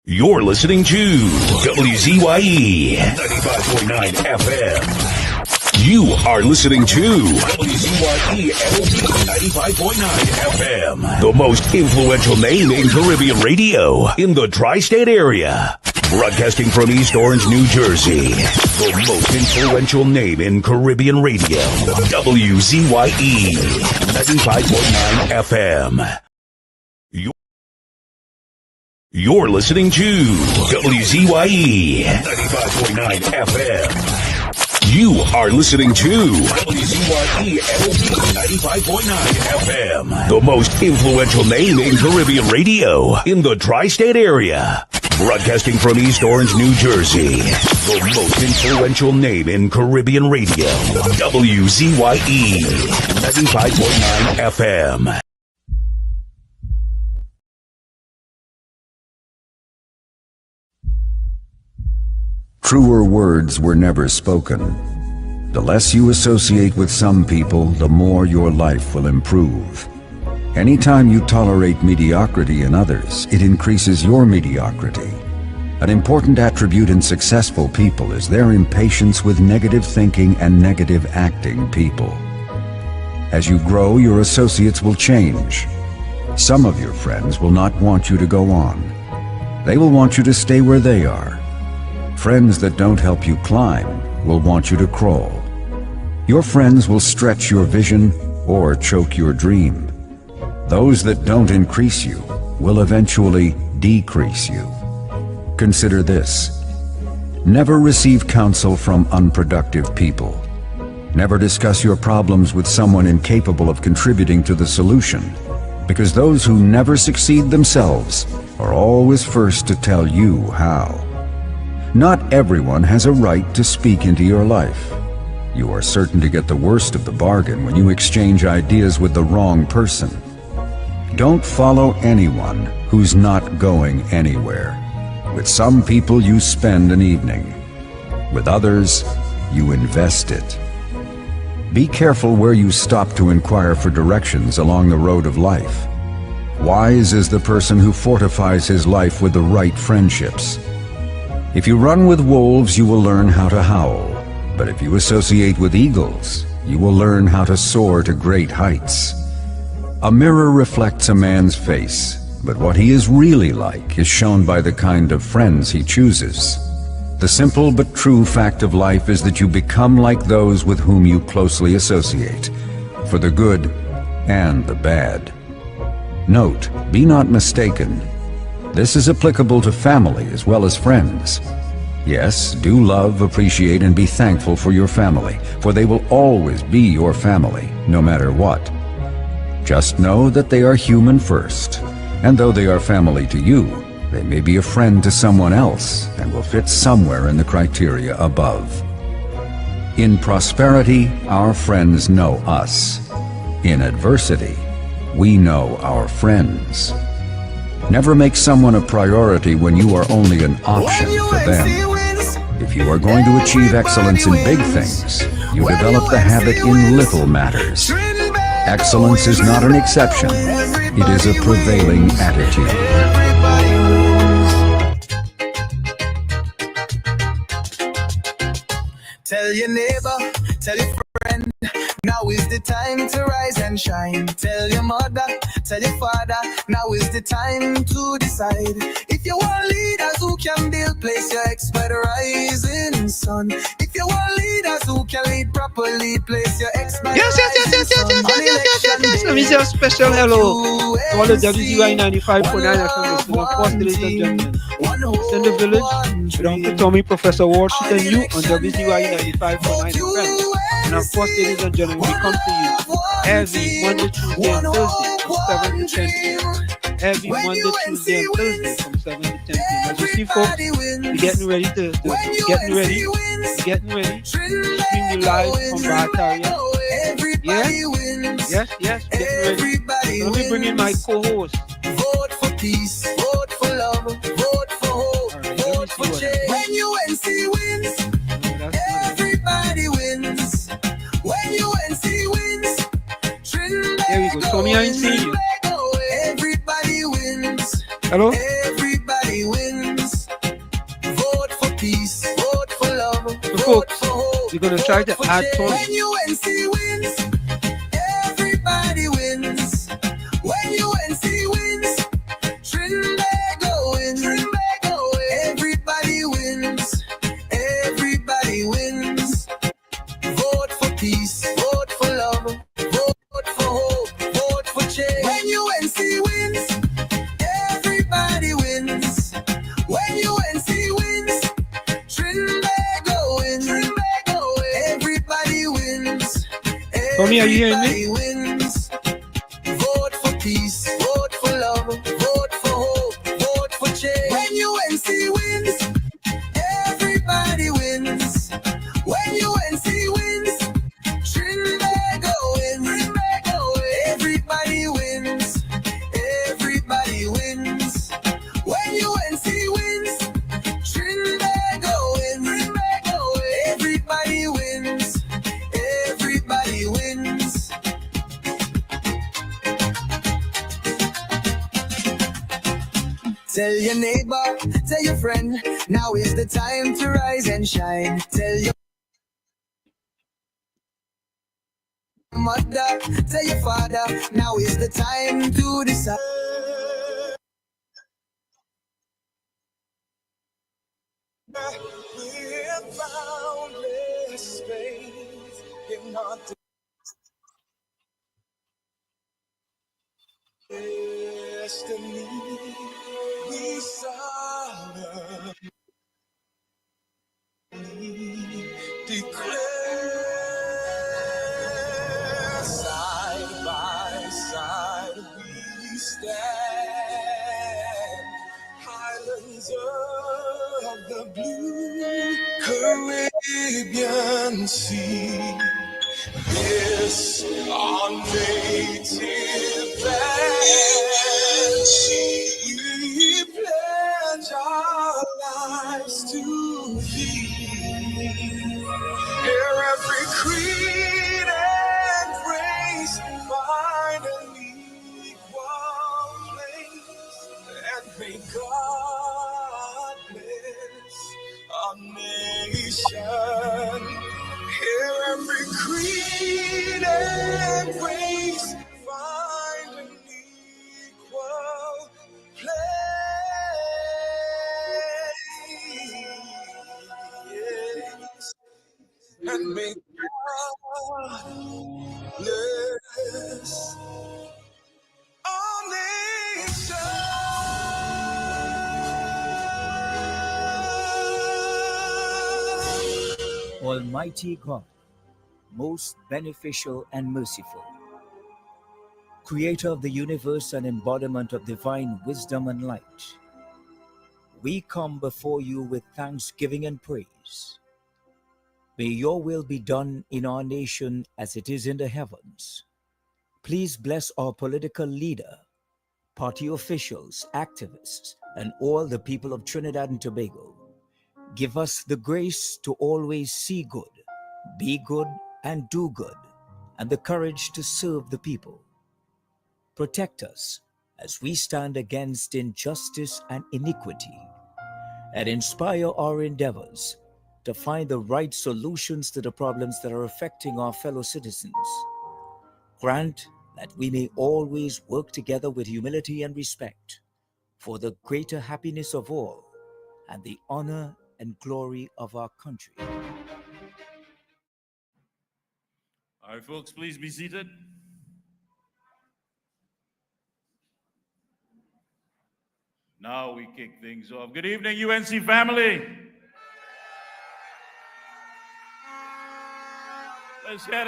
You're listening to WZYE 95.9 FM. You are listening to WZYE 95.9 FM. The most influential name in Caribbean radio in the tri-state area. Broadcasting from East Orange, New Jersey. The most influential name in Caribbean radio. WZYE 95.9 FM. You're listening to WZYE 95.9 FM. You are listening to WZYE 95.9 FM. The most influential name in Caribbean radio in the tri-state area. Broadcasting from East Orange, New Jersey. The most influential name in Caribbean radio. WZYE 95.9 FM. Truer words were never spoken. The less you associate with some people, the more your life will improve. Anytime you tolerate mediocrity in others, it increases your mediocrity. An important attribute in successful people is their impatience with negative thinking and negative acting people. As you grow, your associates will change. Some of your friends will not want you to go on. They will want you to stay where they are. Friends that don't help you climb will want you to crawl. Your friends will stretch your vision or choke your dream. Those that don't increase you will eventually decrease you. Consider this. Never receive counsel from unproductive people. Never discuss your problems with someone incapable of contributing to the solution, because those who never succeed themselves are always first to tell you how. Not everyone has a right to speak into your life. You are certain to get the worst of the bargain when you exchange ideas with the wrong person. Don't follow anyone who's not going anywhere. With some people you spend an evening. With others, you invest it. Be careful where you stop to inquire for directions along the road of life. Wise is the person who fortifies his life with the right friendships. If you run with wolves, you will learn how to howl. But if you associate with eagles, you will learn how to soar to great heights. A mirror reflects a man's face, but what he is really like is shown by the kind of friends he chooses. The simple but true fact of life is that you become like those with whom you closely associate, for the good and the bad. Note, be not mistaken. This is applicable to family as well as friends. Yes, do love, appreciate, and be thankful for your family, for they will always be your family, no matter what. Just know that they are human first, and though they are family to you, they may be a friend to someone else and will fit somewhere in the criteria above. In prosperity, our friends know us. In adversity, we know our friends. Never make someone a priority when you are only an option for them. If you are going to achieve excellence in big things, you develop the habit in little matters. Excellence is not an exception. It is a prevailing attitude. Tell your neighbor, tell your friend, now is the time to rise and shine. Tell your mother, tell your father, now is the time to decide. If you want leaders who can build, place your ex by the rising sun. If you want leaders who can lead properly, place your ex by the rising sun. Let me say a special hello to all the WZYE 95.9 FM listeners. Of course, ladies and gentlemen, it's in the village with Uncle Tommy, Professor Washington, you on WZYE 95.9 FM. And of course, ladies and gentlemen, we come to you every Monday, Tuesday, and Thursday from 7 to 10 p.m. Every Monday, Tuesday, and Thursday from 7 to 10 p.m. As you see, folks, we're getting ready to stream you live from Barataria. Yeah? Yes, we're getting ready. So let me bring in my co-host. Vote for peace, vote for love, vote for hope, right, vote for change. When UNC wins, everybody wins. When UNC wins, there we go. Tommy, I ain't seen you. Everybody wins. Hello? Everybody wins. going to try to add Tony. When UNC wins, everybody wins. When UNC wins, Trinbago wins. Everybody wins. Everybody wins. Vote for peace. Vote for love. Vote for hope. Vote for change. When UNC wins, everybody wins. When UNC wins, Trinbago wins. Everybody wins. Tommy, are you hearing me? Everybody wins. Vote for peace. Vote for love. Vote for hope. Vote for change. When UNC wins, everybody wins. When UNC wins, Trinbago wins. Everybody wins. Everybody wins. When UNC wins, Trinbago wins. Everybody wins. Everybody wins. Tell your neighbor, tell your friend, now is the time to rise and shine. Tell your mother, tell your father, now is the time to decide. With boundless faith in our destiny, we solemnly declare, side by side we stand, highlands of the blue Caribbean Sea. This our native land. We pledge our lives to thee. Here every creed and race find an equal place, and may God bless our nation. Here every creed and race find an equal place, and may God bless our nation. Almighty God, most beneficial and merciful, creator of the universe and embodiment of divine wisdom and light, we come before you with thanksgiving and praise. May your will be done in our nation as it is in the heavens. Please bless our political leader, party officials, activists, and all the people of Trinidad and Tobago. Give us the grace to always see good, be good, and do good, and the courage to serve the people. Protect us as we stand against injustice and iniquity, and inspire our endeavors to find the right solutions to the problems that are affecting our fellow citizens. Grant that we may always work together with humility and respect for the greater happiness of all and the honor and glory of our country. All right, folks, please be seated. Now we kick things off. Good evening, UNC family. Let's hear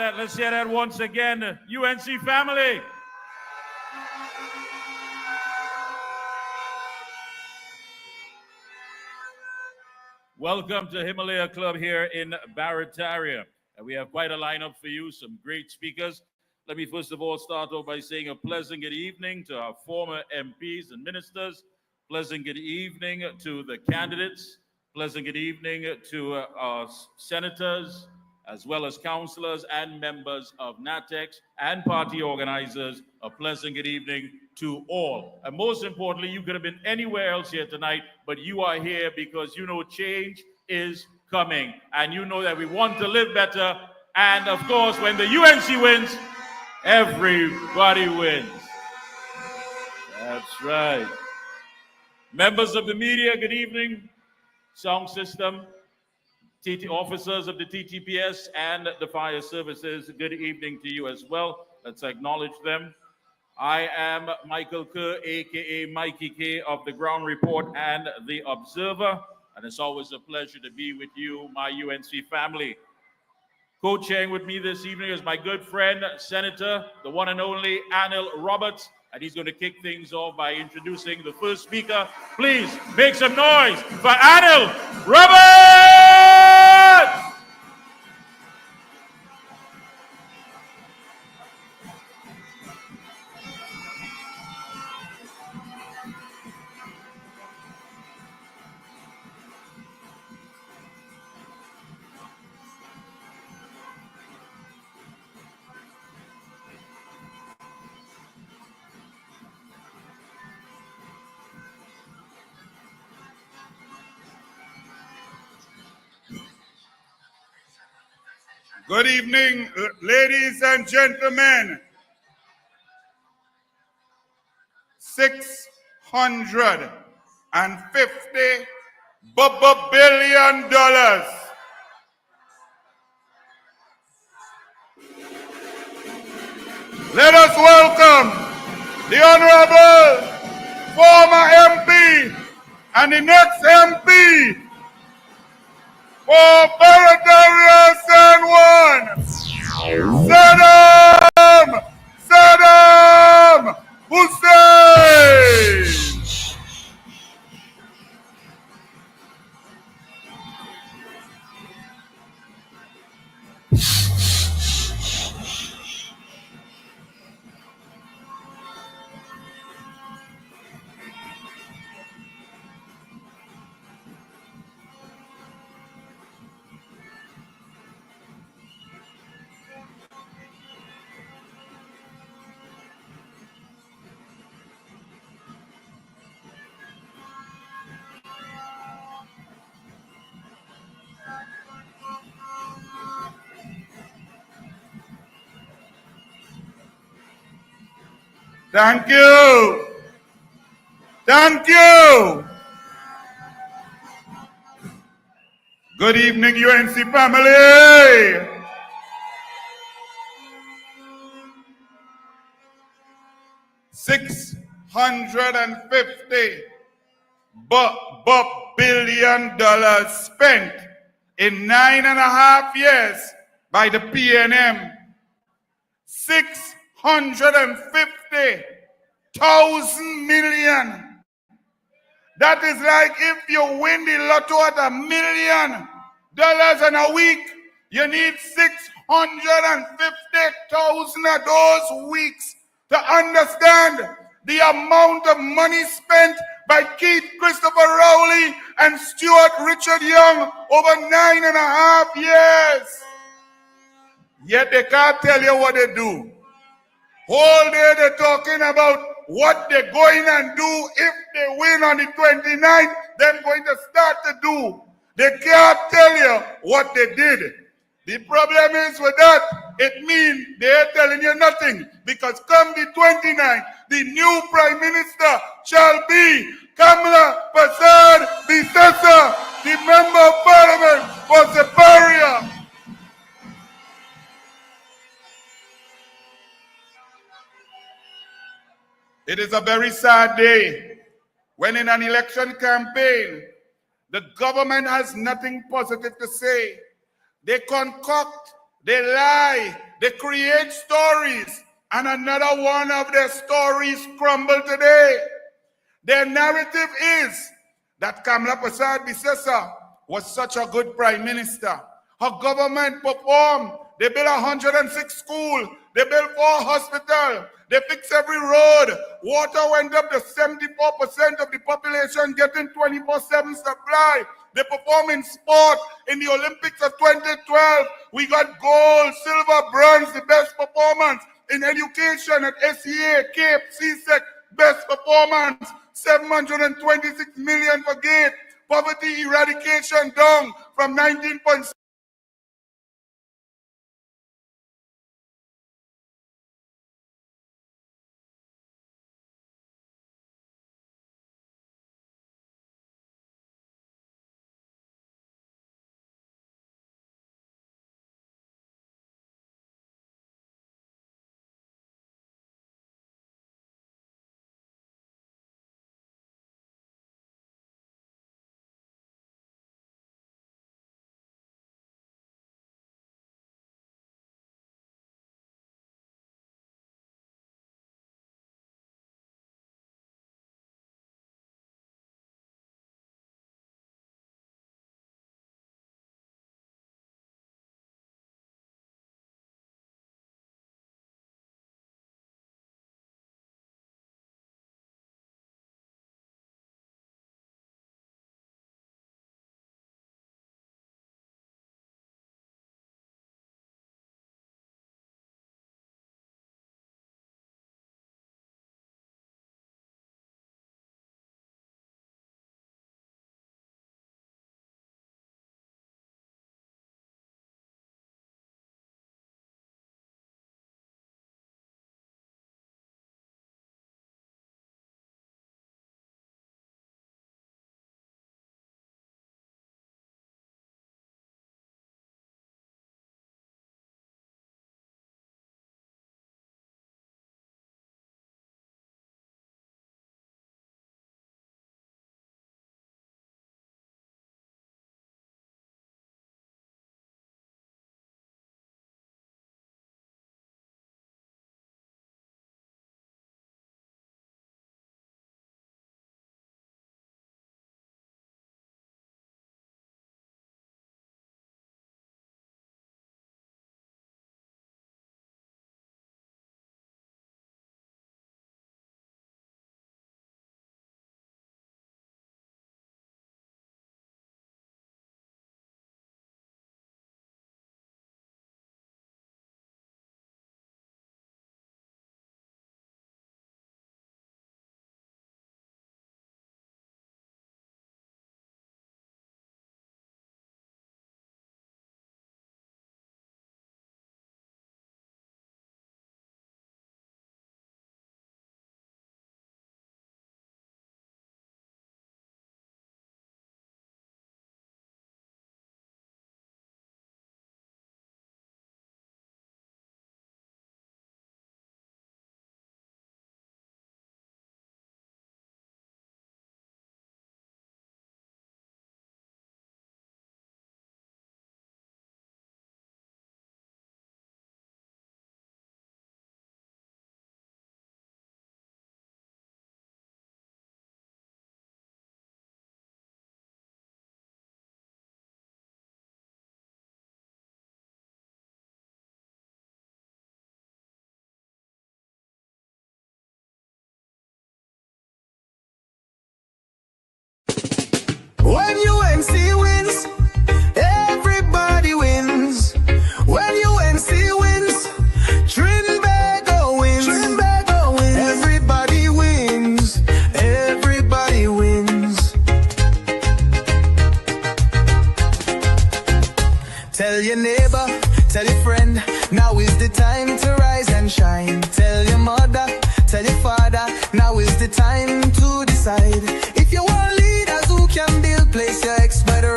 that once again. UNC family. Welcome to Himalaya Club here in Barataria. We have quite a lineup for you, some great speakers. Let me first of all start off by saying a pleasant good evening to our former MPs and ministers. Pleasant good evening to the candidates. Pleasant good evening to our senators, as well as councillors and members of NATEX and party organizers. A pleasant good evening to all. And most importantly, you could have been anywhere else here tonight, but you are here because you know change is coming. And you know that we want to live better. And of course, when the UNC wins, everybody wins. That's right. Members of the media, good evening. Sound system, officers of the TTPS and the fire services, good evening to you as well. Let's acknowledge them. I am Michael Kerr, aka Mikey K of the Ground Report and the Observer, and it's always a pleasure to be with you, my UNC family. Co-chairing with me this evening is my good friend, Senator, the one and only Anil Roberts, and he's going to kick things off by introducing the first speaker. Please make some noise for Anil Roberts! Good evening, ladies and gentlemen. $650 billion. Let us welcome the Honorable former MP and the next MP for Barataria San Juan, Saddam Hosein. Thank you. Thank you. Good evening, UNC family. $650 billion spent in 9.5 years by the PNM. 650,000 million. That is like if you win the lotto at $1 million in a week, you need 650,000 of those weeks to understand the amount of money spent by Keith Christopher Rowley and Stuart Richard Young over 9.5 years. Yet they can't tell you what they do. Whole day they're talking about what they're going and do if they win on the 29th, they're going to start to do. They can't tell you what they did. The problem is with that, it means they're telling you nothing, because come the 29th, the new Prime Minister shall be Kamala Prasad Bisesa, the Member of Parliament for Barataria. It is a very sad day when in an election campaign, the government has nothing positive to say. They concoct, they lie, they create stories, and another one of their stories crumble today. Their narrative is that Kamala Prasad Bisesa was such a good prime minister. Her government performed. They built 106 schools. They built 4 hospitals. They fixed every road. Water went up to 74% of the population getting 24/7 supply. They perform in sport. In the Olympics of 2012, we got gold, silver, bronze, the best performance. In education at SEA, Cape, CSEC, best performance. 726 million for GATE. poverty eradication down from 19.6. When UNC wins, everybody wins. When UNC wins, Trinbago wins. Trinbago wins. Everybody wins. Everybody wins. Tell your neighbor, tell your friend, now is the time to rise and shine. Tell your mother, tell your father, now is the time to decide. If you want leaders who can build, place your ex by the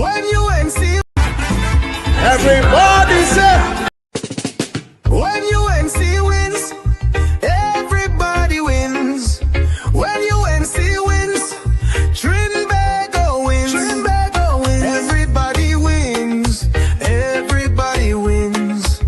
When UNC, Everybody say, when UNC wins, everybody wins. When UNC wins, Trinbago wins. Trinbago wins. Everybody wins. Everybody wins.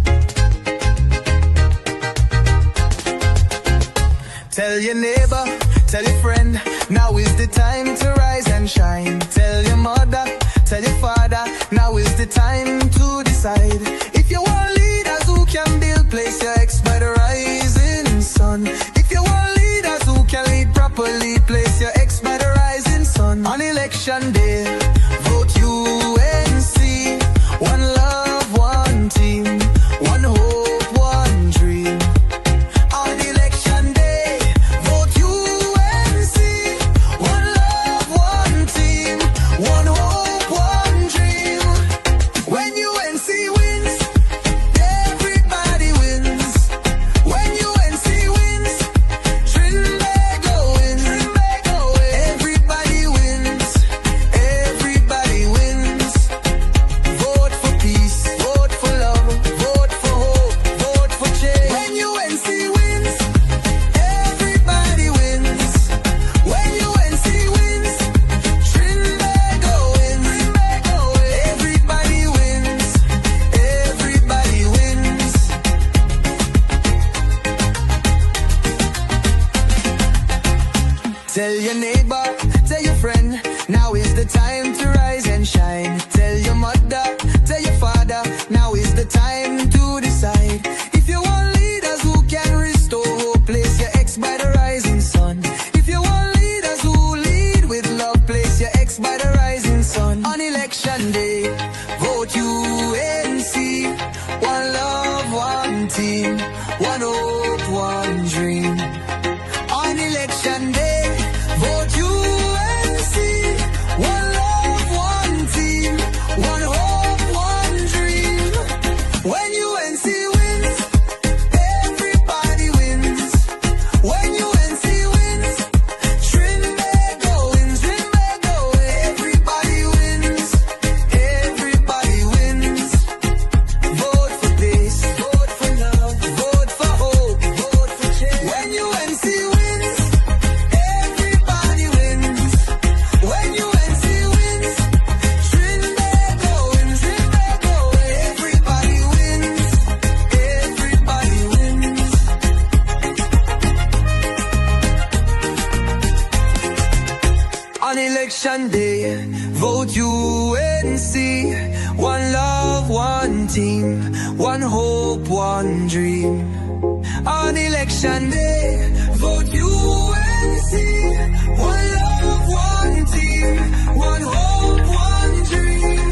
Tell your neighbor, tell your friend, now is the time to rise and shine. Tell your mother, tell your father, now is the time to decide. If you want leaders who can build, place your ex by the rising sun. If you want leaders who can lead properly, place your ex by the rising sun. On election day, vote UNC. One love, one team, one hope, one dream. On election day, vote UNC. One love, one team, one hope, one dream. When UNC wins, everybody wins. When UNC wins, Trinbago wins. Trinbago wins. Everybody wins. Everybody wins. Vote for peace. Vote for love. Vote for hope. Vote for change. When UNC wins, everybody wins. When UNC wins, Trinbago wins. Trinbago wins. Everybody wins. Everybody wins. Tell your neighbor, tell your friend, now is the time to rise and shine. Tell your mother, tell your father, now is the time to decide. If you want leaders who can restore hope, place your ex by the rising sun. If you want leaders who lead with love, place your ex by the rising sun. On election day, vote UNC. One love, one team, one hope, one dream. On election day, vote UNC. One love, one team, one hope, one dream. When UNC wins, everybody wins. When UNC wins, Trinbago wins. Trinbago wins. Everybody wins. Everybody wins. Vote for peace. Vote for love. Vote for hope. Vote for change. When UNC wins, everybody wins. When UNC wins, Trinbago wins. Trinbago wins. Everybody wins. Everybody wins. On election day, vote UNC. One love, one team, one hope, one dream. On election day, vote UNC. One love, one team, one hope, one dream.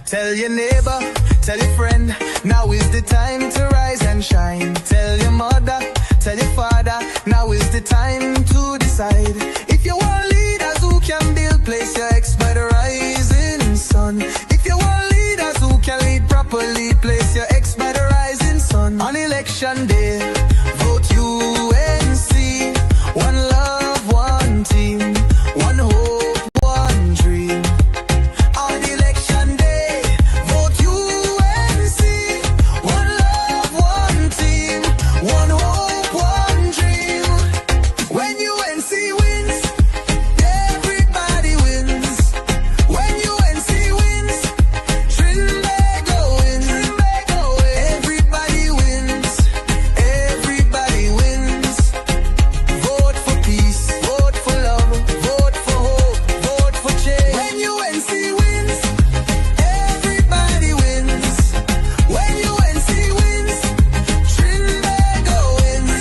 Tell your neighbor, tell your friend, now is the time to rise and shine. Tell your mother, tell your father, now is the time to decide. If you want leaders who can build, place your ex by the rising sun. If you want leaders who can lead properly, place your ex by the rising sun. On election day, vote UNC. One love, one team, one hope, one dream. On election day, vote UNC. One love, one team, one hope, one dream. When UNC wins, everybody wins. When UNC wins, Trinbago wins. Everybody wins. Everybody wins. Vote for peace, vote for love, vote for hope, vote for change. When UNC wins, everybody wins. When UNC wins, Trinbago wins.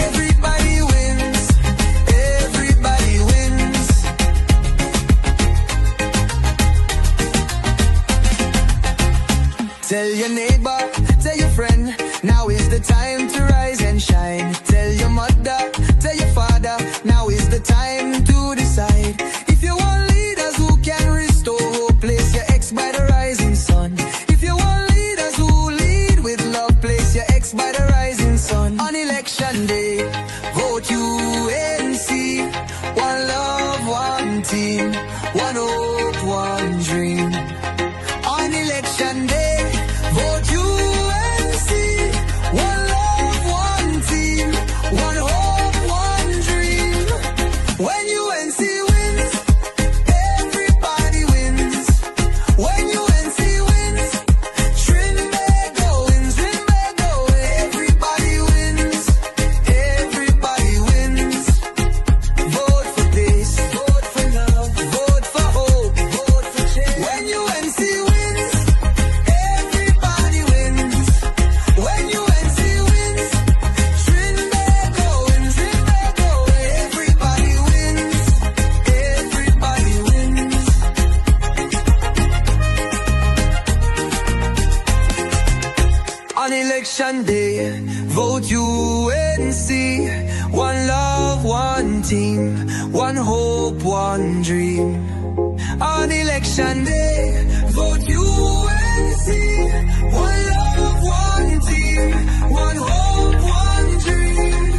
Everybody wins. Everybody wins. Tell your neighbor, tell your friend, now is the time to rise and shine. Tell your mother, tell your father, now is the time to decide. If you want leaders who can restore hope, place your ex by the rising sun. If you want leaders who lead with love, place your ex by the rising sun. On election day, vote UNC. One love, one team, one hope, one dream. On election day, vote UNC. One love, one team, one hope, one dream. When UNC wins, everybody wins. When UNC wins, Trinbago wins. Everybody wins. Everybody wins. Vote for peace, vote for love, vote for hope, vote for change. When UNC wins, everybody wins. When UNC wins, Trinbago wins. Everybody wins. Everybody wins. On election day, vote UNC. One love, one team, one hope, one dream. On election day, vote UNC. One love, one team, one hope, one dream.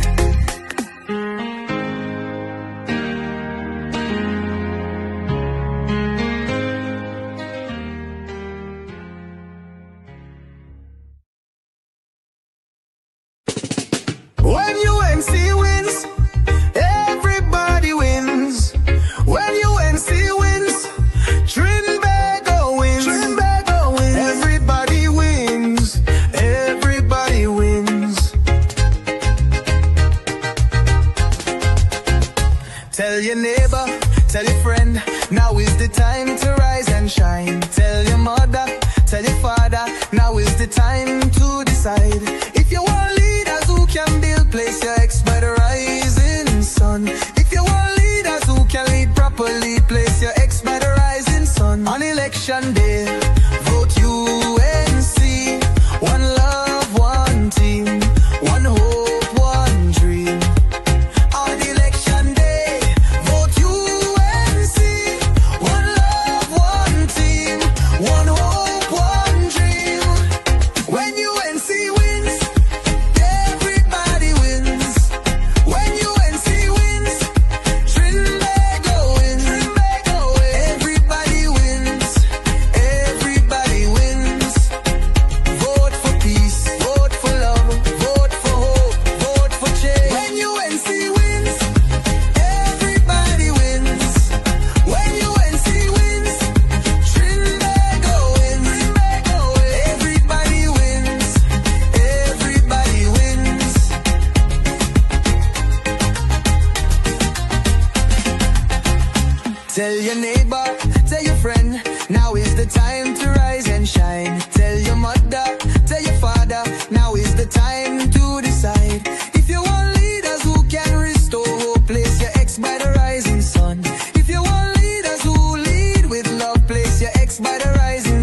When UNC wins, everybody wins. When UNC wins, Trinbago wins. Everybody wins. Everybody wins. Tell your neighbor, tell your friend, now is the time to rise and shine. Tell your mother, tell your father, now is the time to decide. If you want leaders who can build, place your ex by the rising sun. If you want leaders who can lead properly, place your ex by the rising sun. On election day, vote UNC. One love, one team, one hope, one dream. On election day, vote UNC. One love, one team, one hope, one dream. When UNC wins, everybody wins. When UNC wins, Trinbago wins. Everybody wins. Everybody wins. Vote for peace, vote for love, vote for hope, vote for change. When UNC wins, everybody wins. When UNC wins, Trinbago wins. Everybody wins. Everybody wins. Tell your neighbor, tell your friend, now is the time to rise and shine. Tell your mother, tell your father, now is the time to decide. If you want leaders who can restore hope, place your ex by the rising sun. If you want leaders who lead with love, place your ex by the rising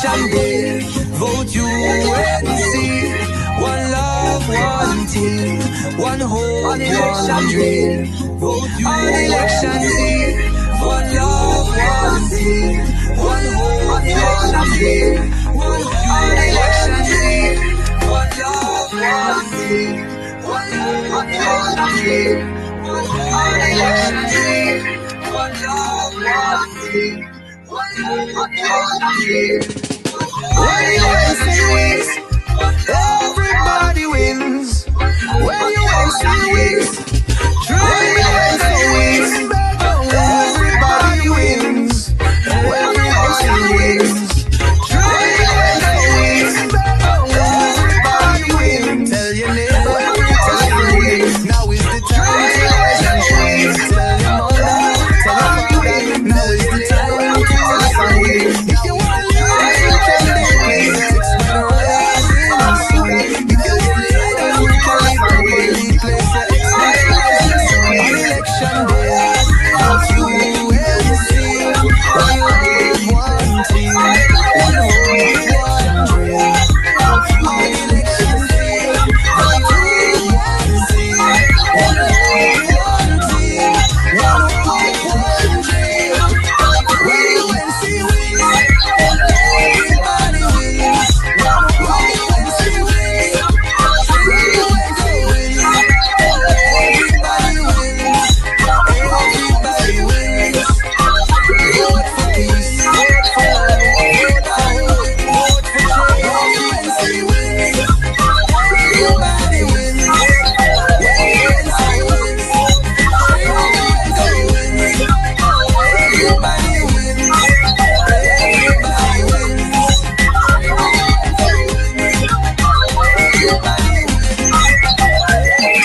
election day, vote UNC. One love, one team, one hope, one dream. Vote on election day, one love, one team, one hope, one dream. Vote on election day, one love, one team, one hope, one dream. Vote on election day, one love, one team, one hope, one dream. When UNC wins, everybody wins. When UNC wins, truly UNC wins. Everybody wins. When UNC wins, truly UNC wins. Everybody wins. Tell your neighbor, tell your friend, now is the time to rise and shine. Tell your mother, tell your father, now is the time to shine. If you want to live, you can live. Please express in the sun. If you want to live, you can live properly. Place your expectations on election day. Vote UNC. One love, one team, one hope, one dream. On election day, vote UNC. One love, one team, one hope, one dream. When UNC wins, everybody wins. When UNC wins, everybody wins. Everybody wins. Everybody wins. Vote for peace, vote for love, vote for hope, vote for change. UNC wins. Everybody wins. UNC wins. Everybody wins. Everybody wins. Everybody wins.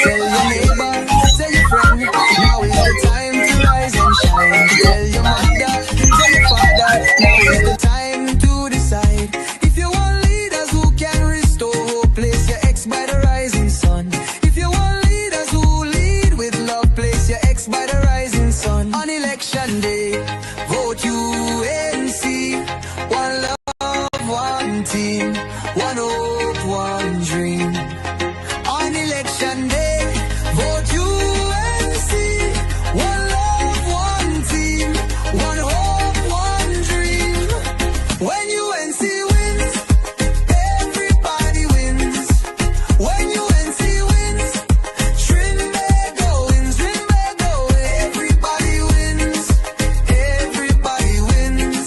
Tell your neighbor, tell your friend, now is the time to rise and shine. Tell your mother, tell your father, now is the time to decide. If you want leaders who can restore hope, place your X by the rising sun. If you want leaders who lead with love, place your X by the rising sun. On election day, vote UNC. One love, one team, one hope, one dream. On election day, vote UNC. One love, one team, one hope, one dream. When UNC wins, everybody wins. When UNC wins, Trinbago wins, Trinbago wins. Everybody wins, everybody wins.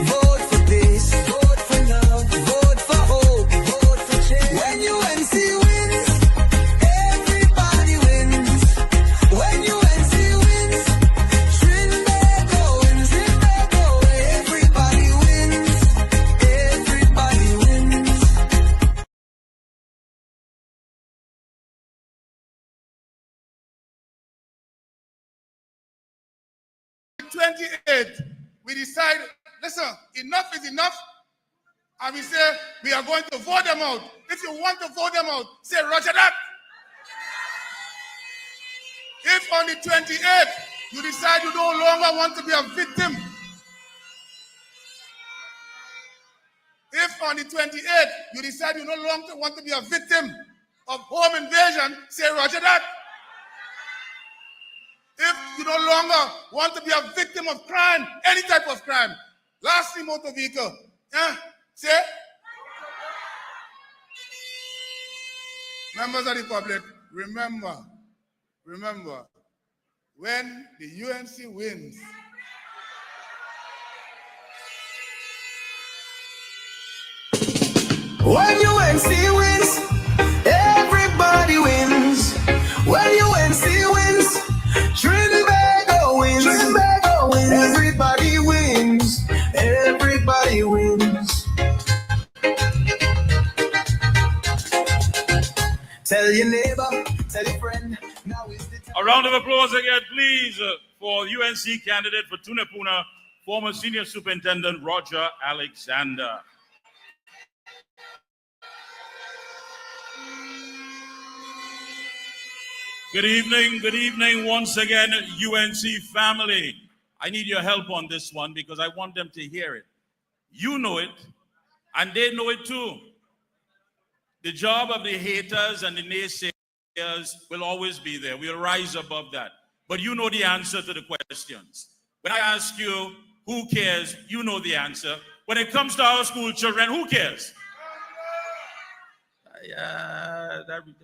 Vote for peace, vote for love, vote for hope, vote for change. When UNC wins, everybody wins. When UNC wins, Trinbago wins, Trinbago wins. Everybody wins, everybody wins. We decide, listen, enough is enough. And we say, we are going to vote them out. If you want to vote them out, say, roger that. If on the 28th, you decide you no longer want to be a victim. If on the 28th, you decide you no longer want to be a victim of home invasion, say, roger that. If you no longer want to be a victim of crime, any type of crime, lastly, motor vehicle, say, members of the public, remember, when the UNC wins, When UNC wins, everybody wins. When UNC wins, Trinbago wins. Trinbago wins. Everybody wins. Everybody wins. Tell your neighbor, tell your friend. Now is the time. A round of applause again, please, for UNC candidate for Tunapuna, former Senior Superintendent Roger Alexander. Good evening once again, UNC family. I need your help on this one because I want them to hear it. You know it, and they know it too. The job of the haters and the naysayers will always be there. We'll rise above that. But you know the answer to the questions. When I ask you, who cares? You know the answer. When it comes to our school children, who cares?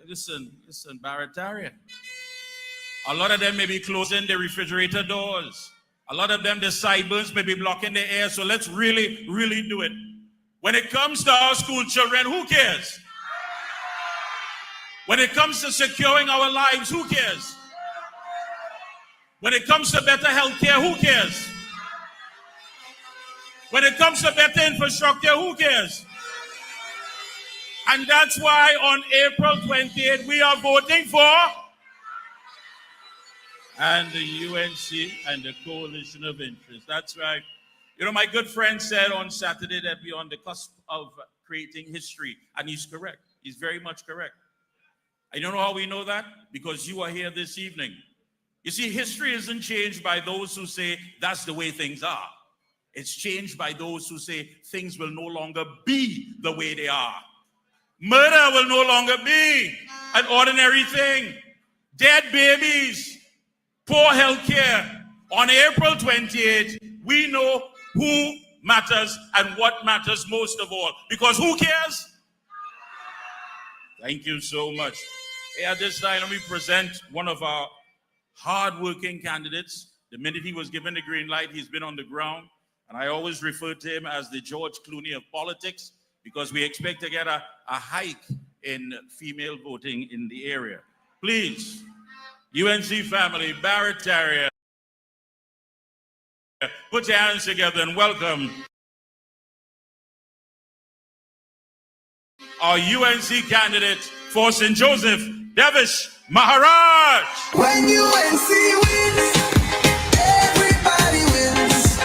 Listen, Barataria. A lot of them may be closing the refrigerator doors. A lot of them, the sideburns may be blocking the air. So let's really, really do it. When it comes to our school children, who cares? When it comes to securing our lives, who cares? When it comes to better health care, who cares? When it comes to better infrastructure, who cares? And that's why on April 28th, we are voting for and the UNC and the Coalition of Interest. That's right. You know, my good friend said on Saturday that we're on the cusp of creating history, and he's correct. He's very much correct. I don't know how we know that, because you are here this evening. You see, history isn't changed by those who say that's the way things are. It's changed by those who say things will no longer be the way they are. Murder will no longer be an ordinary thing. Dead babies, poor health care. On April 28th, we know who matters and what matters most of all. Because who cares? Thank you so much. At this time, let me present one of our hard-working candidates. The minute he was given the green light, he's been on the ground. And I always refer to him as the George Clooney of politics, because we expect to get a hike in female voting in the area. Please, UNC family, Barataria, put your hands together and welcome our UNC candidate for St. Joseph, Deish Maharaj. When UNC wins, everybody wins.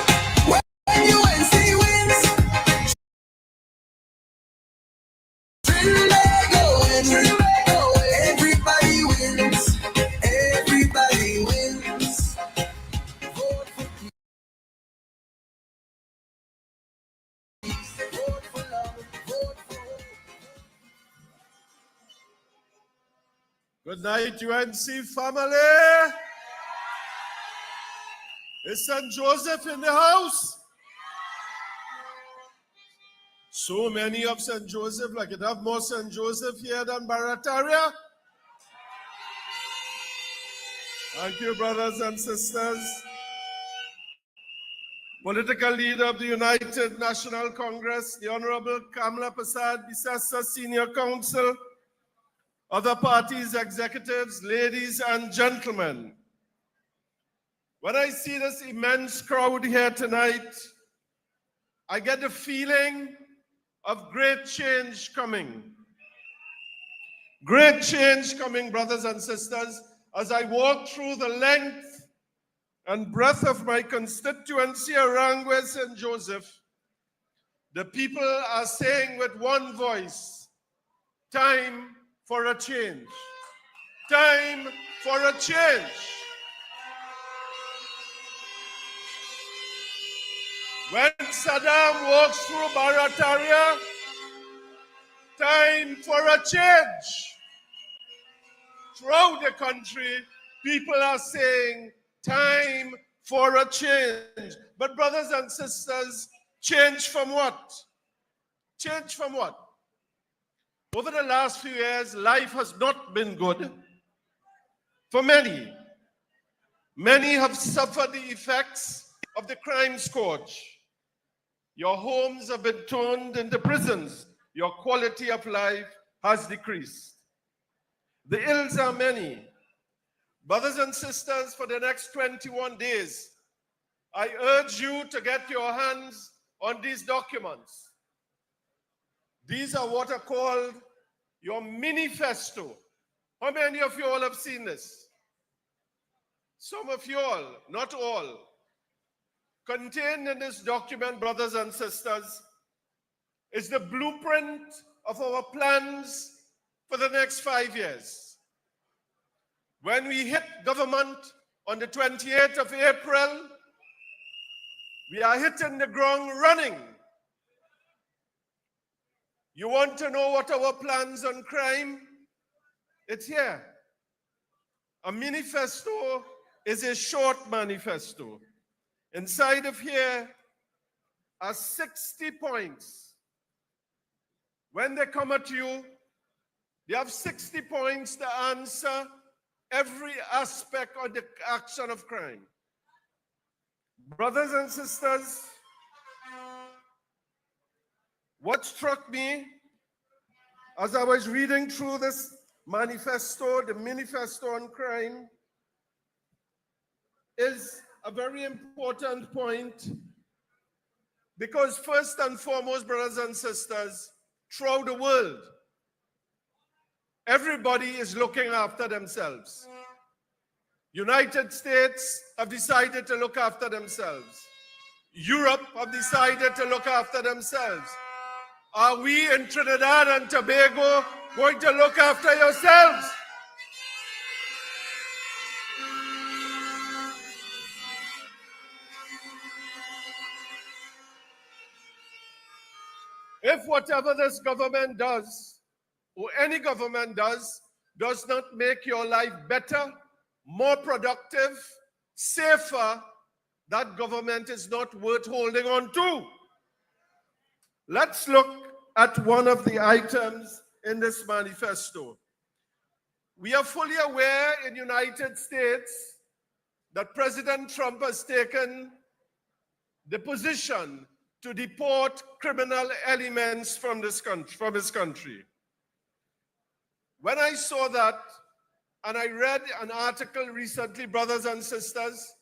When UNC wins, everybody wins. Everybody wins. Vote for peace. Vote for love. Vote for hope. Good night, UNC family. Is St. Joseph in the house? So many of St. Joseph, like it have more St. Joseph here than Barataria. Thank you, brothers and sisters. Political leader of the United National Congress, the Honorable Kamala Prasad Bisasa Senior Counsel, other parties' executives, ladies and gentlemen. When I see this immense crowd here tonight, I get the feeling of great change coming. Great change coming, brothers and sisters, as I walk through the length and breadth of my constituency around West St. Joseph. The people are saying with one voice, time for a change. Time for a change. When Saddam walks through Barataria, time for a change. Throughout the country, people are saying, time for a change. But brothers and sisters, change from what? Change from what? Over the last few years, life has not been good for many. Many have suffered the effects of the crime scourge. Your homes have been turned into prisons. Your quality of life has decreased. The ills are many. Brothers and sisters, for the next 21 days, I urge you to get your hands on these documents. These are what are called your Manifesto. How many of you all have seen this? Some of you all, not all. Contained in this document, brothers and sisters, is the blueprint of our plans for the next 5 years. When we hit government on the 28th of April, we are hitting the ground running You want to know what our plans on crime? It's here. A manifesto is a short manifesto. Inside of here are 60 points. When they come at you, they have 60 points to answer every aspect of the action of crime. Brothers and sisters, what struck me as I was reading through this manifesto, the manifesto on crime, is a very important point, because first and foremost, brothers and sisters, throughout the world, everybody is looking after themselves. United States have decided to look after themselves. Europe have decided to look after themselves. Are we in Trinidad and Tobago going to look after yourselves? If whatever this government does, or any government does not make your life better, more productive, safer, that government is not worth holding on to. Let's look at one of the items in this manifesto. We are fully aware in the United States that President Trump has taken the position to deport criminal elements from his country. When I saw that, and I read an article recently, brothers and sisters,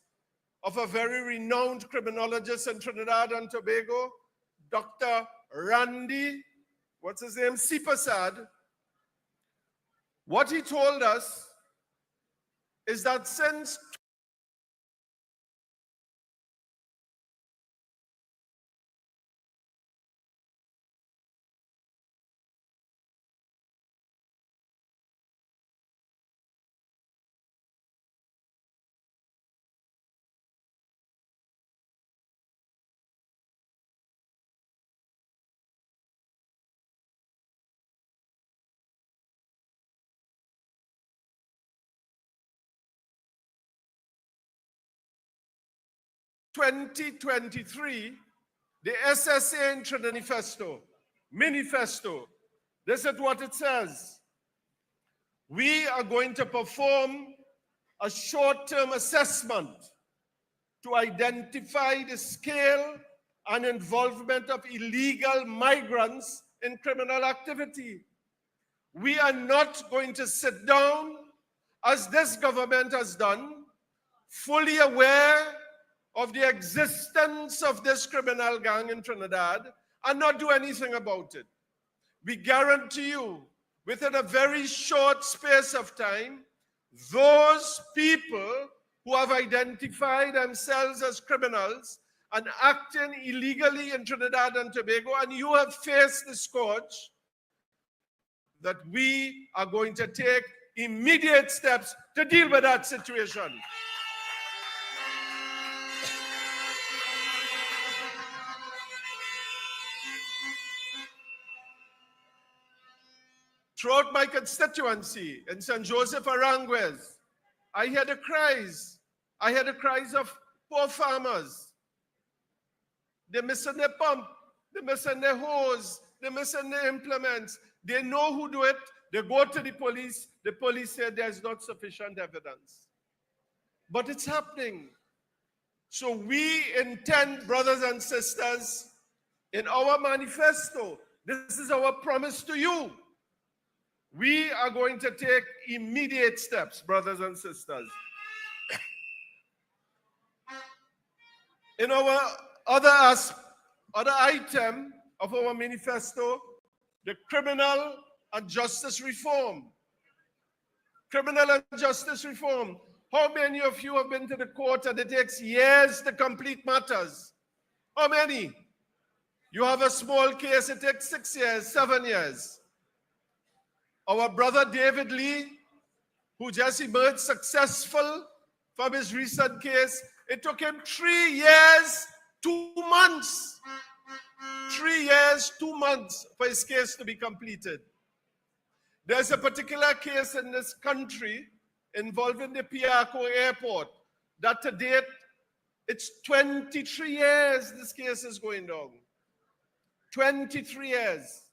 of a very renowned criminologist in Trinidad and Tobago, Dr. Randy, what's his name, Sipasad. What he told us is that since (2023), the SSA in Trinidad Manifesto, this is what it says. We are going to perform a short-term assessment to identify the scale and involvement of illegal migrants in criminal activity. We are not going to sit down, as this government has done, fully aware of the existence of this criminal gang in Trinidad and not do anything about it. We guarantee you, within a very short space of time, those people who have identified themselves as criminals and acting illegally in Trinidad and Tobago, and you have faced the scourge, that we are going to take immediate steps to deal with that situation. Throughout my constituency in St. Joseph Aranguez, I hear the cries. I hear the cries of poor farmers. They're missing their pump, they're missing their hose, they're missing their implements. They know who do it. They go to the police say there's not sufficient evidence. But it's happening. So we intend, brothers and sisters, in our manifesto, this is our promise to you. We are going to take immediate steps, brothers and sisters. In our other item of our manifesto, the criminal and justice reform. Criminal and justice reform. How many of you have been to the court and it takes years to complete matters? How many? You have a small case, it takes 6 years, 7 years. Our brother David Lee, who just emerged successful from his recent case, it took him 3 years, 2 months. 3 years, 2 months for his case to be completed. There's a particular case in this country involving the Piarco airport that to date, it's 23 years this case is going down. 23 years.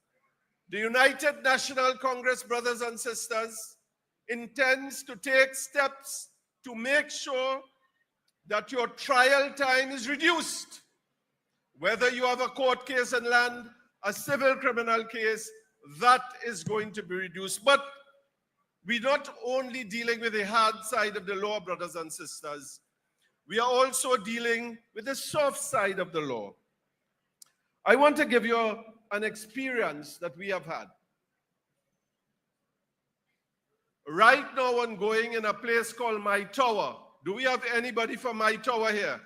The United National Congress, brothers and sisters, intends to take steps to make sure that your trial time is reduced. Whether you have a court case in land, a civil criminal case, that is going to be reduced. But we're not only dealing with the hard side of the law, brothers and sisters. We are also dealing with the soft side of the law. I want to give you an experience that we have had. Right now ongoing in a place called My Tower. Do we have anybody from My Tower here?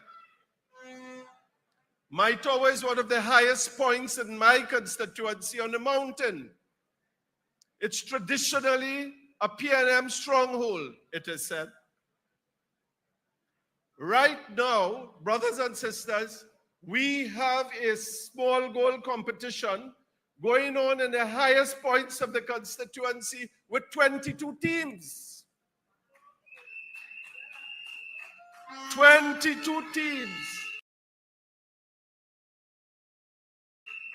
My Tower is one of the highest points in my constituency on the mountain. It's traditionally a PNM stronghold, it is said. Right now, brothers and sisters, we have a small goal competition going on in the highest points of the constituency with 22 teams. 22 teams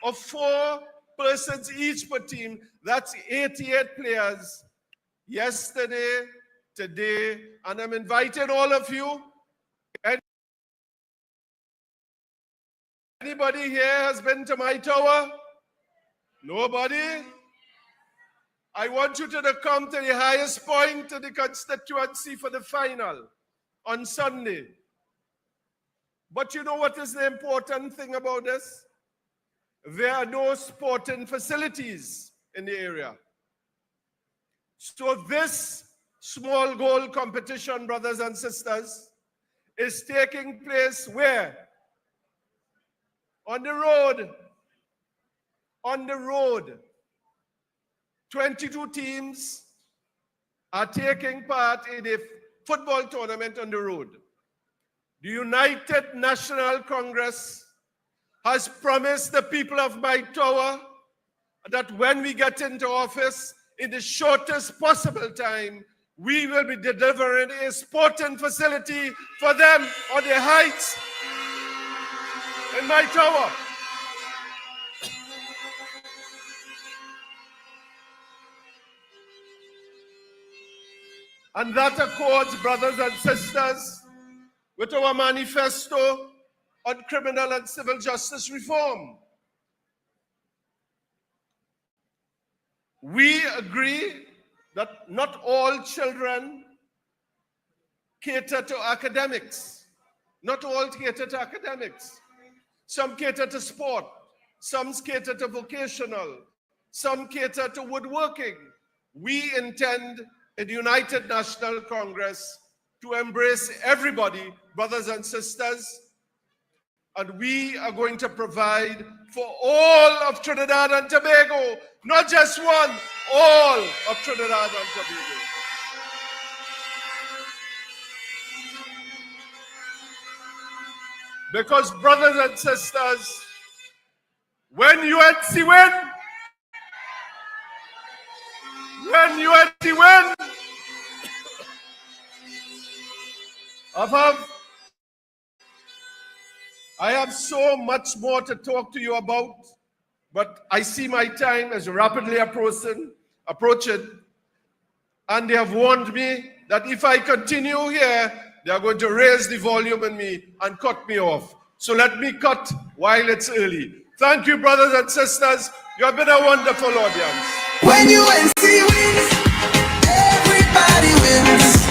of 4 persons each per team. That's 88 players. Yesterday, today, and I'm inviting all of you. Anybody here has been to My Tower? Nobody? I want you to come to the highest point of the constituency for the final on Sunday. But you know what is the important thing about this? There are no sporting facilities in the area. So this small goal competition, brothers and sisters, is taking place where? On the road. On the road. 22 teams are taking part in a football tournament on the road. The United National Congress has promised the people of My Tower that when we get into office, in the shortest possible time, we will be delivering a sporting facility for them on the heights in My Tower. And that accords, brothers and sisters, with our manifesto on criminal and civil justice reform. We agree that not all children cater to academics. Not all cater to academics. Some cater to sport. Some cater to vocational. Some cater to woodworking. We intend in the United National Congress to embrace everybody, brothers and sisters, and we are going to provide for all of Trinidad and Tobago, not just one, all of Trinidad and Tobago. Because, brothers and sisters, when UNC win, I have so much more to talk to you about, but I see my time is rapidly approaching, and they have warned me that if I continue here, they are going to raise the volume in me and cut me off. So let me cut while it's early. Thank you, brothers and sisters. You have been a wonderful audience. When UNC wins, everybody wins.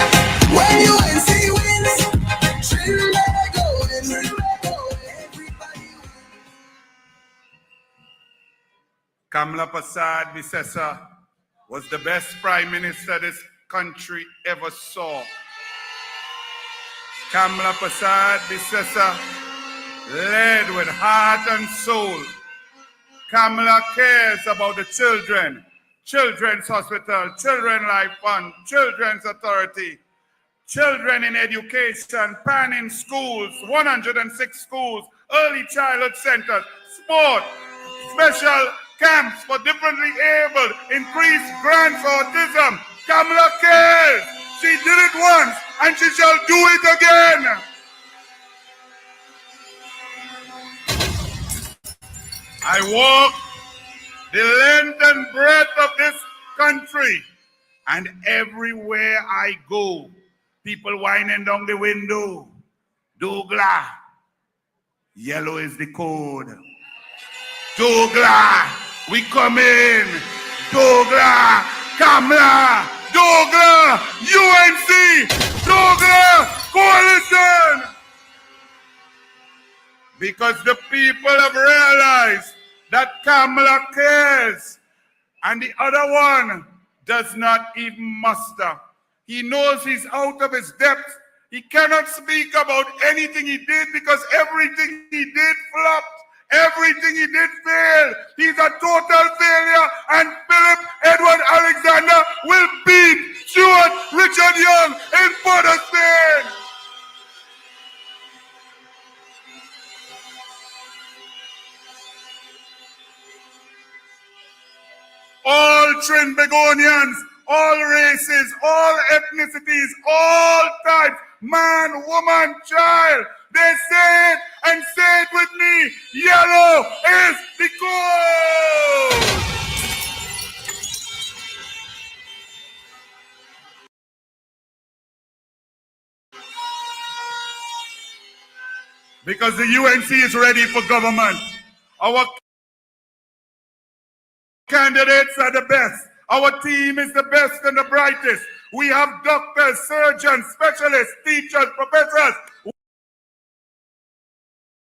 When UNC wins, Trinbago wins. Everybody wins. Kamla Prasad Bisesa was the best prime minister this country ever saw. Kamla Prasad Bisesa led with heart and soul. Kamla cares about the children, Children's Hospital, Children Life Fund, Children's Authority, children in education, panning schools, 106 schools, early childhood centers, sport, special camps for differently abled, increased grants for autism. Kamala cares. She did it once and she shall do it again. I walk the length and breadth of this country, and everywhere I go, people whining down the window. Douglas, yellow is the code. Douglas, we come in. Douglas, Kamala, Douglas, UNC, Douglas, coalition. Because the people have realized that Kamala cares, and the other one does not even muster. He knows he's out of his depth. He cannot speak about anything he did because everything he did flopped. Everything he did failed. He's a total failure, and Philip Edward Alexander will beat Stuart Richard Young in Port of Spain. All Trinbagonians, all races, all ethnicities, all types, man, woman, child, they say it and say it with me. Yellow is the code. Because the UNC is ready for government. Our candidates are the best. Our team is the best and the brightest. We have doctors, surgeons, specialists, teachers, professors,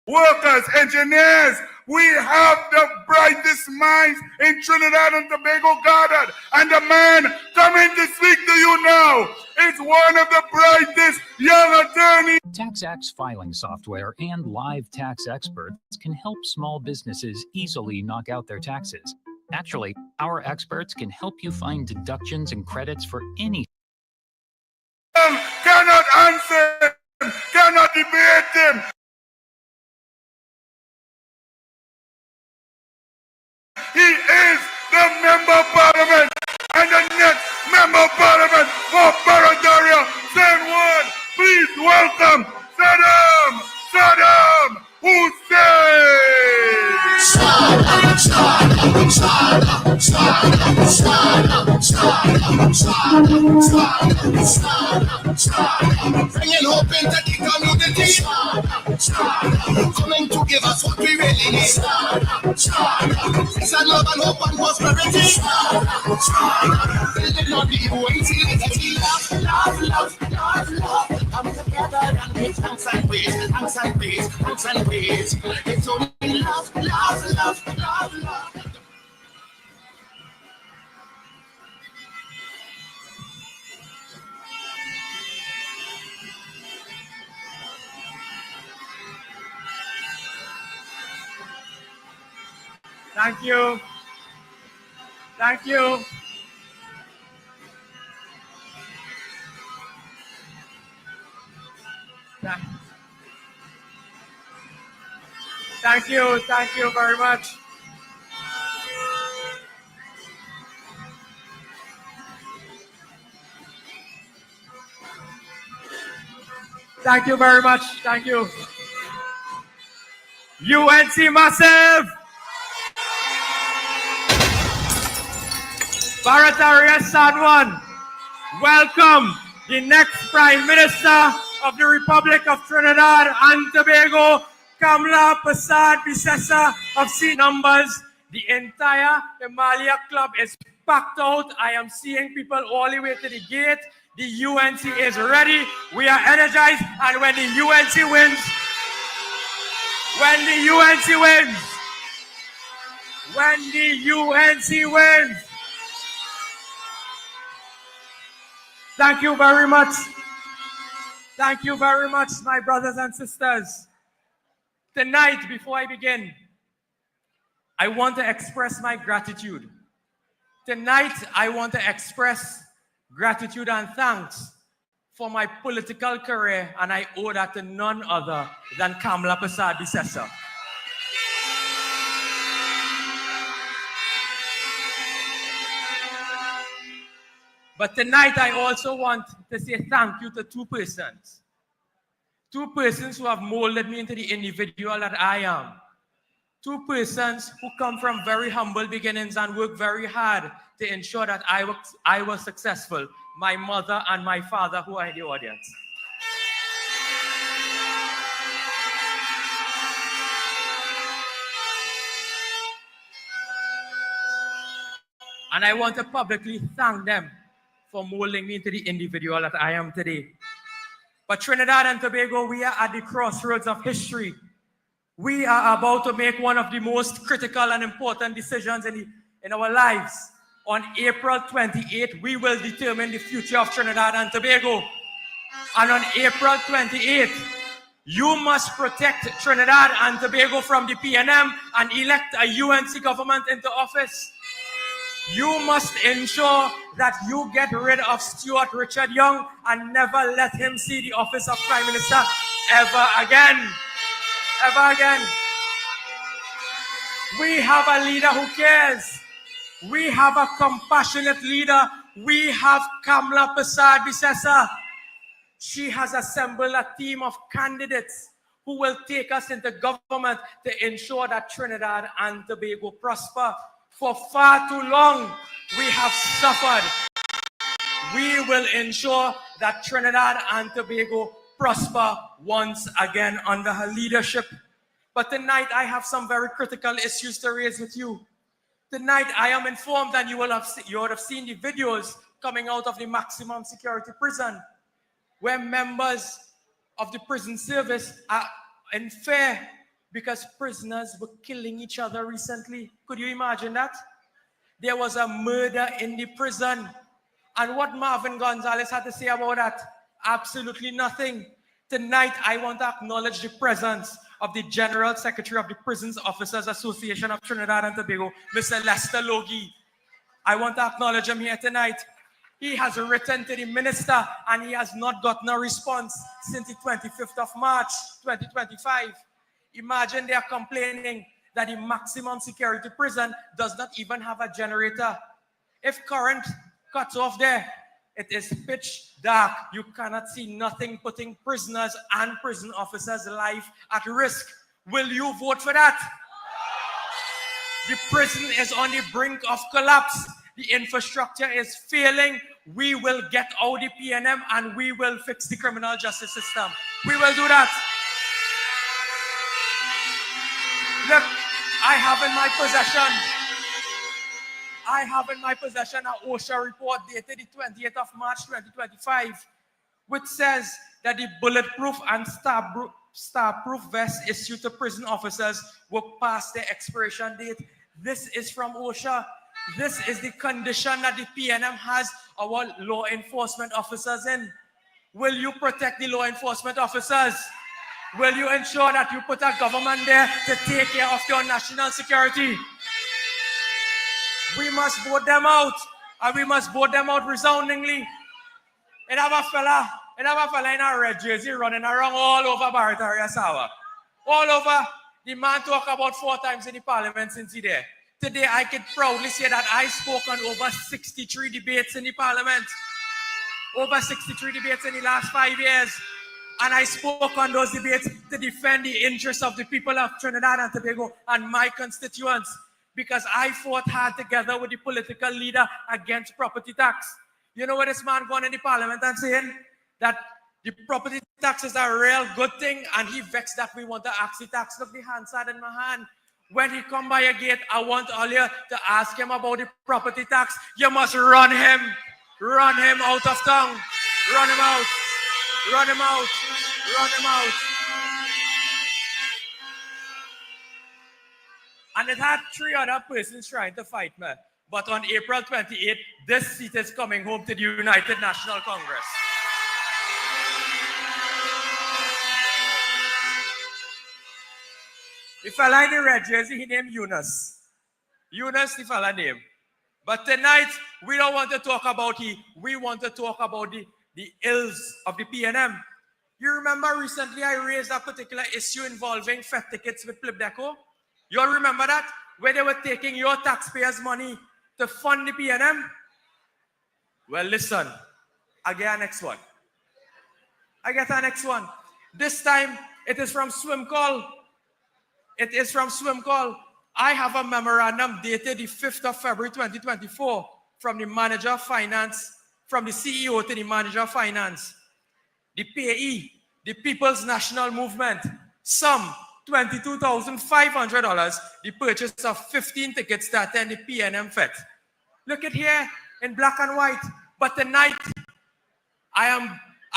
workers, engineers. We have the brightest minds in Trinidad and Tobago gathered. And the man coming to speak to you now is one of the brightest young attorneys. TaxAct filing software and live tax experts can help small businesses easily knock out their taxes. Actually, our experts can help you find deductions and credits for any. Cannot answer him, cannot debate him. He is the member of parliament and the next member of parliament for Barataria. Send one, please welcome Saddam Hosein. Bringing hope into the community. Coming to give us what we really need. Peace and love and hope and prosperity. Building on the UNC legacy. Love. Come together and make thanks and praise. It's only love. Thank you. Thank you. Thank you very much. Thank you very much. Thank you. UNC Massive. Barataria San Juan. Welcome the next Prime Minister of the Republic of Trinidad and Tobago, Kamala Persad-Bissessar of C numbers. The entire Himalaya club is packed out. I am seeing people all the way to the gate. The UNC is ready. We are energized. And when the UNC wins, thank you very much. Thank you very much, my brothers and sisters. Tonight, before I begin, I want to express my gratitude. Tonight, I want to express gratitude and thanks for my political career, and I owe that to none other than Kamala Persad-Bissessar. But tonight, I also want to say thank you to two persons. Two persons who have molded me into the individual that I am. Two persons who come from very humble beginnings and work very hard to ensure that I was successful. My mother and my father, who are in the audience. And I want to publicly thank them for molding me into the individual that I am today. But Trinidad and Tobago, we are at the crossroads of history. We are about to make one of the most critical and important decisions in our lives. On April 28th, we will determine the future of Trinidad and Tobago. And on April 28th, you must protect Trinidad and Tobago from the PNM and elect a UNC government into office. You must ensure that you get rid of Stuart Richard Young and never let him see the office of Prime Minister ever again. Ever again. We have a leader who cares. We have a compassionate leader. We have Kamla Persad-Bissessar. She has assembled a team of candidates who will take us into government to ensure that Trinidad and Tobago prosper. For far too long, we have suffered. We will ensure that Trinidad and Tobago prosper once again under her leadership. But tonight, I have some very critical issues to raise with you. Tonight, I am informed that you would have seen the videos coming out of the maximum security prison, where members of the prison service are in fear because prisoners were killing each other recently. Could you imagine that? There was a murder in the prison. And what Marvin Gonzalez had to say about that? Absolutely nothing. Tonight, I want to acknowledge the presence of the General Secretary of the Prisons Officers Association of Trinidad and Tobago, Mr. Lester Logie. I want to acknowledge him here tonight. He has written to the minister and he has not gotten a response since the 25th of March, 2025. Imagine they are complaining that the maximum security prison does not even have a generator. If current cuts off there, it is pitch dark. You cannot see nothing, putting prisoners and prison officers' life at risk. Will you vote for that? The prison is on the brink of collapse. The infrastructure is failing. We will get out the PNM and we will fix the criminal justice system. We will do that. Look, I have in my possession an OSHA report dated the 20th of March 2025, which says that the bulletproof and star-proof vests issued to prison officers were past their expiration date. This is from OSHA. This is the condition that the PNM has our law enforcement officers in. Will you protect the law enforcement officers? Will you ensure that you put a government there to take care of your national security? We must vote them out, and we must vote them out resoundingly. And have a fella in a red jersey running around all over Barataria, Sawa. All over. The man talked about 4 times in the parliament since he there. Today, I can proudly say that I spoke on over 63 debates in the parliament. Over 63 debates in the last 5 years. And I spoke on those debates to defend the interests of the people of Trinidad and Tobago and my constituents. Because I fought hard together with the political leader against property tax. You know what this man going in the parliament and saying? That the property tax is a real good thing and he vexed that we want to ask the tax. Look, the hand side in my hand. When he come by a gate, I want all you to ask him about the property tax. You must run him. Run him out of town. Run him out. Run him out. Run him out. And it had 3 other persons trying to fight me. But on April 28th, this seat is coming home to the United National Congress. The fella in the red jersey, he named Yunus. Yunus, the fella name. But tonight, we don't want to talk about he. We want to talk about the ills of the PNM. You remember recently I raised a particular issue involving fare tickets with Plibdeco? You all remember that? Where they were taking your taxpayers' money to fund the PNM? Well, listen. I get our next one. This time, it is from Swim Call. I have a memorandum dated the 5th of February 2024 from the manager of finance, from the CEO to the manager of finance. The PAE, the People's National Movement, sum $22,500, the purchase of 15 tickets to attend the PNM Fest. Look at here in black and white. But tonight, I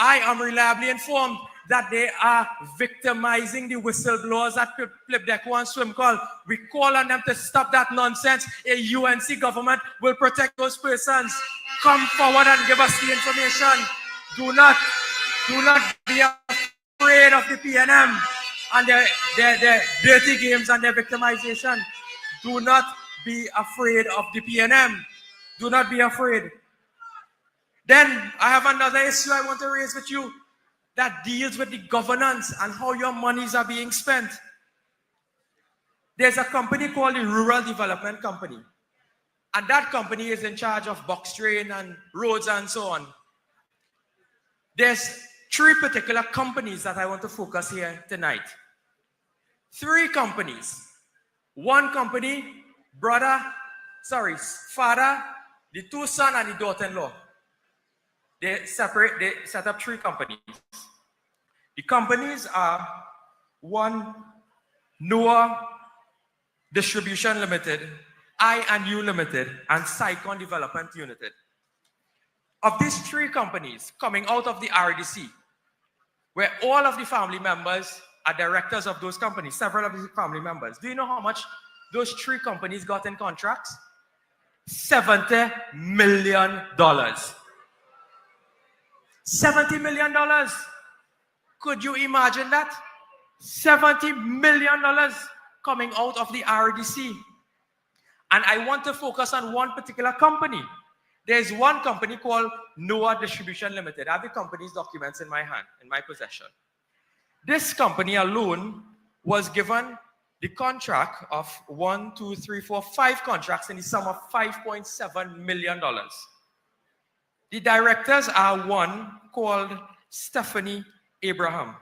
am reliably informed that they are victimizing the whistleblowers at Plebdeco and Swim Call. We call on them to stop that nonsense. A UNC government will protect those persons. Come forward and give us the information. Do not be afraid of the PNM and their dirty games and their victimization. Do not be afraid of the PNM. Do not be afraid. Then I have another issue I want to raise with you that deals with the governance and how your monies are being spent. There's a company called the Rural Development Company. And that company is in charge of box train and roads and so on. There's 3 particular companies that I want to focus here tonight. 3 companies. One company, father, the 2 sons and the daughter-in-law. They set up 3 companies. The companies are 1, Noah Distribution Limited, I&U Limited, and Sycon Development Limited. Of these 3 companies coming out of the RDC, where all of the family members are directors of those companies, several of the family members. Do you know how much those 3 companies got in contracts? $70 million. $70 million. Could you imagine that? $70 million coming out of the RDC. And I want to focus on one particular company. There's one company called Noah Distribution Limited. I have the company's documents in my hand, in my possession. This company alone was given the contract of 5 contracts in the sum of $5.7 million. The directors are one called Stephanie Abraham.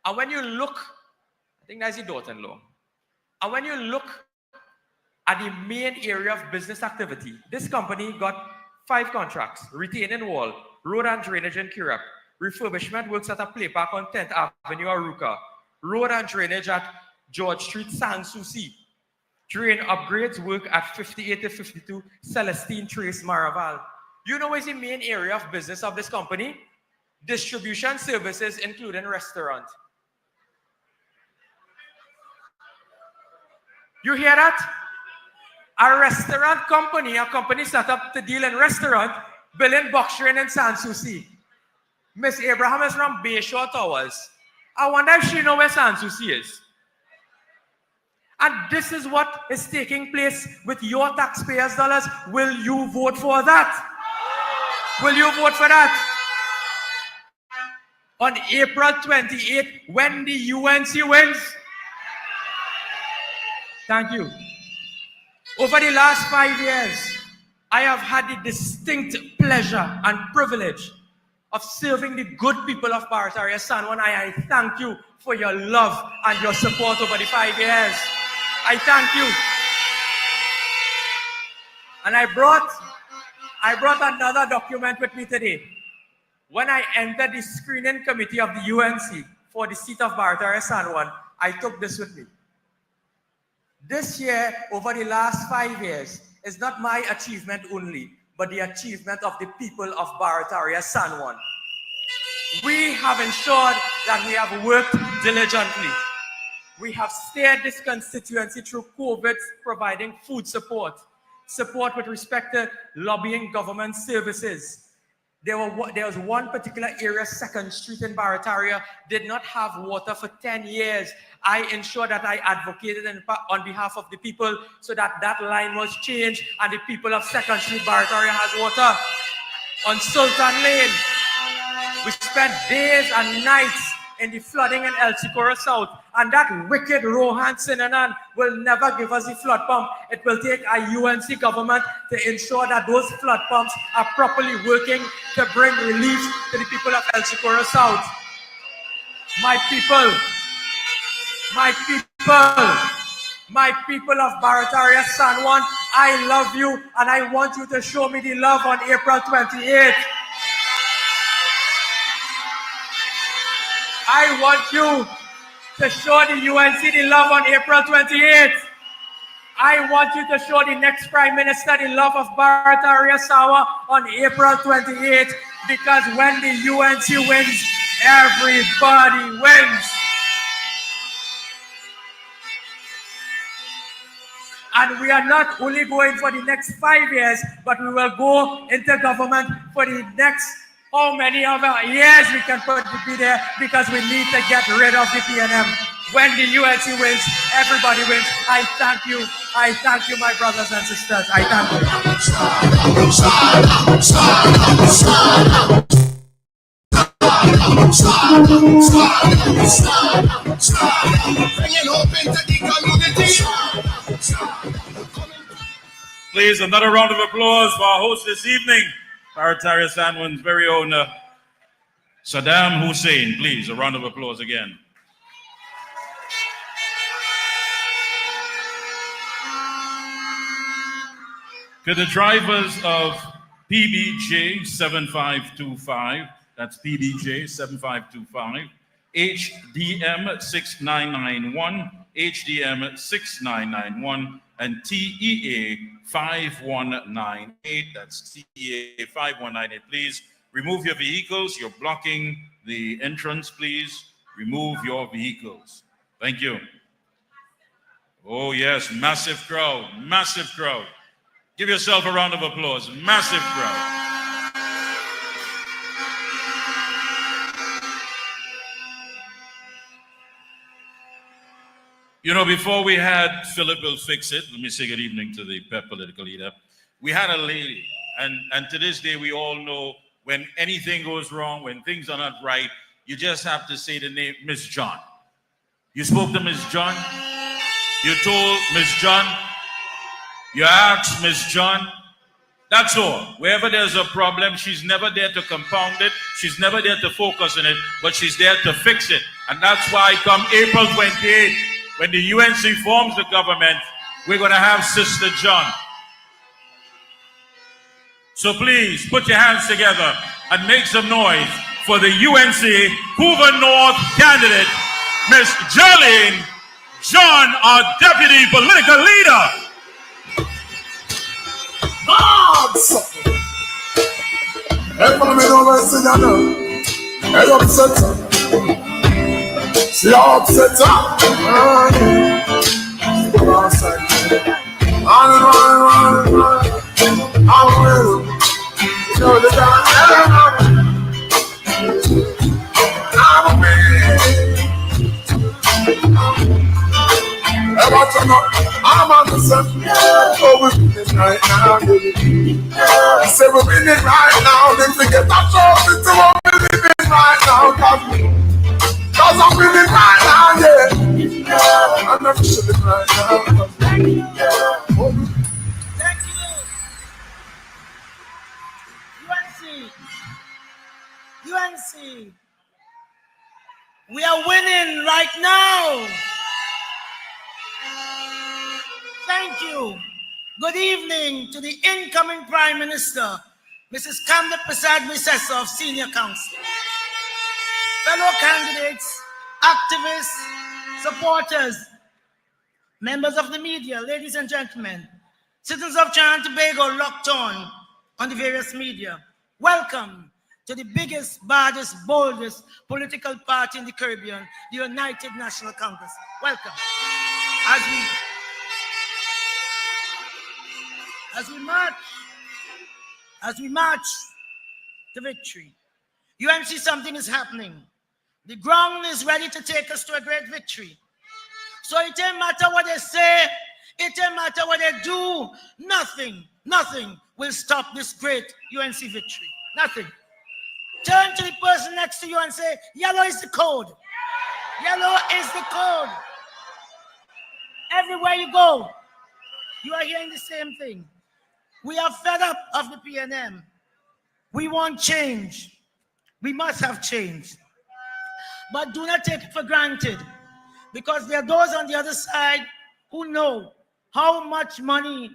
And when you look, I think that's the daughter-in-law. And when you look at the main area of business activity, this company got 5 contracts: retaining wall, road and drainage in Kirap, refurbishment works at a play park on 10th Avenue, Aruka, road and drainage at George Street, Sanssouci, drain upgrades work at 58 to 52 Celestine Trace, Maraval. You know what is the main area of business of this company? Distribution services, including restaurant. You hear that? A restaurant company, a company set up to deal in restaurant, building box train in Sanssouci. Miss Abraham is from Bayshore Towers. I wonder if she knows where Sanssouci is. And this is what is taking place with your taxpayers' dollars. Will you vote for that? Will you vote for that? On April 28th, when the UNC wins. Thank you. Over the last 5 years, I have had the distinct pleasure and privilege of serving the good people of Barataria, San Juan. I thank you for your love and your support over the 5 years. I thank you. And I brought another document with me today. When I entered the screening committee of the UNC for the seat of Barataria, San Juan, I took this with me. This year, over the last 5 years, is not my achievement only, but the achievement of the people of Barataria, San Juan. We have ensured that we have worked diligently. We have steered this constituency through COVID, providing food support with respect to lobbying government services. There was one particular area, 2nd Street in Barataria, did not have water for 10 years. I ensured that I advocated on behalf of the people so that that line was changed and the people of 2nd Street, Barataria has water. On Sultan Lane, we spent days and nights in the flooding in El Socorro South. And that wicked Rohan Sinanan will never give us the flood pump. It will take a UNC government to ensure that those flood pumps are properly working to bring relief to the people of El Socorro South. My people of Barataria, San Juan, I love you and I want you to show me the love on April 28th. I want you to show the UNC the love on April 28th. I want you to show the next Prime Minister the love of Barataria Sawa on April 28th, because when the UNC wins, everybody wins. And we are not only going for the next 5 years, but we will go into government for the next how many other years we can be there, because we need to get rid of the PNM. When the UNC wins, everybody wins. I thank you. I thank you, my brothers and sisters. I thank you. Please, another round of applause for our host this evening, Barataria San Juan's very own Saddam Hosein. Please, a round of applause again. To the drivers of PBJ 7525, that's PBJ 7525, HDM 6991, HDM 6991, and TEA 5198, that's TEA 5198. Please remove your vehicles. You're blocking the entrance. Please remove your vehicles. Thank you. Oh yes, massive crowd, massive crowd. Give yourself a round of applause. Massive crowd. You know, before we had Philip Will Fix It, let me say good evening to the PEP political leader. We had a lady, and to this day we all know when anything goes wrong, when things are not right, you just have to say the name Miss John. You spoke to Miss John. You told Miss John. You asked Miss John. That's all. Wherever there's a problem, she's never there to compound it. She's never there to focus on it, but she's there to fix it. And that's why come April 28th, when the UNC forms the government, we're going to have Sister John. So please put your hands together and make some noise for the UNC Hoover North candidate, Miss JLine John, our deputy political leader. She upset I'm on the sun. Oh, we're winning right now, baby. Say we're winning right now. Then forget that trophy. So we're winning right now, cause I'm winning right now, yeah. I'm never shooting right now. Thank you. UNC. We are winning right now. Thank you. Good evening to the incoming Prime Minister, Mrs. Kamla Prasad-Misesa of Senior Council. Fellow candidates, activists, supporters, members of the media, ladies and gentlemen, citizens of Trinidad and Tobago locked on the various media, welcome to the biggest, baddest, boldest political party in the Caribbean, the United National Congress. Welcome. As we march to victory, UNC, something is happening. The ground is ready to take us to a great victory. So it ain't matter what they say, it ain't matter what they do, nothing will stop this great UNC victory. Nothing. Turn to the person next to you and say, yellow is the code. Yellow is the code. Everywhere you go, you are hearing the same thing. We are fed up of the PNM. We want change. We must have change. But do not take it for granted, because there are those on the other side who know how much money,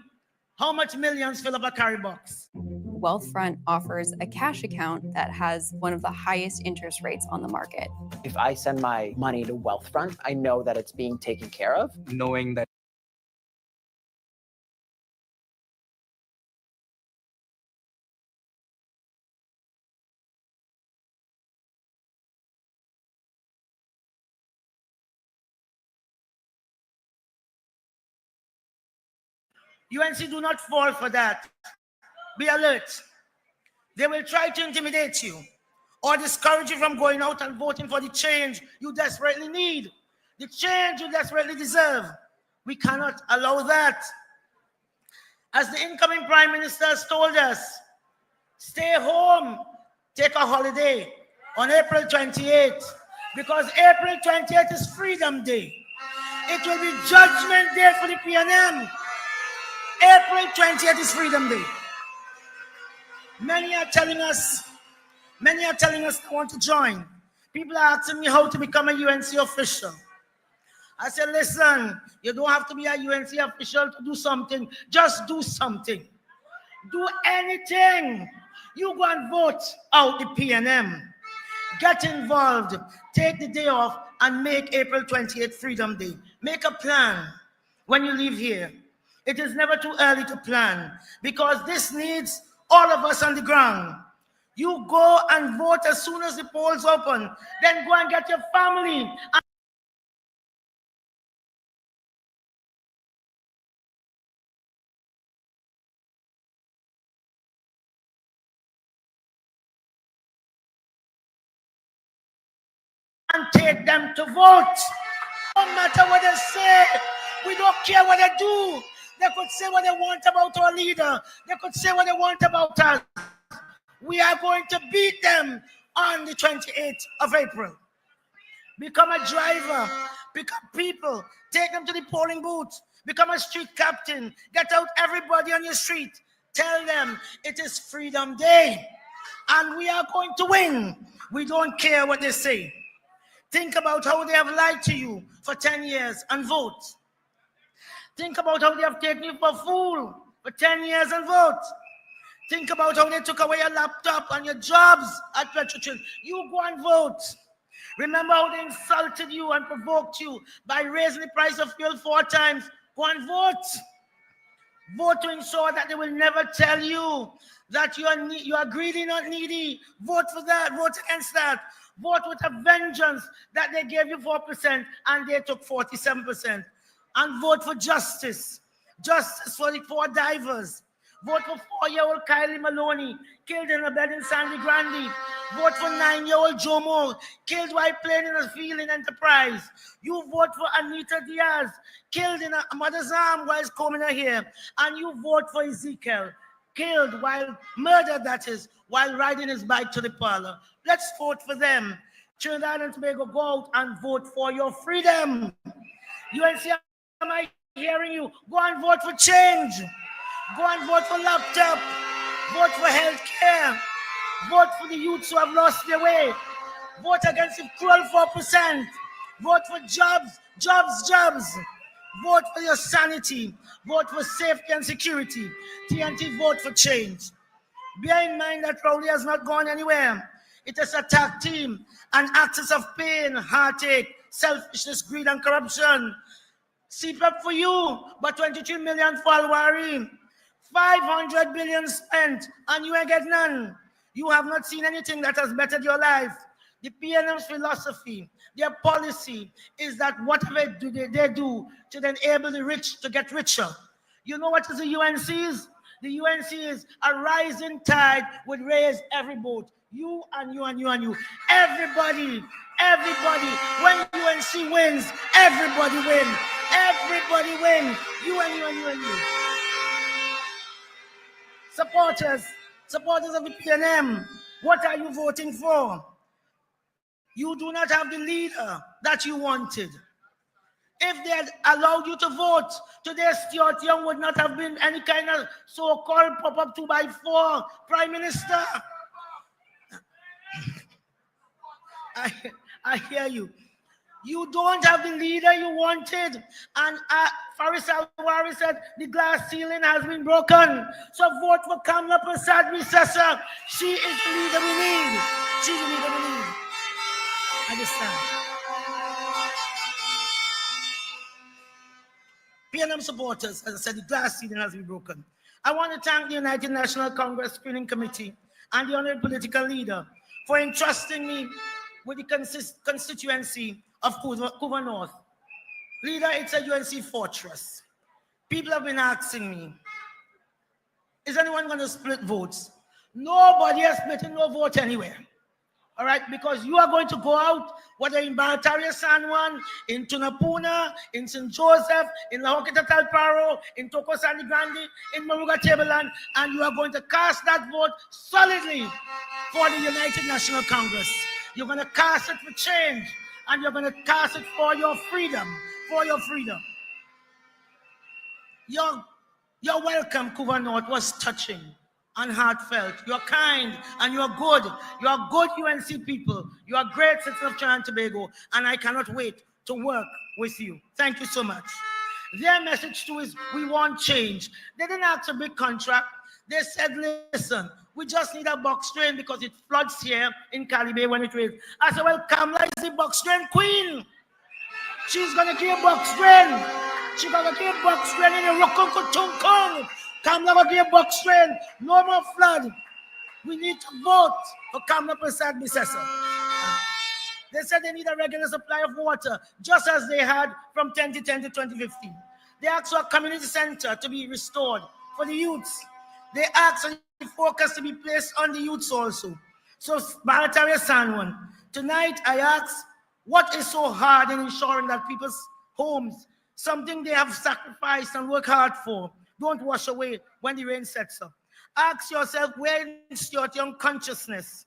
how much millions fill up a carry box. Wealthfront offers a cash account that has one of the highest interest rates on the market. If I send my money to Wealthfront, I know that it's being taken care of. Knowing that UNC do not fall for that. Be alert. They will try to intimidate you or discourage you from going out and voting for the change you desperately need, the change you desperately deserve. We cannot allow that. As the incoming Prime Minister has told us, stay home, take a holiday on April 28th, because April 28th is Freedom Day. It will be Judgment Day for the PNM. April 20th is Freedom Day. Many are telling us they want to join. People are asking me how to become a UNC official. I said, listen, you don't have to be a UNC official to do something. Just do something. Do anything. You go and vote out the PNM. Get involved. Take the day off and make April 28th Freedom Day. Make a plan when you leave here. It is never too early to plan, because this needs all of us on the ground. You go and vote as soon as the polls open. Then go and get your family and take them to vote. No matter what they say, we don't care what they do. They could say what they want about our leader. They could say what they want about us. We are going to beat them on the 28th of April. Become a driver. Pick up people. Take them to the polling booth. Become a street captain. Get out everybody on your street. Tell them it is Freedom Day. And we are going to win. We don't care what they say. Think about how they have lied to you for 10 years and vote. Think about how they have taken you for a fool for 10 years and vote. Think about how they took away your laptop and your jobs at Petrochil. You go and vote. Remember how they insulted you and provoked you by raising the price of fuel 4 times. Go and vote. Vote to ensure that they will never tell you that you are greedy, not needy. Vote for that. Vote against that. Vote with a vengeance that they gave you 4% and they took 47%. And vote for justice. Justice for the 4 divers. Vote for 4-year-old Kylie Maloney, killed in a bed in Sandy Grande. Vote for 9-year-old Jomo, killed while playing in a field in Enterprise. You vote for Anita Diaz, killed in a mother's arm while combing her hair. And you vote for Ezekiel, killed while, murdered that is, while riding his bike to the parlor. Let's vote for them. Trinidad and Tobago, go out and vote for your freedom. UNC, am I hearing you? Go and vote for change. Go and vote for laptop. Vote for health care. Vote for the youths who have lost their way. Vote against the cruel 4%. Vote for jobs, jobs, jobs. Vote for your sanity. Vote for safety and security. TNT, vote for change. Bear in mind that Rowley has not gone anywhere. It is a tag team, an axis of pain, heartache, selfishness, greed, and corruption. CPAP for you, but 23 million for Alwari. 500 billion spent, and you ain't get none. You have not seen anything that has bettered your life. The PNM's philosophy, their policy is that whatever they do to enable the rich to get richer. You know what is the UNC's? The UNC is a rising tide would raise every boat. You and you and you and you. Everybody, everybody. When UNC wins, everybody wins. Everybody wins. You and you and you and you. Supporters of the PNM, what are you voting for? You do not have the leader that you wanted. If they had allowed you to vote, today Stuart Young would not have been any kind of so-called pop-up 2x4 prime minister. I hear you. You don't have the leader you wanted. And Faris Al-Wari said the glass ceiling has been broken. So vote for Kamla Prasad-Visesa. She is the leader we need. She's the leader we need. Understand? PNM supporters, as I said, the glass ceiling has been broken. I want to thank the United National Congress Screening Committee and the honorable political leader for entrusting me with the constituency of Couva North. Leader, it's a UNC fortress. People have been asking me, is anyone going to split votes? Nobody has split no vote anywhere. All right, because you are going to go out, whether in Barataria, San Juan, in Tunapuna, in St. Joseph, in La Joquita Talparo, in Toko Sandy Grande, in Moruga Tableland, and you are going to cast that vote solidly for the United National Congress. You're going to cast it for change, and you're going to cast it for your freedom, for your freedom. Your welcome, Couva North, was touching and heartfelt. You're kind and you're good. You are good UNC people. You are great citizens of Trinidad and Tobago, and I cannot wait to work with you. Thank you so much. Their message too is we want change. They didn't ask a big contract. They said, listen, we just need a box train because it floods here in Cali Bay when it rains. I said, well, Kamla is the box train queen. She's going to give box train. She's going to give box train in the Rokonko. Kamla will give box train. No more flood. We need to vote for Kamla Prasad-Visesa. They said they need a regular supply of water, just as they had from 2010 to 2015. They asked for a community center to be restored for the youths. They asked for the focus to be placed on the youths also. So, Barataria San Juan, tonight I ask, what is so hard in ensuring that people's homes, something they have sacrificed and worked hard for, don't wash away when the rain sets up? Ask yourself, where is your young consciousness?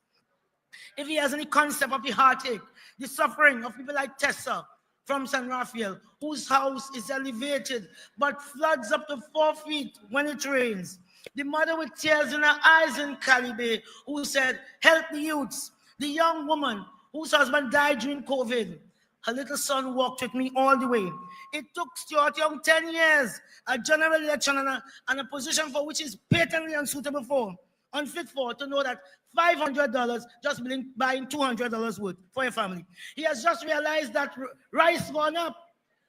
If he has any concept of the heartache, the suffering of people like Tessa from San Rafael, whose house is elevated but floods up to 4 feet when it rains. The mother with tears in her eyes in Cali Bay, who said, help the youths. The young woman whose husband died during COVID. Her little son walked with me all the way. It took Stuart Young 10 years, a general election and a position for which is patently unsuitable for, unfit for, to know that $500 just buying $200 worth for your family. He has just realized that rice gone up.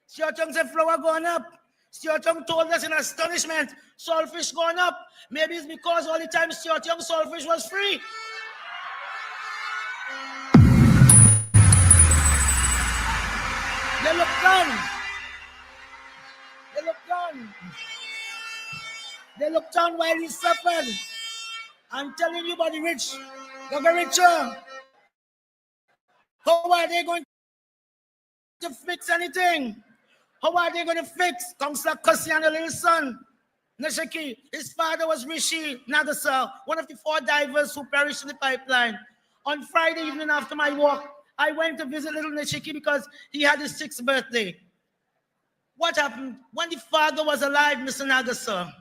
Stuart Young said flour gone up. Stuart Young told us in astonishment, saltfish gone up. Maybe it's because all the time Stuart Young saltfish was free. They look done. They look done. They look down while he suffered. I'm telling you about the rich. They're very richer. How are they going to fix anything? How are they going to fix Councillor Kussi and the little son, Nesheki? His father was Rishi Nagasar, one of the 4 divers who perished in the pipeline. On Friday evening after my walk, I went to visit little Neshiki because he had his 6th birthday. What happened? When the father was alive, Mr. Nagasar,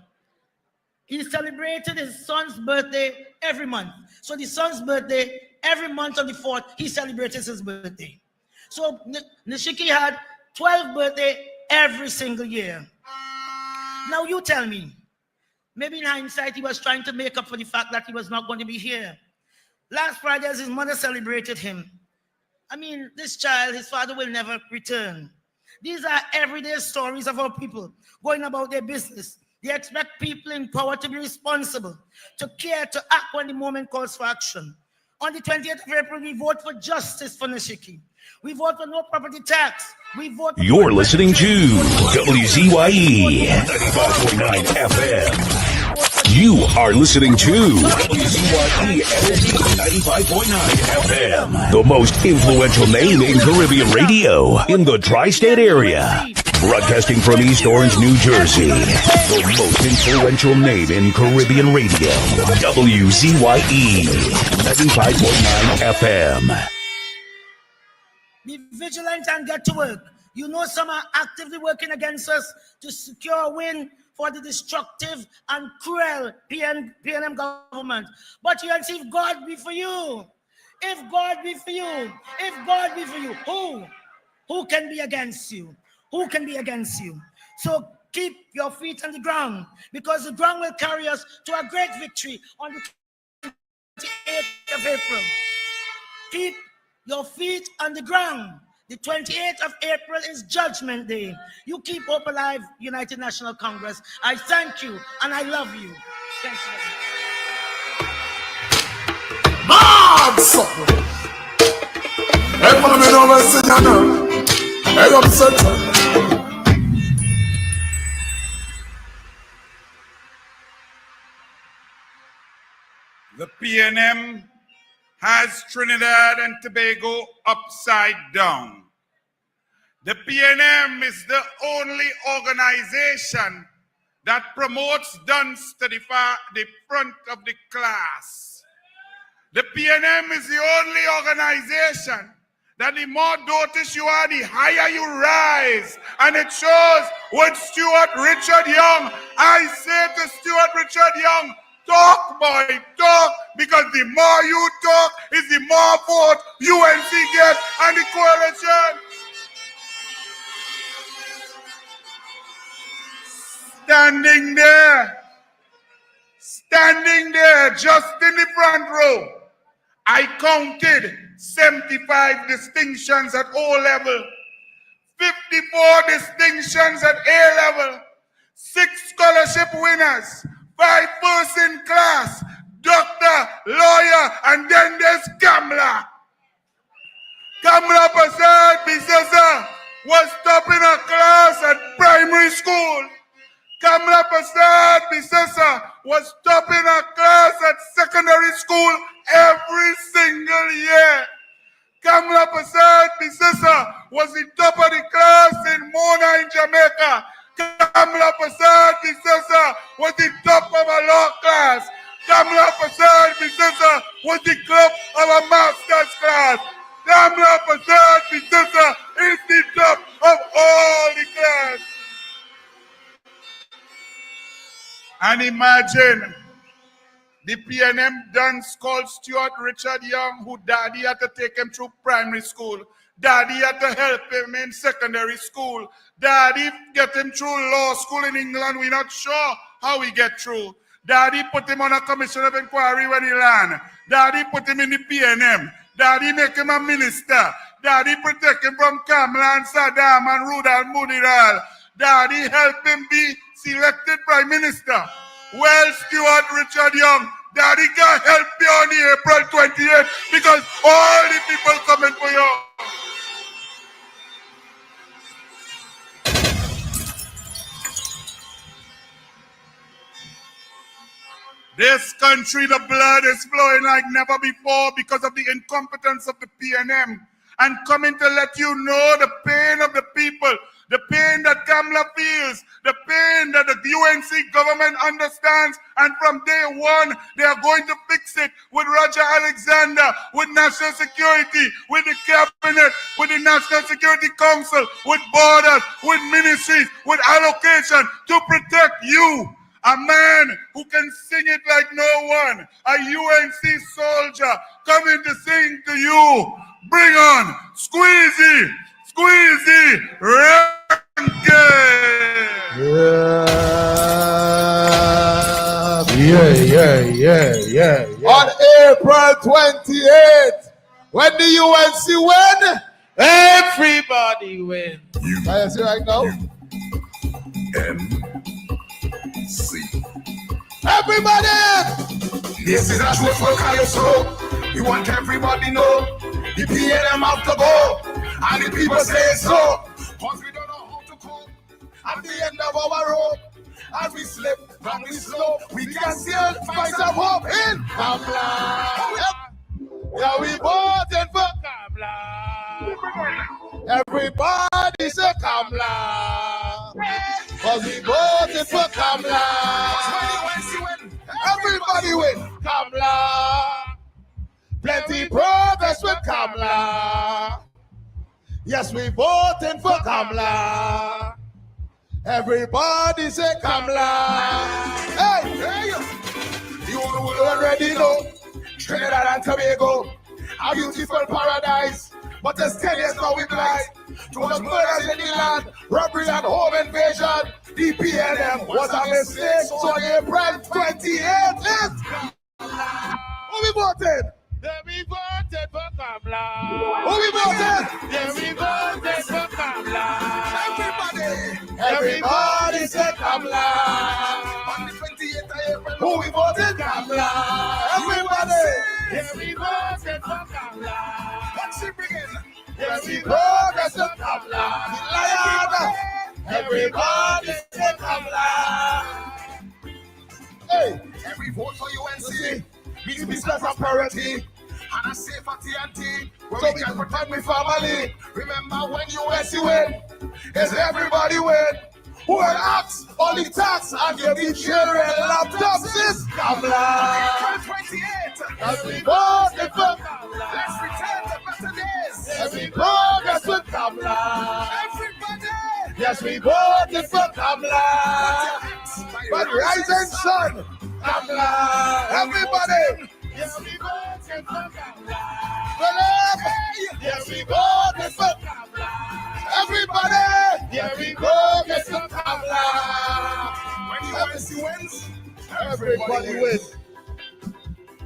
he celebrated his son's birthday every month. So the son's birthday, every month on the 4th, he celebrated his birthday. So Nishiki had 12th birthday every single year. Now you tell me, maybe in hindsight, he was trying to make up for the fact that he was not going to be here. Last Friday, as his mother celebrated him, I mean, this child, his father will never return. These are everyday stories of our people going about their business. They expect people in power to be responsible, to care, to act when the moment calls for action. On the 28th of April, we vote for justice for Nishiki. We vote for no property tax. We vote for You're listening to WZYE 95.9 FM. You are listening to WZYE 95.9 FM, the most influential name in Caribbean radio in the tri-state area. Broadcasting from East Orange, New Jersey, the most influential name in Caribbean radio, WZYE 95.9 FM. Be vigilant and get to work. You know some are actively working against us to secure a win for the destructive and cruel PNM government. But UNC, if God be for you, if God be for you, if God be for you, who can be against you? Who can be against you? So keep your feet on the ground, because the ground will carry us to a great victory on the 28th of April. Keep your feet on the ground. The 28th of April is Judgment Day. You keep hope alive, United National Congress. I thank you and I love you. Thank you. Mad something. Everyone over Signana. Hey, I'm certain. The PNM has Trinidad and Tobago upside down. The PNM is the only organization that promotes dunce to the front of the class. The PNM is the only organization that the more dotish you are, the higher you rise. And it shows with Stuart Richard Young. I say to Stuart Richard Young, talk, boy, talk, because the more you talk is the more vote UNC gets and the coalition. Standing there, just in the front row, I counted 75 distinctions at O level, 54 distinctions at A level, 6 scholarship winners, 5 first-in class, doctor, lawyer, and then there's Kamla. Kamla Prasad Bisesa was topping a class at primary school. Kamla Prasad Bisesa was topping a class at secondary school every single year. Kamla Prasad Bisesa was the top of the class in Mona in Jamaica. Kamla Prasad Bisesa was the top of a law class. Kamla Prasad Bisesa was the top of a master's class. Kamla Prasad Bisesa is the top of all the class. And imagine the PNM dunce called Stuart Richard Young, who daddy had to take him through primary school. Daddy had to help him in secondary school. Daddy get him through law school in England. We're not sure how he get through. Daddy put him on a commission of inquiry when he land. Daddy put him in the PNM. Daddy make him a minister. Daddy protect him from Kamla and Saddam and Rudal Mudiral. Daddy help him be selected prime minister. Well, Stuart Richard Young, Daddy can help you on the April 28th because all the people coming for you. This country, the blood is flowing like never before because of the incompetence of the PNM. And coming to let you know the pain of the people, the pain that Kamla feels, the pain that the UNC government understands, and from day one, they are going to fix it with Roger Alexander, with national security, with the cabinet, with the National Security Council, with borders, with ministries, with allocation to protect you. A man who can sing it like no one, a UNC soldier coming to sing to you. Bring on, Squeezy, Rankin. Yeah. On April 28th, when the UNC win, everybody wins. I see right now. Everybody! This is a truth for Calypso. We want everybody know the PNM have to go, and the people say so. Cause we don't know how to cope. At the end of our rope, as we slip and we slow, we can still find some hope in Kamla. Yeah, we voted for Kamla. Everybody say Kamla. Cause we voted for Kamla. Everybody win. Kamla. Plenty progress with Kamla. Yes, we voting for Kamala. Everybody say Kamala. Hey, you already know. Trinidad and Tobago, a beautiful paradise. But there's 10 years now we blind. Too much murders in the land, robbery and home invasion. The PM was a mistake. So April 28th is who we voted? Then we voted for Kamala. Who we voted? Then we voted for Kamala. Everybody say Kamala. On the 28th of April, who we voted? Kamala. Everybody. Then we voted for Kamala. What's she bringing? Yes, we voted for Kamala. The lion. Everybody say Kamala. Hey, every vote for UNC means business and priority. And a safe at TNT, where so we can protect my family. Remember when UNC win, is everybody win. Who will ask all the tax and give the children laptops is Kamala. 28, as we voted for Kamala. Let's return to better days. Yes, we voted for Kamala. Everybody. Yes, we voted for Kamala. But rising sun, Kamala. Everybody. Yes, we voted for Kamala. Yes, we voted for Kamala. Everybody. Yes, we voted for Kamala. When UNC wins, everybody wins.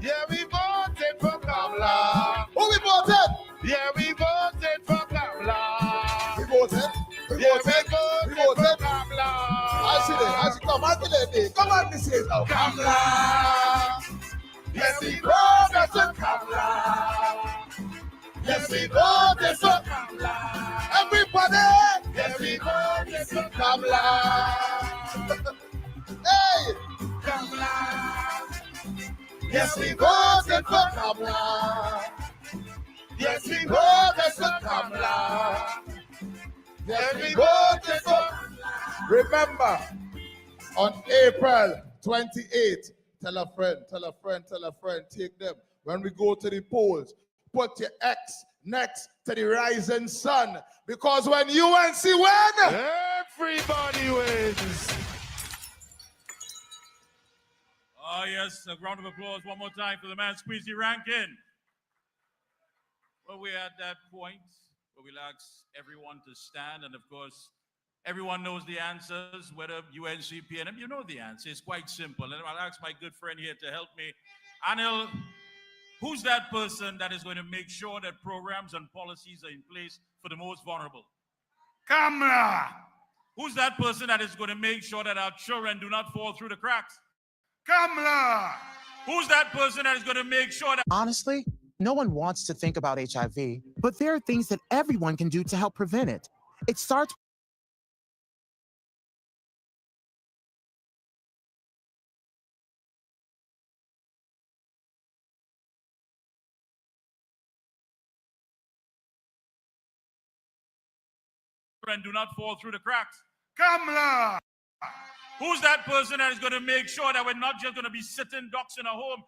Yeah, we voted for Kamala. Who we voted? Yeah, we voted for Kamala. We voted. We voted for Kamala. I see it. Come on, come on, this is Kamala. Yes, we voted for Kamala. Yes, we voted for Kamala. Everybody. Yes, we voted for Kamala. Hey, Kamala. Yes, we voted for Kamala. Yes, we voted for Kamala. Yes, we voted for. Remember, on April 28th, tell a friend, take them. When we go to the polls, put your X next to the rising sun. Because when UNC win, everybody wins. Oh, yes, a round of applause one more time for the man, Squeezy Rankin. Well, we're at that point where we'll ask everyone to stand, and of course, everyone knows the answers, whether UNC, PNM, you know the answer. It's quite simple. And I'll ask my good friend here to help me. Anil, who's that person that is going to make sure that programs and policies are in place for the most vulnerable? Kamala. Who's that person that is going to make sure that our children do not fall through the cracks? Kamala. Who's that person that is going to make sure that... Honestly, no one wants to think about HIV, but there are things that everyone can do to help prevent it. It starts and do not fall through the cracks. Kamala. Who's that person that is going to make sure that we're not just going to be sitting ducks in a home,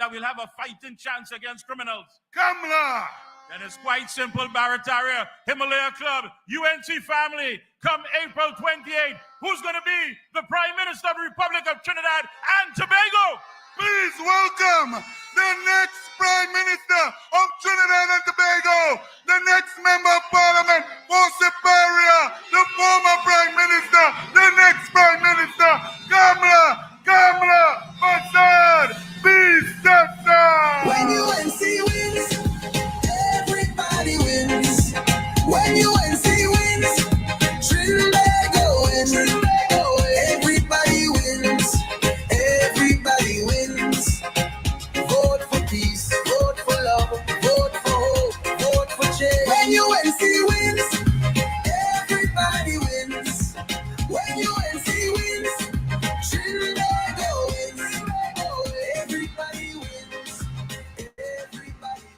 that we'll have a fighting chance against criminals? Kamala. And it's quite simple, Barataria, Himalaya Club, UNC family, come April 28th, who's going to be the Prime Minister of the Republic of Trinidad and Tobago? Please welcome the next Prime Minister of Trinidad and Tobago, the next Member of Parliament for Barataria, the former Prime Minister, the next Prime Minister, Kamala Prasad Bisesa. When UNC wins, everybody wins. When UNC wins, Trinbago wins. Everybody wins. Everybody wins. Vote for peace. Vote for love. Vote for hope. Vote for change. When UNC wins, everybody wins. When UNC wins, Trinbago wins. Everybody wins. Everybody.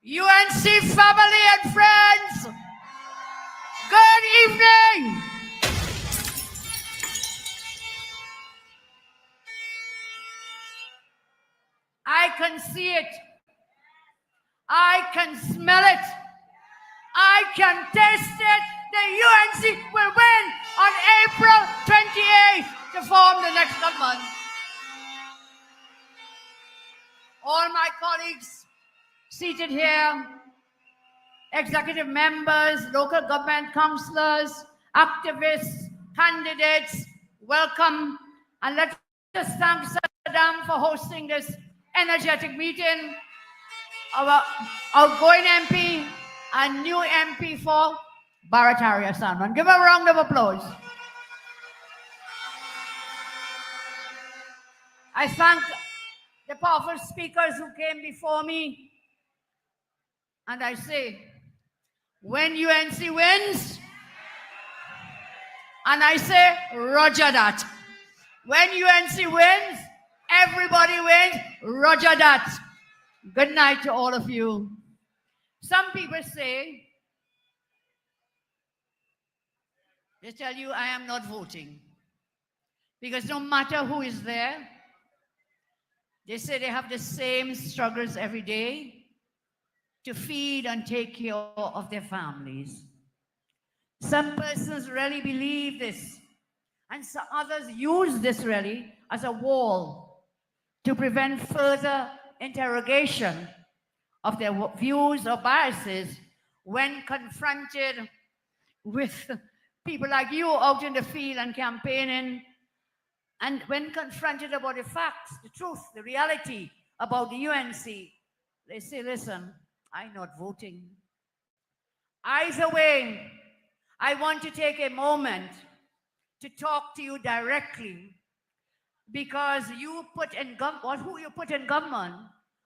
UNC family and friends, good evening. I can see it. I can smell it. I can taste it. The UNC will win on April 28th to form the next government. All my colleagues seated here, executive members, local government councillors, activists, candidates, welcome. And let us thank Saddam for hosting this energetic meeting. Our outgoing MP and new MP for Barataria Sanman. Give a round of applause. I thank the powerful speakers who came before me. And I say, when UNC wins, and I say, roger that. When UNC wins, everybody wins, roger that. Good night to all of you. Some people say, they tell you I am not voting. Because no matter who is there, they say they have the same struggles every day to feed and take care of their families. Some persons really believe this, and some others use this really as a wall to prevent further interrogation of their views or biases when confronted with people like you out in the field and campaigning, and when confronted about the facts, the truth, the reality about the UNC, they say, listen, I'm not voting. Either way, I want to take a moment to talk to you directly, because you put in who you put in government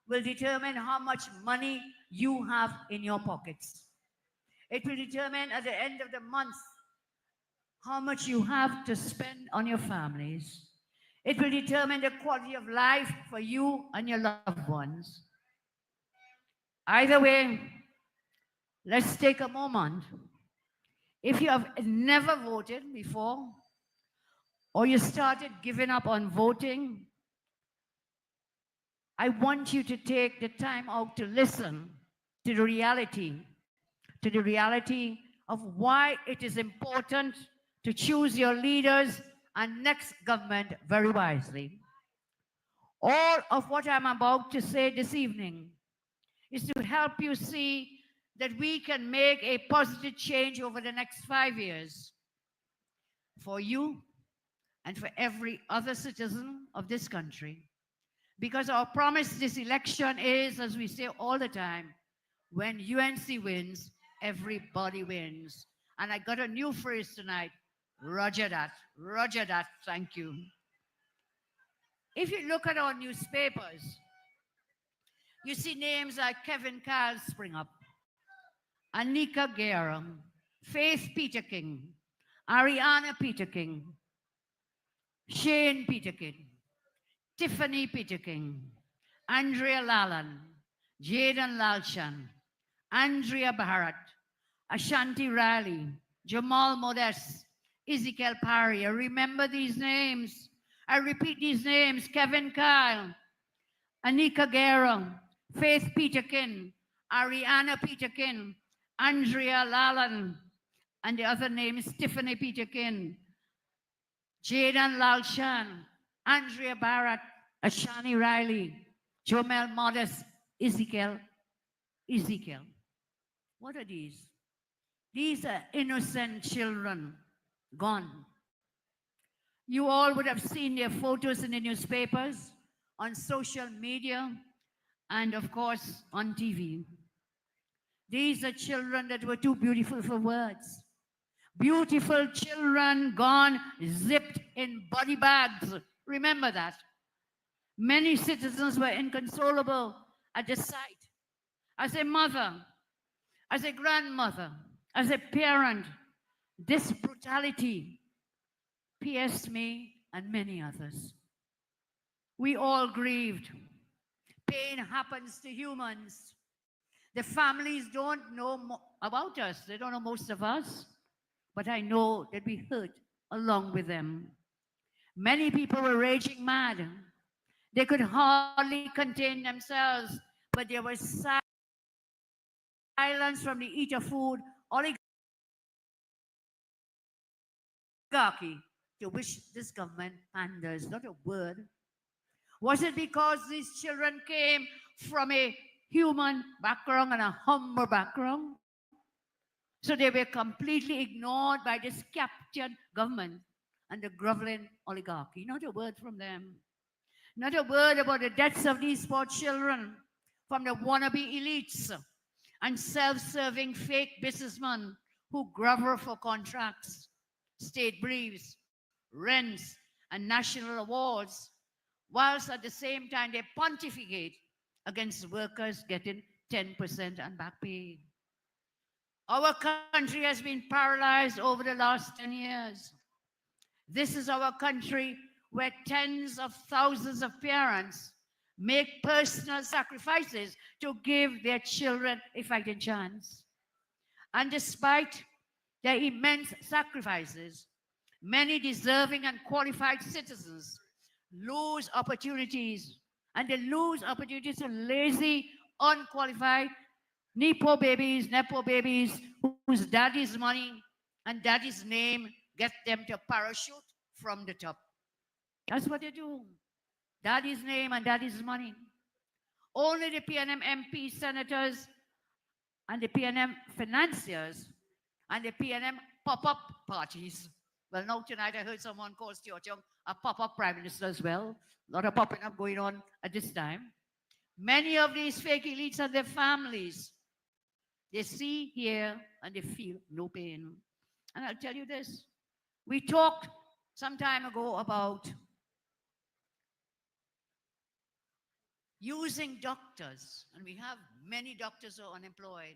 will determine how much money you have in your pockets. It will determine at the end of the month how much you have to spend on your families. It will determine the quality of life for you and your loved ones. Either way, let's take a moment. If you have never voted before, or you started giving up on voting, I want you to take the time out to listen to the reality of why it is important to choose your leaders and next government very wisely. All of what I'm about to say this evening is to help you see that we can make a positive change over the next 5 years for you and for every other citizen of this country. Because our promise this election is, as we say all the time, when UNC wins, everybody wins. And I got a new phrase tonight, roger that, thank you. If you look at our newspapers, you see names like Kevin Kyle spring up, Anika Guerra, Faith Peterkin, Ariana Peterkin, Shane Peterkin, Tiffany Peterkin, Andrea Lallan, Jaden Lalshan, Andrea Bharat, Ashanti Riley, Jamal Modest, Ezekiel Parry. I remember these names. I repeat these names: Kevin Kyle, Anika Guerra, Faith Peterkin, Ariana Peterkin, Andrea Lallan, and the other name is Tiffany Peterkin, Jaden Lalshan, Andrea Barrett, Ashani Riley, Jomel Modest, Ezekiel. What are these? These are innocent children gone. You all would have seen their photos in the newspapers, on social media, and of course on TV. These are children that were too beautiful for words. Beautiful children gone, zipped in body bags. Remember that. Many citizens were inconsolable at the sight. As a mother, as a grandmother, as a parent, this brutality pierced me and many others. We all grieved. Pain happens to humans. The families don't know about us. They don't know most of us. But I know that we hurt along with them. Many people were raging mad. They could hardly contain themselves, but there was silence from the eater food oligarchy to which this government panders. Not a word. Was it because these children came from a human background and a humble background? So they were completely ignored by this captured government and the groveling oligarchy. Not a word from them. Not a word about the deaths of these poor children from the wannabe elites and self-serving fake businessmen who grovel for contracts, state briefs, rents, and national awards, whilst at the same time they pontificate against workers getting 10% and back pay. Our country has been paralyzed over the last 10 years. This is our country where tens of thousands of parents make personal sacrifices to give their children a fighting chance. And despite their immense sacrifices, many deserving and qualified citizens lose opportunities, and they lose opportunities to lazy, unqualified Nepo babies whose daddy's money and daddy's name get them to parachute from the top. That's what they do. Daddy's name and daddy's money. Only the PNM MP senators and the PNM financiers and the PNM pop-up parties. Well, now tonight I heard someone call Stuart Young a pop-up prime minister as well. A lot of popping up going on at this time. Many of these fake elites and their families, they see, hear, and they feel no pain. And I'll tell you this. We talked some time ago about using doctors, and we have many doctors who are unemployed,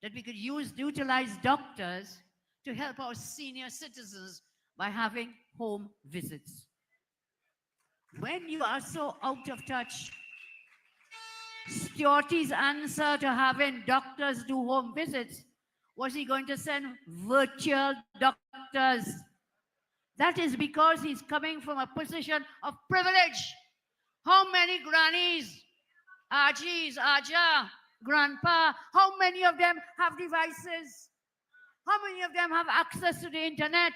that we could utilize doctors to help our senior citizens by having home visits. When you are so out of touch, Stuart's answer to having doctors do home visits, was he going to send virtual doctors? That is because he's coming from a position of privilege. How many grannies, Ajis, Aja, Grandpa, how many of them have devices? How many of them have access to the internet?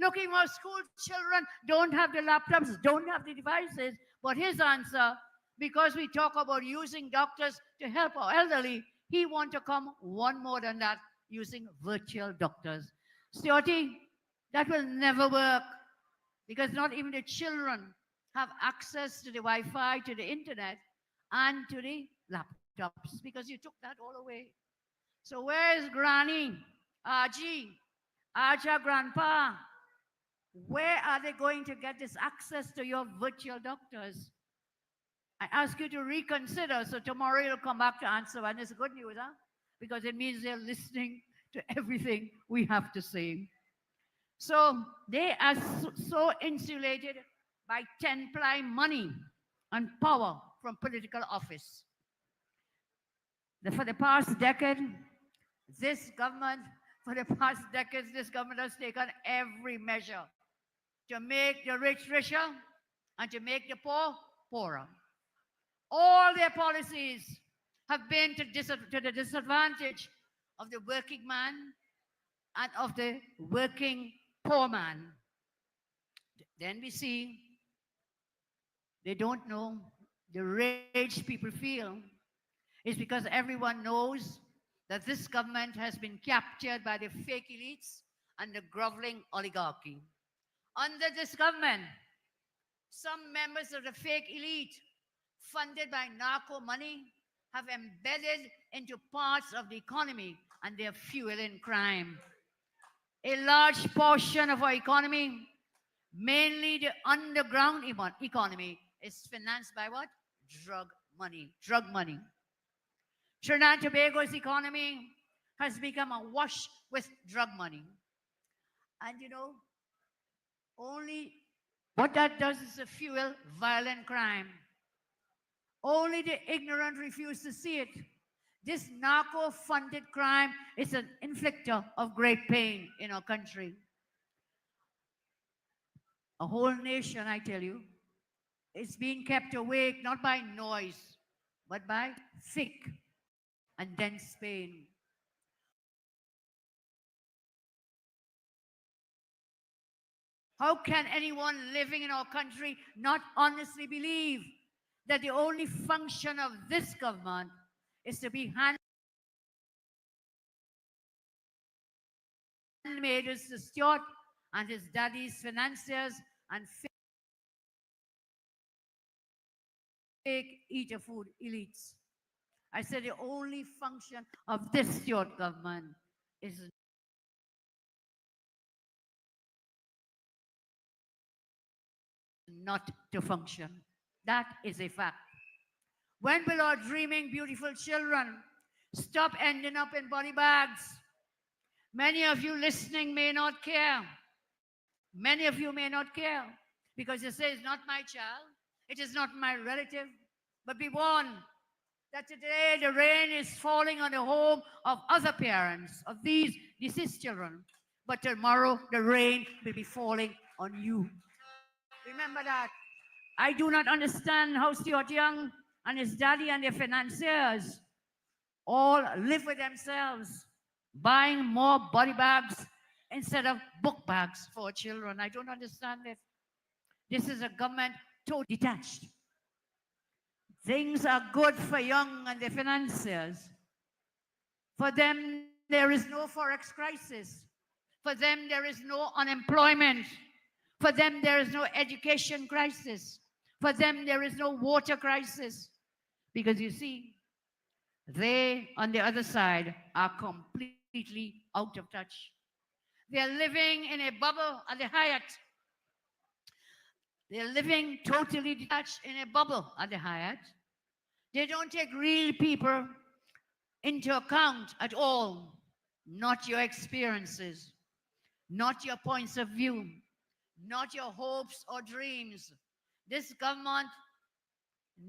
Looking for school children don't have the laptops, don't have the devices. But his answer, because we talk about using doctors to help our elderly, he wants to come one more than that, using virtual doctors. Stuarty, that will never work, because not even the children have access to the Wi-Fi, to the internet, and to the laptops, because you took that all away. So where is Granny, Aji, Aja, Grandpa? Where are they going to get this access to your virtual doctors? I ask you to reconsider, so tomorrow you'll come back to answer, and it's good news, huh? Because it means they're listening to everything we have to say. So they are so insulated by 10-ply money and power from political office. For the past decade, this government has taken every measure to make the rich richer and to make the poor poorer. All their policies have been to the disadvantage of the working man and of the working poor man. Then we see they don't know the rage people feel is because everyone knows that this government has been captured by the fake elites and the groveling oligarchy. Under this government, some members of the fake elite, funded by narco money, have embedded into parts of the economy, and they're fueling crime. A large portion of our economy, mainly the underground economy, is financed by what? Drug money. Trinidad and Tobago's economy has become awash with drug money. And you know, only what that does is to fuel violent crime. Only the ignorant refuse to see it. This narco-funded crime is an inflictor of great pain in our country. A whole nation, I tell you, is being kept awake not by noise, but by thick and dense pain. How can anyone living in our country not honestly believe that the only function of this government is to be handmaidens to Stuart and his daddy's financiers and fake eater food elites? I said the only function of this Stuart government is not to function. That is a fact. When will our dreaming, beautiful children stop ending up in body bags? Many of you listening may not care. Many of you may not care because you say, it's not my child, it is not my relative. But be warned that today the rain is falling on the home of other parents of these deceased children. But tomorrow the rain will be falling on you. Remember that. I do not understand how Stuart Young and his daddy and their financiers all live with themselves, buying more body bags instead of book bags for children. I don't understand it. This is a government totally detached. Things are good for Young and their financiers. For them, there is no forex crisis. For them, there is no unemployment. For them, there is no education crisis. For them, there is no water crisis. Because you see, they, on the other side, are completely out of touch. They are living in a bubble at the Hyatt. They are living totally detached in a bubble at the Hyatt. They don't take real people into account at all. Not your experiences, not your points of view, not your hopes or dreams. This government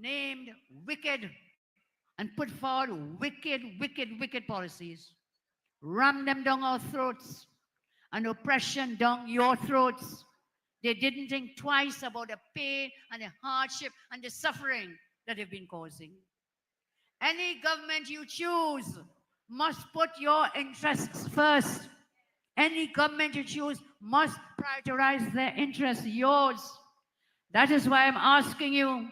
named wicked and put forward wicked policies. Ram them down our throats and oppression down your throats. They didn't think twice about the pain and the hardship and the suffering that they've been causing. Any government you choose must put your interests first. Any government you choose must prioritize their interests, yours. That is why I'm asking you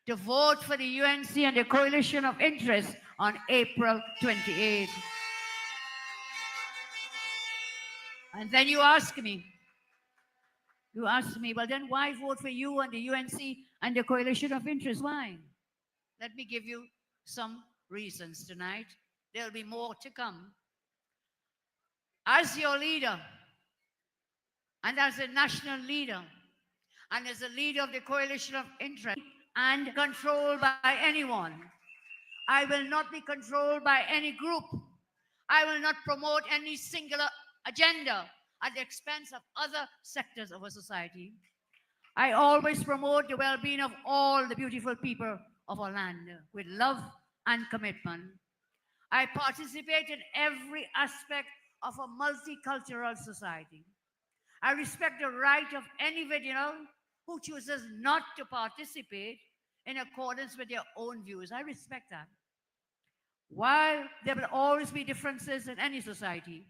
to vote for the UNC and the coalition of interest on April 28th. And then you ask me, well, then why vote for you and the UNC and the coalition of interest? Why? Let me give you some reasons tonight. There'll be more to come. As your leader, and as a national leader, and as a leader of the coalition of interest, and controlled by anyone, I will not be controlled by any group. I will not promote any singular agenda at the expense of other sectors of our society. I always promote the well-being of all the beautiful people of our land with love and commitment. I participate in every aspect of a multicultural society. I respect the right of any individual who chooses not to participate in accordance with their own views. I respect that. While there will always be differences in any society,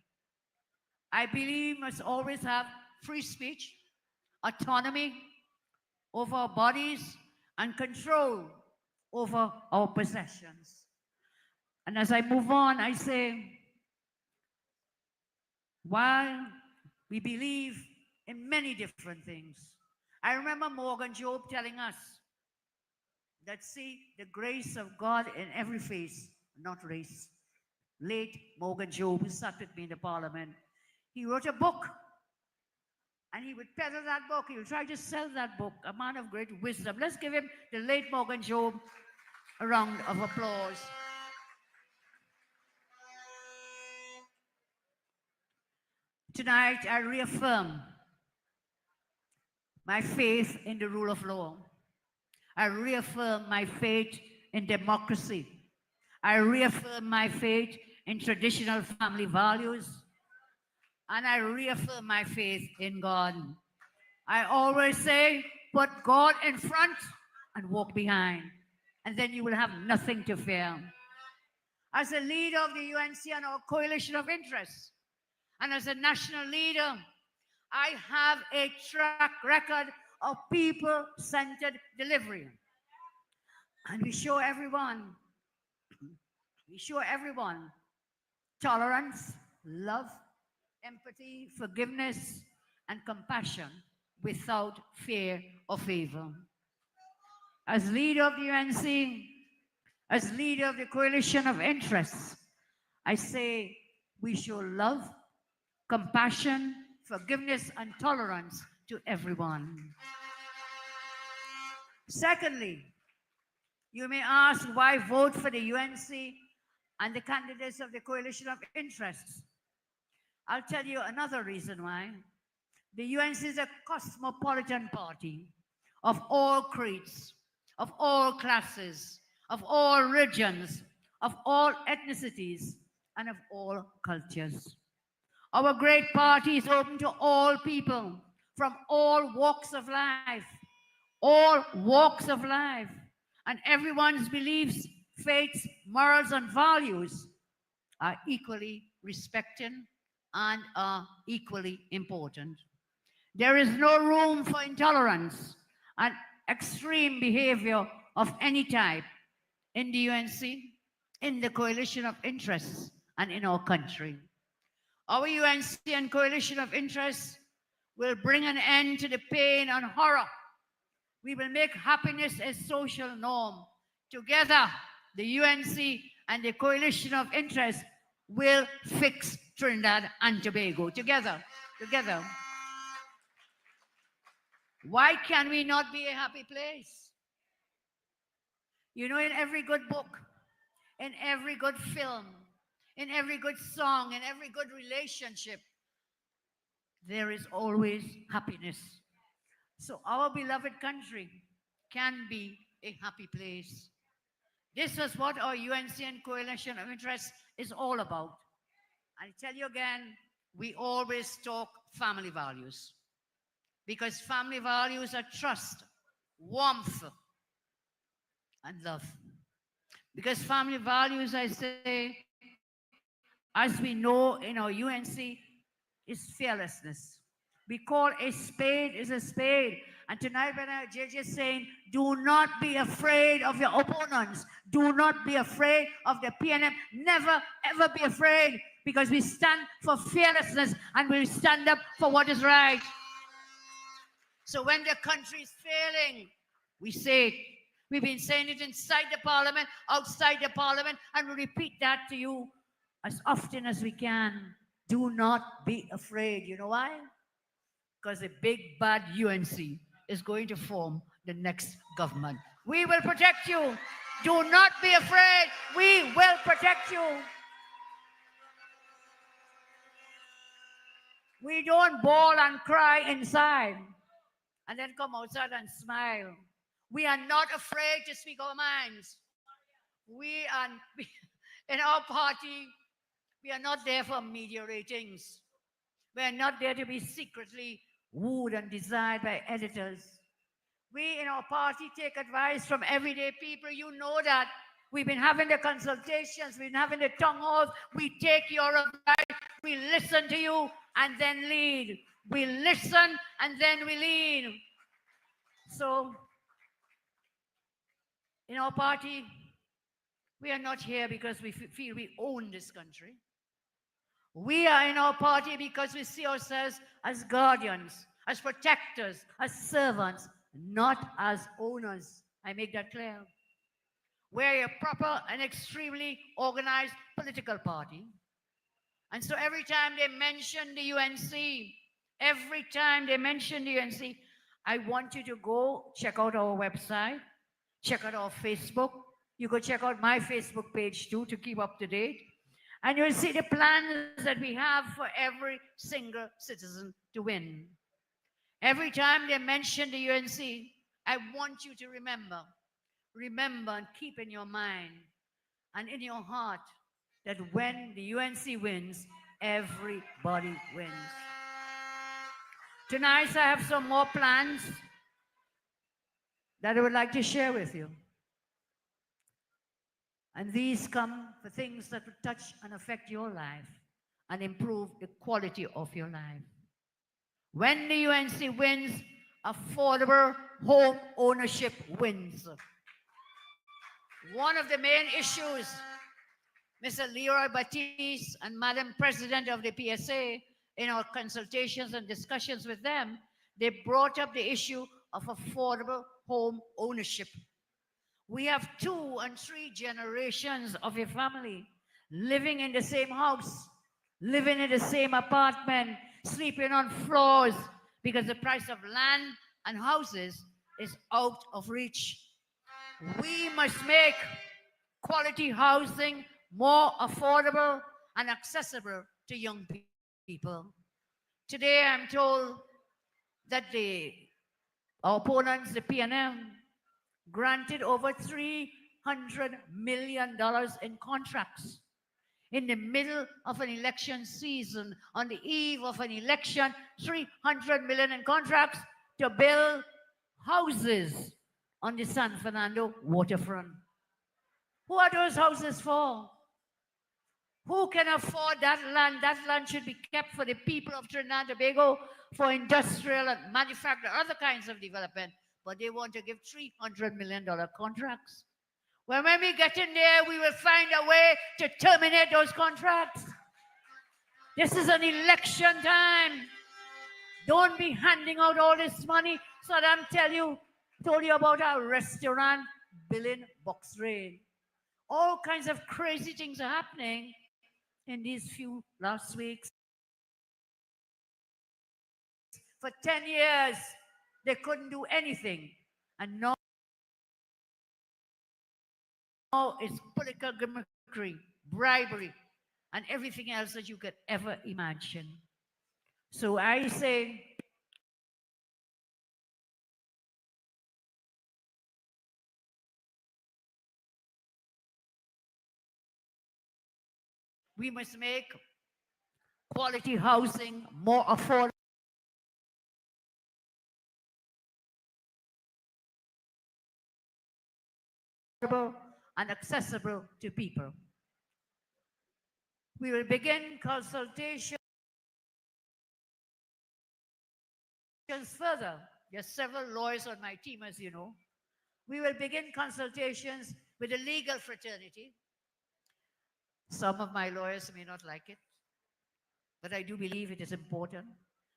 I believe we must always have free speech, autonomy over our bodies, and control over our possessions. And as I move on, I say, while we believe in many different things, I remember Morgan Job telling us that see the grace of God in every face, not race. Late Morgan Job, who sat with me in the parliament, he wrote a book, and he would peddle that book. He would try to sell that book, a man of great wisdom. Let's give him, the late Morgan Job, a round of applause. Tonight, I reaffirm my faith in the rule of law. I reaffirm my faith in democracy. I reaffirm my faith in traditional family values. And I reaffirm my faith in God. I always say, Put God in front and walk behind. And then you will have nothing to fear. As a leader of the UNC and our coalition of interests, and as a national leader, I have a track record of people-centered delivery. And we show everyone tolerance, love, empathy, forgiveness, and compassion without fear or favor. As leader of the UNC, as leader of the coalition of interests, I say we show love, compassion, forgiveness, and tolerance to everyone. Secondly, you may ask why vote for the UNC and the candidates of the coalition of interests. I'll tell you another reason why. The UNC is a cosmopolitan party of all creeds, of all classes, of all regions, of all ethnicities, and of all cultures. Our great party is open to all people from all walks of life, and everyone's beliefs, faiths, morals, and values are equally respected and are equally important. There is no room for intolerance and extreme behavior of any type in the UNC, in the coalition of interests, and in our country. Our UNC and coalition of interests will bring an end to the pain and horror. We will make happiness a social norm. Together, the UNC and the coalition of interests will fix Trinidad and Tobago. Together. Why can we not be a happy place? You know, in every good book, in every good film, in every good song, in every good relationship, there is always happiness. So our beloved country can be a happy place. This is what our UNC and coalition of interests is all about. I tell you again, we always talk family values, because family values are trust, warmth, and love. Because family values, I say, as we know in our UNC, is fearlessness. We call a spade is a spade. And tonight when JJ is saying, do not be afraid of your opponents. Do not be afraid of the PNM. Never, ever be afraid, because we stand for fearlessness and we stand up for what is right. So when the country is failing, we say it. We've been saying it inside the parliament, outside the parliament, and we repeat that to you as often as we can. Do not be afraid. You know why? Because a big bad UNC is going to form the next government. We will protect you. Do not be afraid. We will protect you. We don't bawl and cry inside and then come outside and smile. We are not afraid to speak our minds. We are, in our party, we are not there for media ratings. We are not there to be secretly wooed and desired by editors. We in our party take advice from everyday people. You know that. We've been having the consultations, we've been having the town halls. We take your advice, we listen to you and then lead. We listen and then we lead. So, in our party, we are not here because we feel we own this country. We are in our party because we see ourselves as guardians, as protectors, as servants, not as owners. I make that clear. We're a proper and extremely organized political party. And so every time they mention the UNC, I want you to go check out our website, check out our Facebook. You could check out my Facebook page too to keep up to date. And you'll see the plans that we have for every single citizen to win. Every time they mention the UNC, I want you to remember and keep in your mind and in your heart that when the UNC wins, everybody wins. Tonight I have some more plans that I would like to share with you. And these come for things that will touch and affect your life and improve the quality of your life. When the UNC wins, affordable home ownership wins. One of the main issues, Mr. Leroy Batiste and Madam President of the PSA, in our consultations and discussions with them, they brought up the issue of affordable home ownership. We have 2 and 3 generations of a family living in the same house, living in the same apartment, sleeping on floors because the price of land and houses is out of reach. We must make quality housing more affordable and accessible to young people. Today, I'm told that our opponents, the PNM, granted over $300 million in contracts. In the middle of an election season, on the eve of an election, $300 million in contracts to build houses on the San Fernando waterfront. Who are those houses for? Who can afford that land? That land should be kept for the people of Trinidad and Tobago for industrial and manufacturing, other kinds of development. But they want to give $300 million contracts. Well, when we get in there, we will find a way to terminate those contracts. This is an election time. Don't be handing out all this money. Saddam told you about our restaurant billing box raid. All kinds of crazy things are happening in these few last weeks. For 10 years, they couldn't do anything. And now it's political gimmickry, bribery, and everything else that you could ever imagine. So I say, we must make quality housing more affordable and accessible to people. We will begin consultations further. There's several lawyers on my team, as you know. We will begin consultations with the legal fraternity. Some of my lawyers may not like it, but I do believe it is important.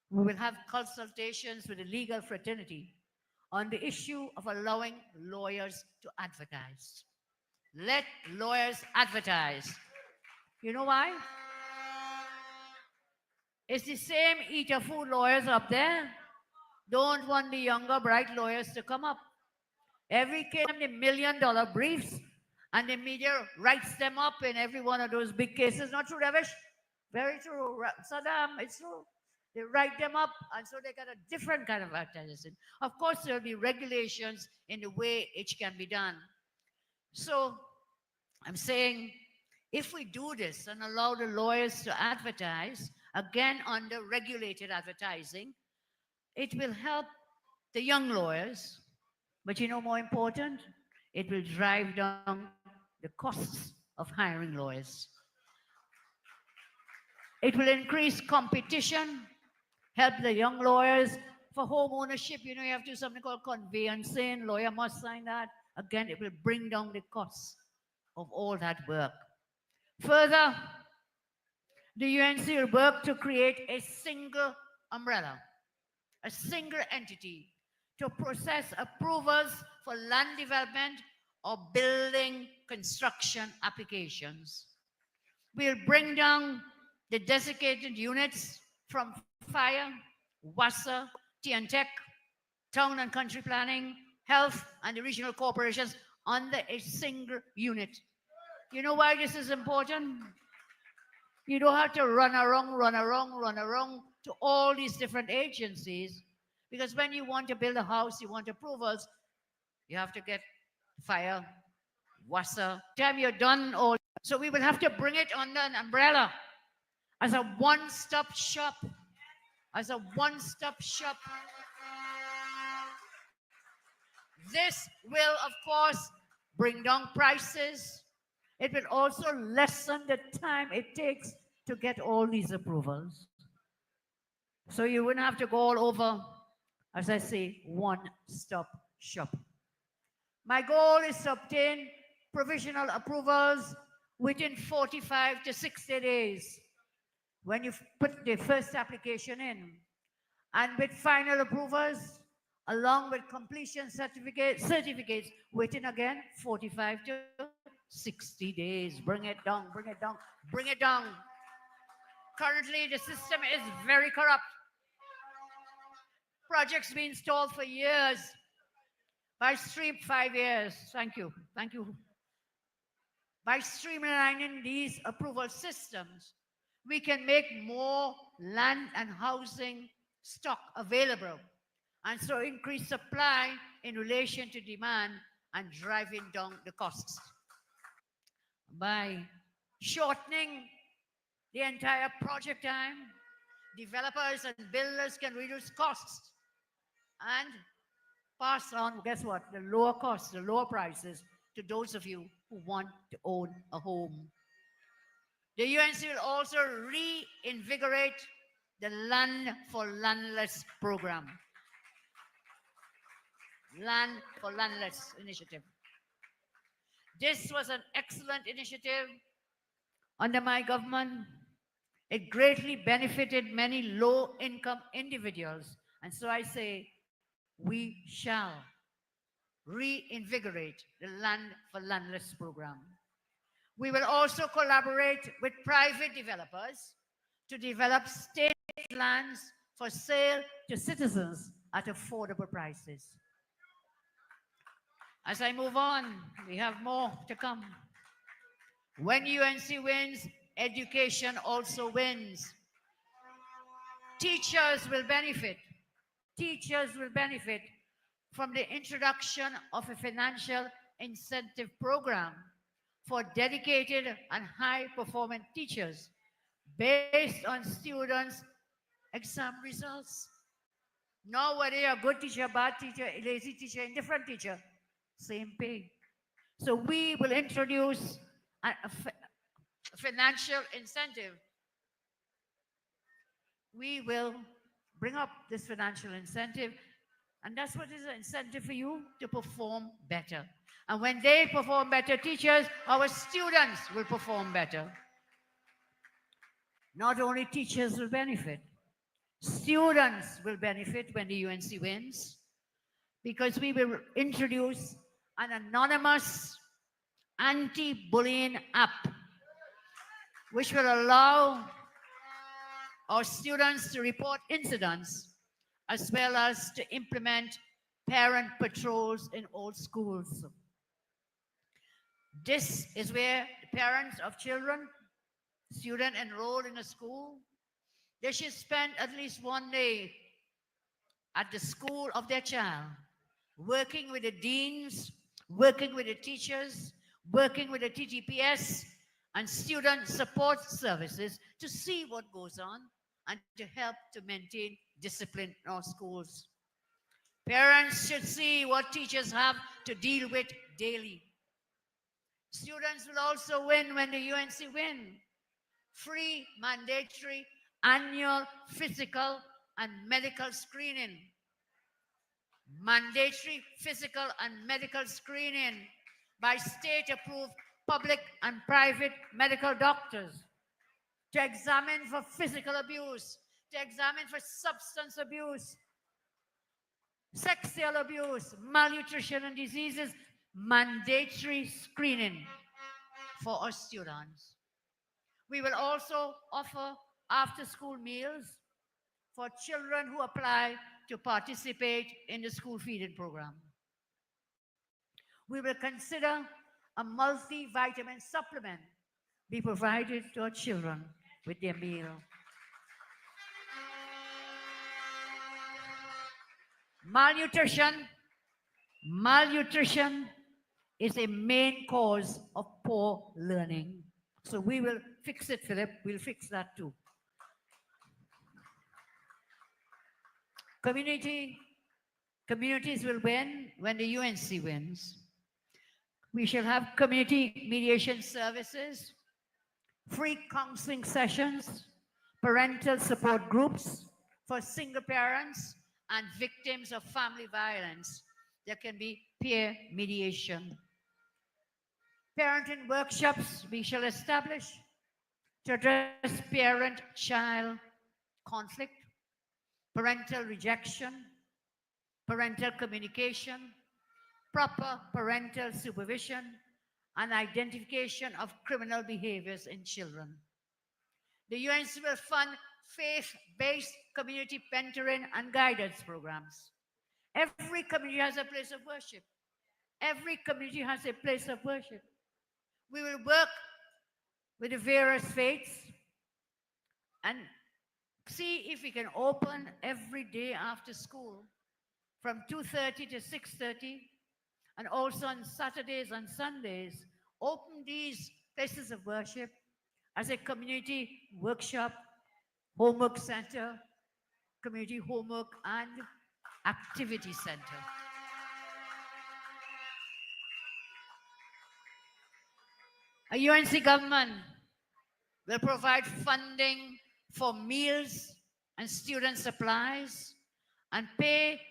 We will have consultations with the legal fraternity on the issue of allowing lawyers to advertise. Let lawyers advertise. You know why? It's the same eater food lawyers up there. Don't want the younger, bright lawyers to come up. Every case, the $1 million briefs, and the media writes them up in every one of those big cases. Not true, Ravish? Very true. Saddam, it's true. They write them up, and so they got a different kind of advertising. Of course, there will be regulations in the way it can be done. So I'm saying, if we do this and allow the lawyers to advertise, again under regulated advertising, it will help the young lawyers, but you know, more important, it will drive down the costs of hiring lawyers. It will increase competition, help the young lawyers. For home ownership, you know, you have to do something called conveyancing. Lawyer must sign that. Again, it will bring down the costs of all that work. Further, the UNC will work to create a single umbrella, a single entity to process approvals for land development or building construction applications. We'll bring down the designated units from fire, WASA, TNTech, town and country planning, health, and the regional corporations under a single unit. You know why this is important? You don't have to run around to all these different agencies, because when you want to build a house, you want approvals, you have to get fire, WASA. Time you're done all. So we will have to bring it under an umbrella as a one-stop shop, This will, of course, bring down prices. It will also lessen the time it takes to get all these approvals. So you wouldn't have to go all over, as I say, one-stop shop. My goal is to obtain provisional approvals within 45 to 60 days when you put the first application in. And with final approvals, along with completion certificates within again 45 to 60 days. Bring it down, bring it down, bring it down. Currently, the system is very corrupt. Projects being stalled for years. By 5 years. Thank you. Thank you. By streamlining these approval systems, we can make more land and housing stock available, and so increase supply in relation to demand and driving down the costs. By shortening the entire project time, developers and builders can reduce costs and pass on, guess what, the lower costs, the lower prices to those of you who want to own a home. The UNC will also reinvigorate the Land for Landless program. Land for Landless initiative. This was an excellent initiative under my government. It greatly benefited many low-income individuals. And so I say, we shall reinvigorate the Land for Landless program. We will also collaborate with private developers to develop state lands for sale to citizens at affordable prices. As I move on, we have more to come. When UNC wins, education also wins. Teachers will benefit. Teachers will benefit from the introduction of a financial incentive program for dedicated and high-performing teachers based on students' exam results. Not whether you're a good teacher, bad teacher, a lazy teacher, indifferent teacher, same pay. So we will introduce a financial incentive. We will bring up this financial incentive, and that's what is an incentive for you to perform better. And when they perform better, teachers, our students will perform better. Not only teachers will benefit, students will benefit when the UNC wins, because we will introduce an anonymous anti-bullying app, which will allow our students to report incidents, as well as to implement parent patrols in all schools. This is where the parents of children, students enrolled in a school, they should spend at least one day at the school of their child, working with the deans, working with the teachers, working with the TTPS and student support services to see what goes on and to help to maintain discipline in our schools. Parents should see what teachers have to deal with daily. Students will also win when the UNC win. Free mandatory annual physical and medical screening. Mandatory physical and medical screening by state-approved public and private medical doctors to examine for physical abuse, to examine for substance abuse, sexual abuse, malnutrition and diseases, mandatory screening for our students. We will also offer after-school meals for children who apply to participate in the school feeding program. We will consider a multivitamin supplement be provided to our children with their meal. Malnutrition is a main cause of poor learning. So we will fix it, Philip. We'll fix that too. Community Communities will win when the UNC wins. We shall have community mediation services, free counseling sessions, parental support groups for single parents and victims of family violence. There can be peer mediation. Parenting workshops we shall establish to address parent-child conflict, parental rejection, parental communication, proper parental supervision, and identification of criminal behaviors in children. The UNC will fund faith-based community mentoring and guidance programs. Every community has a place of worship. Every community has a place of worship. We will work with the various faiths and see if we can open every day after school from 2:30 to 6:30, and also on Saturdays and Sundays, open these places of worship as a community workshop, homework center, community homework and activity center. A UNC government will provide funding for meals and student supplies and pay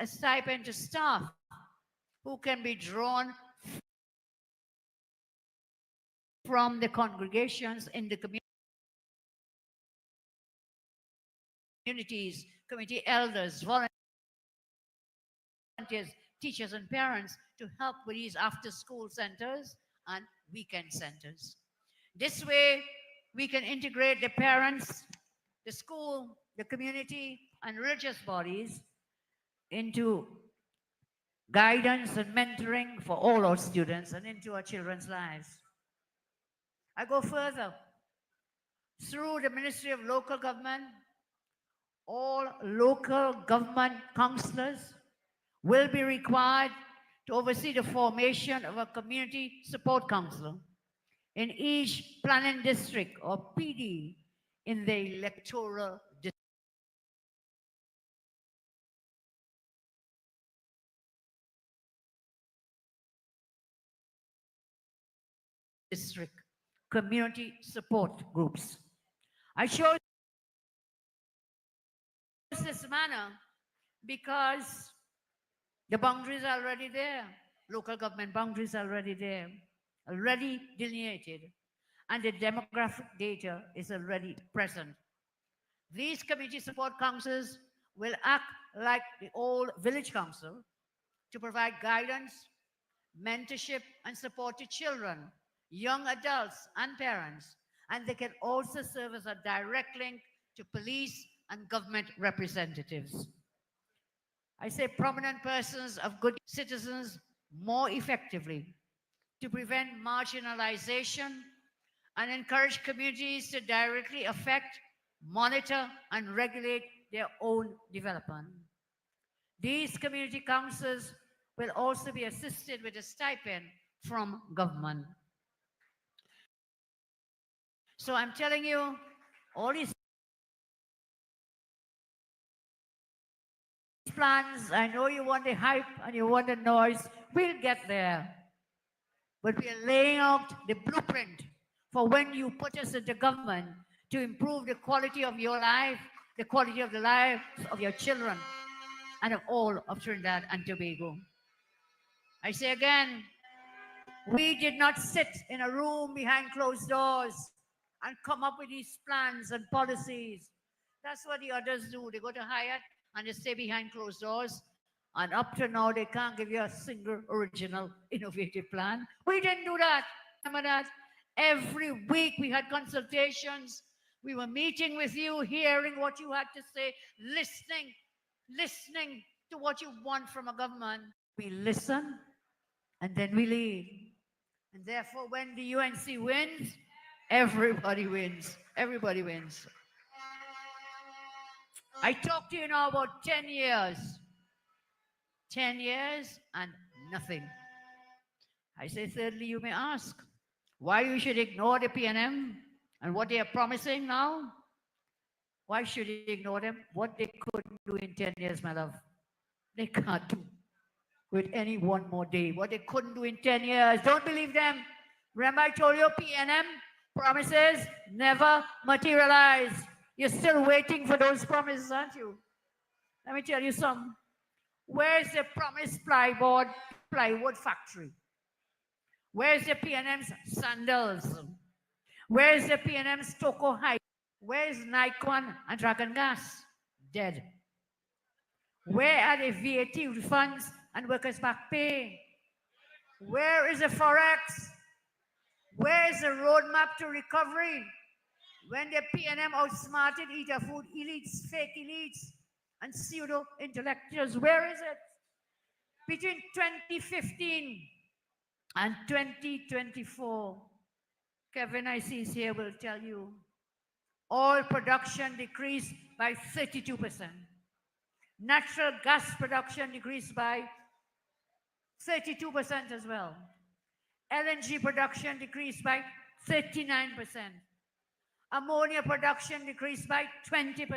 a stipend to staff who can be drawn from the congregations in the communities, community elders, volunteers, teachers, and parents to help with these after-school centers and weekend centers. This way, we can integrate the parents, the school, the community, and religious bodies into guidance and mentoring for all our students and into our children's lives. I go further. Through the Ministry of Local Government, all local government councillors will be required to oversee the formation of a community support council in each planning district or PD in the electoral district, community support groups. I chose this manner because the boundaries are already there. Local government boundaries are already there, already delineated, and the demographic data is already present. These community support councils will act like the old village council to provide guidance, mentorship, and support to children, young adults, and parents. And they can also serve as a direct link to police and government representatives. I say prominent persons of good citizens more effectively to prevent marginalization and encourage communities to directly affect, monitor, and regulate their own development. These community councils will also be assisted with a stipend from government. So I'm telling you, all these plans, I know you want the hype and you want the noise, we'll get there. But we are laying out the blueprint for when you put us into government to improve the quality of your life, the quality of the lives of your children, and of all of Trinidad and Tobago. I say again, we did not sit in a room behind closed doors and come up with these plans and policies. That's what the others do. They go to Hyatt and they stay behind closed doors. And up to now, they can't give you a single original innovative plan. We didn't do that. Remember that? Every week we had consultations. We were meeting with you, hearing what you had to say, listening to what you want from a government. We listen and then we lead. And therefore, when the UNC wins, everybody wins. Everybody wins. I talked to you now about 10 years. 10 years and nothing. I say, thirdly, you may ask why you should ignore the PNM and what they are promising now. Why should you ignore them? What they could do in 10 years, my love. They can't do with any one more day what they couldn't do in 10 years. Don't believe them. Remember I told you PNM promises never materialize. You're still waiting for those promises, aren't you? Let me tell you something. Where's the promised plywood factory? Where's the PNM's sandals? Where's the PNM's Toko High? Where's Nikon and Dragon Gas? Dead. Where are the VAT refunds and workers' back pay? Where is the Forex? Where is the roadmap to recovery? When the PNM outsmarted eater food elites, fake elites, and pseudo intellectuals, where is it? Between 2015 and 2024, Kevin IC's here will tell you, oil production decreased by 32%. Natural gas production decreased by 32% as well. LNG production decreased by 39%. Ammonia production decreased by 20%.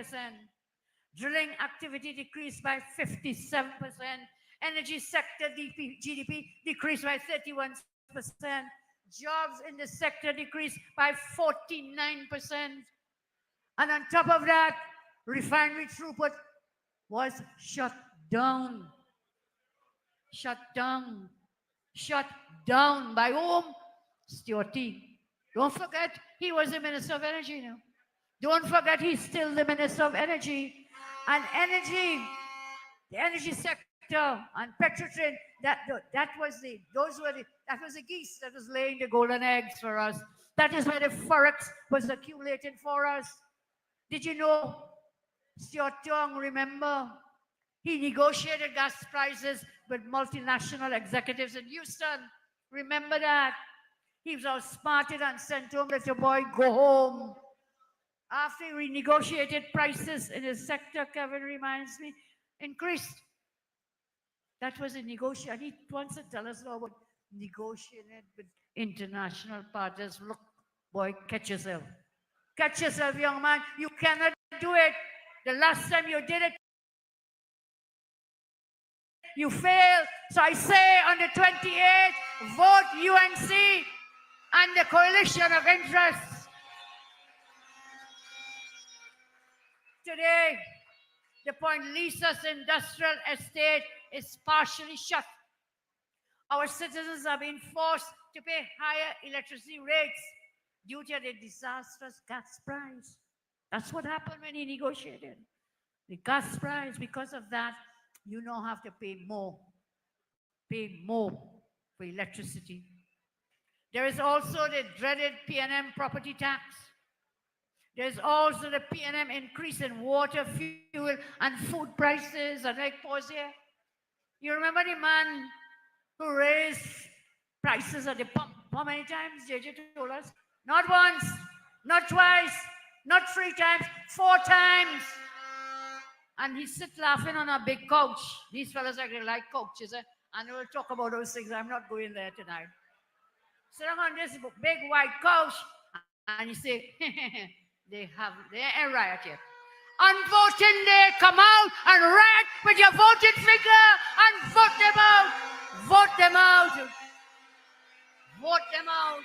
Drilling activity decreased by 57%. Energy sector GDP decreased by 31%. Jobs in the sector decreased by 49%. And on top of that, refinery throughput was shut down. Shut down. Shut down by whom? Stuart T. Don't forget, he was the Minister of Energy now. Don't forget, he's still the Minister of Energy. And energy, the energy sector and Petrotrain, that was the geese that was laying the golden eggs for us. That is where the forex was accumulating for us. Did you know? Stuart Tong, remember, he negotiated gas prices with multinational executives in Houston. Remember that? He was outsmarted and sent home, let your boy go home. After he renegotiated prices in his sector, Kevin reminds me, increased. That was a negotiation. He wants to tell us about negotiating with international partners. Look, boy, catch yourself. Catch yourself, young man. You cannot do it. The last time you did it, you failed. So I say on the 28th, vote UNC and the coalition of interests. Today, the Point Lisa's industrial estate is partially shut. Our citizens are being forced to pay higher electricity rates due to the disastrous gas price. That's what happened when he negotiated. The gas price, because of that, you now have to pay more for electricity. There is also the dreaded PNM property tax. There's also the PNM increase in water, fuel, and food prices. And I pause here. You remember the man who raised prices at the pump? How many times? JJ told us. Not once, not twice, not 3 times, 4 times. And he sits laughing on a big couch. These fellas actually like couches, and we'll talk about those things. I'm not going there tonight. Sitting on this big white couch, and you say, they're a riot here. On voting day, come out and riot with your voting finger and vote them out. Vote them out. Vote them out.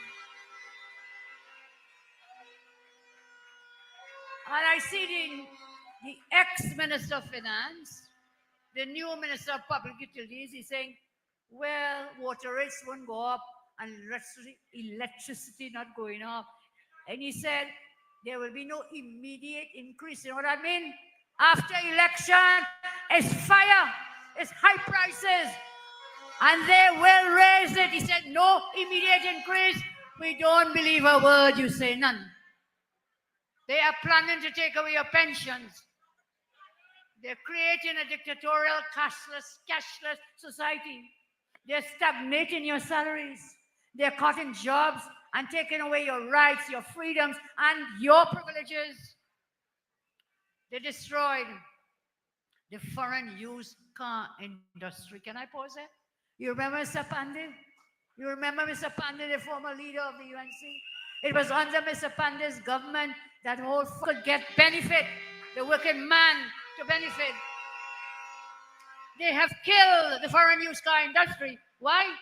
And I see the ex-Minister of Finance, the new Minister of Public Utilities, he's saying, well, water rates won't go up and electricity not going up. And he said, there will be no immediate increase. You know what I mean? After election, it's fire, it's high prices, and they will raise it. He said, no immediate increase. We don't believe a word you say, none. They are planning to take away your pensions. They're creating a dictatorial, cashless society. They're stagnating your salaries. They're cutting jobs and taking away your rights, your freedoms, and your privileges. They destroyed the foreign used car industry. Can I pause there? You remember Mr. Pandey? You remember Mr. Pandey, the former leader of the UNC? It was under Mr. Pandey's government that whole could get benefit, the working man to benefit. They have killed the foreign used car industry. Why?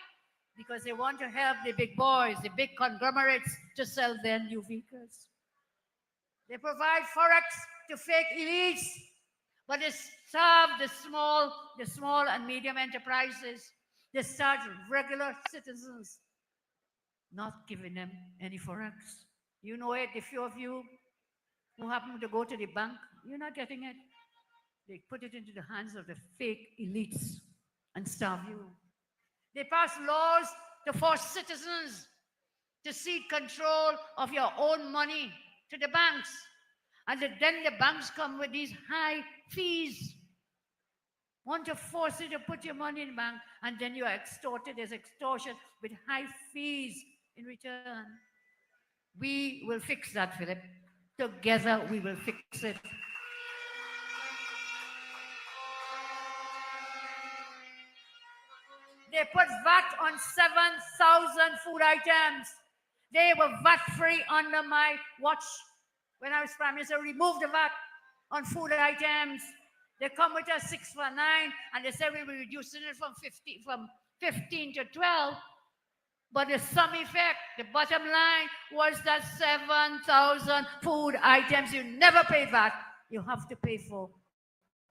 Because they want to help the big boys, the big conglomerates to sell their new vehicles. They provide forex to fake elites, but they starve the small and medium enterprises. They starve regular citizens, not giving them any forex. You know it, the few of you who happen to go to the bank, you're not getting it. They put it into the hands of the fake elites and starve you. They pass laws to force citizens to cede control of your own money to the banks. And then the banks come with these high fees. Want to force you to put your money in the bank, and then you are extorted. There's extortion with high fees in return. We will fix that, Philip. Together we will fix it. They put VAT on 7,000 food items. They were VAT-free under my watch. When I was Prime Minister, removed the VAT on food items. They come with a 6 for 9, and they say we will reducing it from 15 to 12. But the sum effect, the bottom line, was that 7,000 food items you never paid VAT, you have to pay for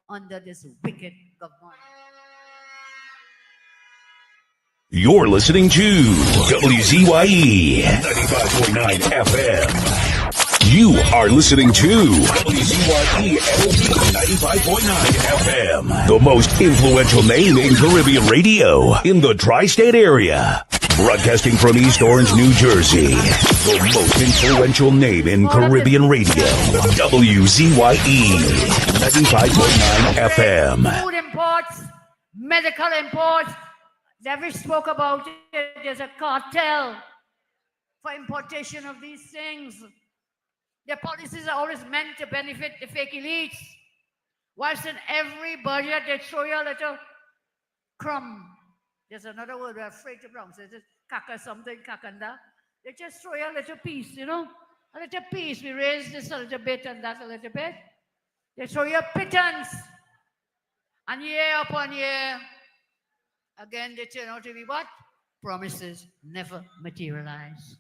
under this wicked government. You're listening to WZYE 95.9 FM. You are listening to WZYE 95.9 FM, the most influential name in Caribbean radio in the tri-state area. Broadcasting from East Orange, New Jersey, the most influential name in Caribbean radio, WZYE 95.9 FM. Food imports, medical imports, David spoke about it. There's a cartel for importation of these things. Their policies are always meant to benefit the fake elites. Whilst in every budget, they throw you a little crumb. There's another word we're afraid to pronounce. It's kaka something, kakanda. They just throw you a little piece, you know? A little piece. We raise this a little bit and that a little bit. They throw you a pittance. And year upon year, again, they turn out to be what? Promises never materialize.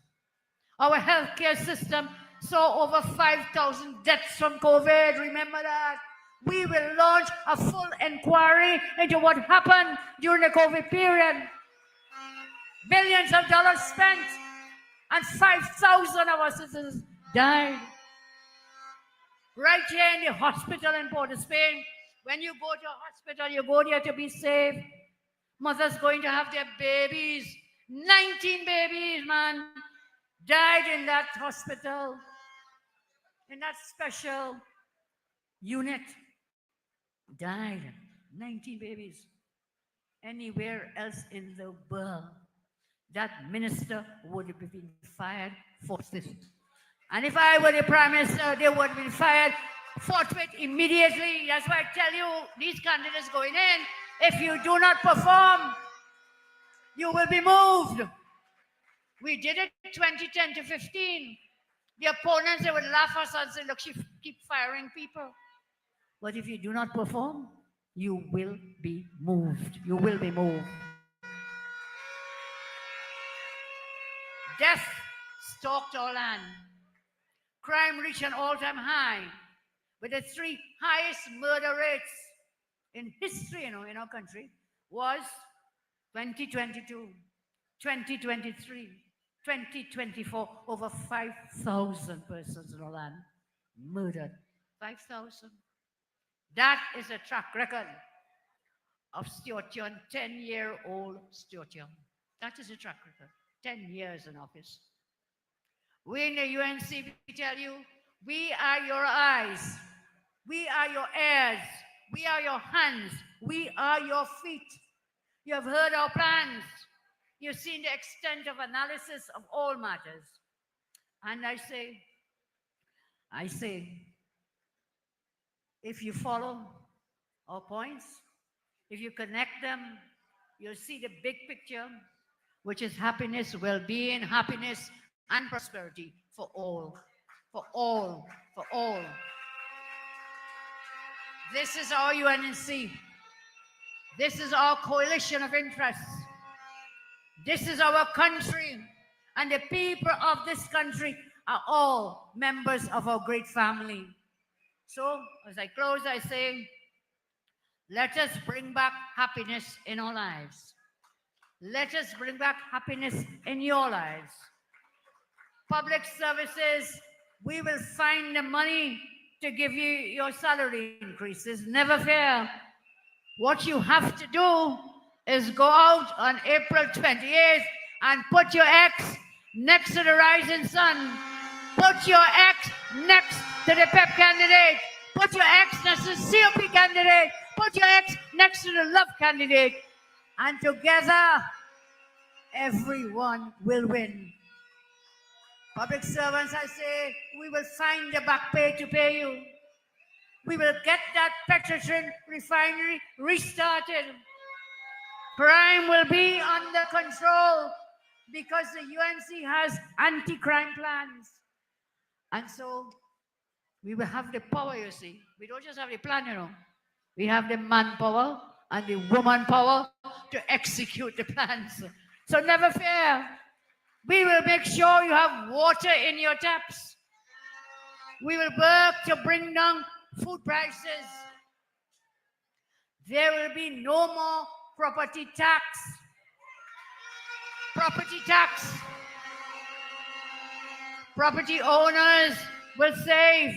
Our healthcare system saw over 5,000 deaths from COVID. Remember that. We will launch a full inquiry into what happened during the COVID period. Billions of dollars spent, and 5,000 of our citizens died. Right here in the hospital in Port of Spain, when you go to a hospital, you go there to be safe. Mothers going to have their babies. 19 babies, man, died in that hospital, in that special unit. Died. 19 babies. Anywhere else in the world, that minister would have been fired forthwith. And if I were the Prime Minister, they would have been fired forthwith immediately. That's why I tell you, these candidates going in, if you do not perform, you will be moved. We did it 2010 to 15. The opponents, they would laugh at us and say, look, she keep firing people. But if you do not perform, you will be moved. You will be moved. Death stalked our land. Crime reached an all-time high, with the 3 highest murder rates in history, in our country, was 2022, 2023, 2024, over 5,000 persons in our land murdered. 5,000. That is a track record of Stuart Young, 10-year-old Stuart Young. That is a track record. 10 years in office. We in the UNC, we tell you, we are your eyes. We are your ears. We are your hands. We are your feet. You have heard our plans. You've seen the extent of analysis of all matters. And I say, if you follow our points, if you connect them, you'll see the big picture, which is happiness, well-being, happiness, and prosperity for all, for all, for all. This is our UNC. This is our coalition of interests. This is our country. And the people of this country are all members of our great family. So, as I close, I say, let us bring back happiness in our lives. Let us bring back happiness in your lives. Public services, we will find the money to give you your salary increases. Never fear. What you have to do is go out on April 28th and put your X next to the rising sun. Put your X next to the PEP candidate. Put your X next to the COP candidate. Put your X next to the Love candidate. And together, everyone will win. Public servants, I say, we will find the back pay to pay you. We will get that petroleum refinery restarted. Crime will be under control because the UNC has anti-crime plans. And so we will have the power, you see. We don't just have the plan, you know. We have the manpower and the woman power to execute the plans. So never fear. We will make sure you have water in your taps. We will work to bring down food prices. There will be no more property tax. Property tax. Property owners will save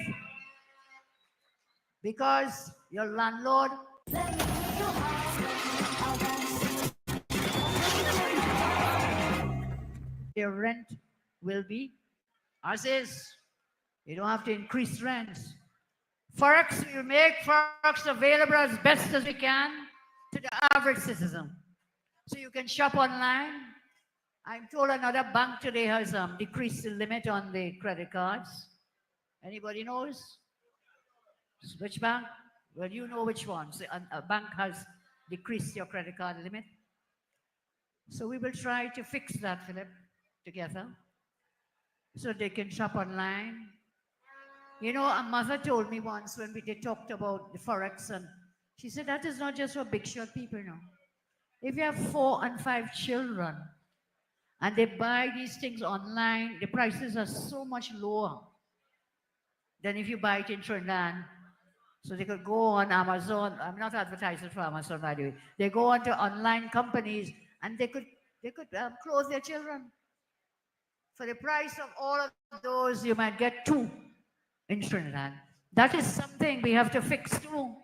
because your landlord their rent will be as is. You don't have to increase rents. Forex, we will make Forex available as best as we can to the average citizen. So you can shop online. I'm told another bank today has decreased the limit on the credit cards. Anybody knows? Which bank? Well, you know which one. So a bank has decreased your credit card limit. So we will try to fix that, Philip, together, so they can shop online. You know, a mother told me once when they talked about the Forex, and she said that is not just for big shot people, you know. If you have 4 and 5 children and they buy these things online, the prices are so much lower than if you buy it in Trinidad. So they could go on Amazon. I'm not advertising for Amazon, by the way. They go onto online companies and they could clothe their children. For the price of all of those, you might get 2 in Trinidad. That is something we have to fix too.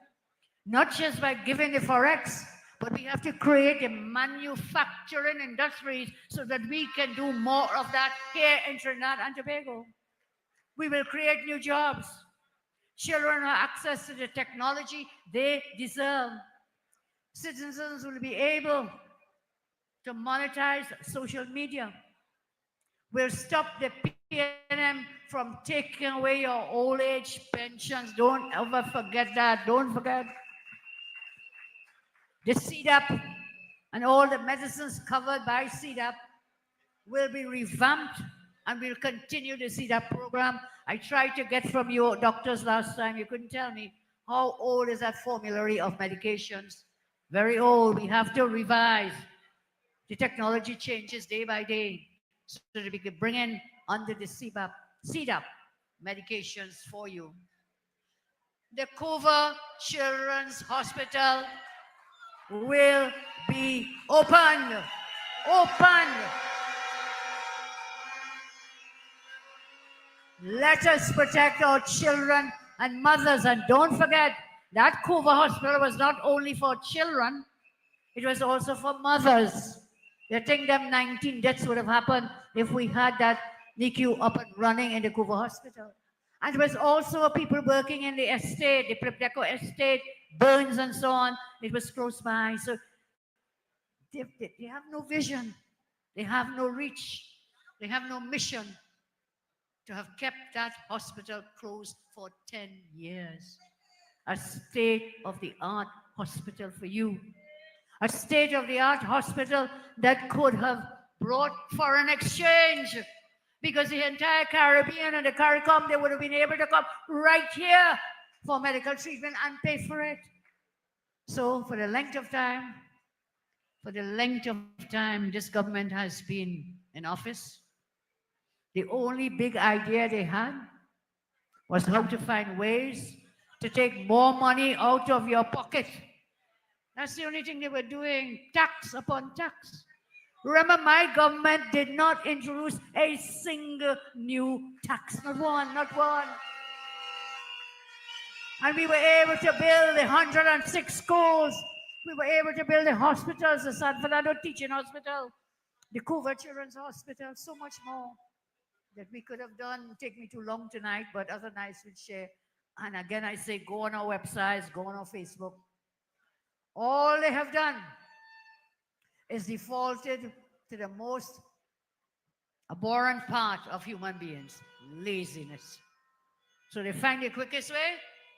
Not just by giving the Forex, but we have to create a manufacturing industries so that we can do more of that here in Trinidad and Tobago. We will create new jobs. Children have access to the technology they deserve. Citizens will be able to monetize social media. We'll stop the PM from taking away your old age pensions. Don't ever forget that. Don't forget. The CDAP and all the medicines covered by CDAP will be revamped, and we'll continue the CDAP program. I tried to get from your doctors last time. You couldn't tell me how old is that formulary of medications. Very old. We have to revise. The technology changes day by day so that we can bring in under the CDAP medications for you. The Couva Children's Hospital will be opened. Let us protect our children and mothers. And don't forget, that Couva Hospital was not only for children, it was also for mothers. They think them 19 deaths would have happened if we had that NICU up and running in the Couva Hospital. And there was also people working in the estate, the Prepdeco estate, Burns and so on. It was close by. So they have no vision. They have no reach. They have no mission to have kept that hospital closed for 10 years. A state-of-the-art hospital for you. A state-of-the-art hospital that could have brought foreign exchange, because the entire Caribbean and the CARICOM, they would have been able to come right here for medical treatment and pay for it. So for the length of time this government has been in office, the only big idea they had was how to find ways to take more money out of your pocket. That's the only thing they were doing, tax upon tax. Remember, my government did not introduce a single new tax, not one. And we were able to build 106 schools. We were able to build the hospitals, the San Fernando Teaching Hospital, the Cougar Children's Hospital, so much more that we could have done. Take me too long tonight, but other nights we'll share. And again, I say, go on our websites, go on our Facebook. All they have done is defaulted to the most abhorrent part of human beings, laziness. So they find the quickest way,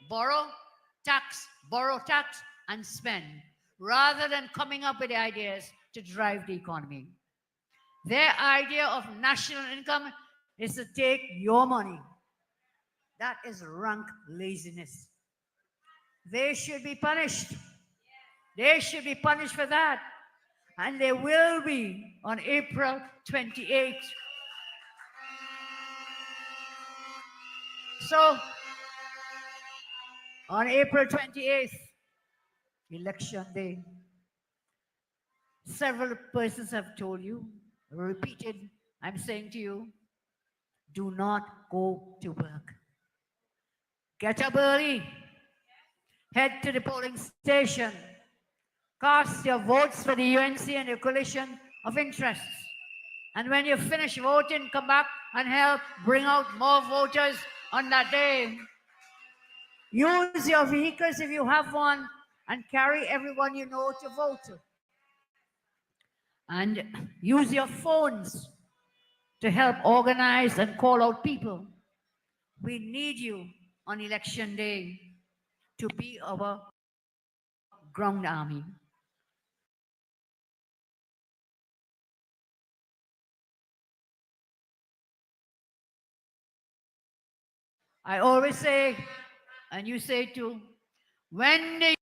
borrow tax, and spend, rather than coming up with the ideas to drive the economy. Their idea of national income is to take your money. That is rank laziness. They should be punished. They should be punished for that. And they will be on April 28th. So, on April 28th, election day, several persons have told you, repeated, I'm saying to you, do not go to work. Get up early. Head to the polling station. Cast your votes for the UNC and the coalition of interests. And when you finish voting, come back and help bring out more voters on that day. Use your vehicles if you have one and carry everyone you know to vote. And use your phones to help organize and call out people. We need you on election day to be our ground army. I always say, and you say too, when the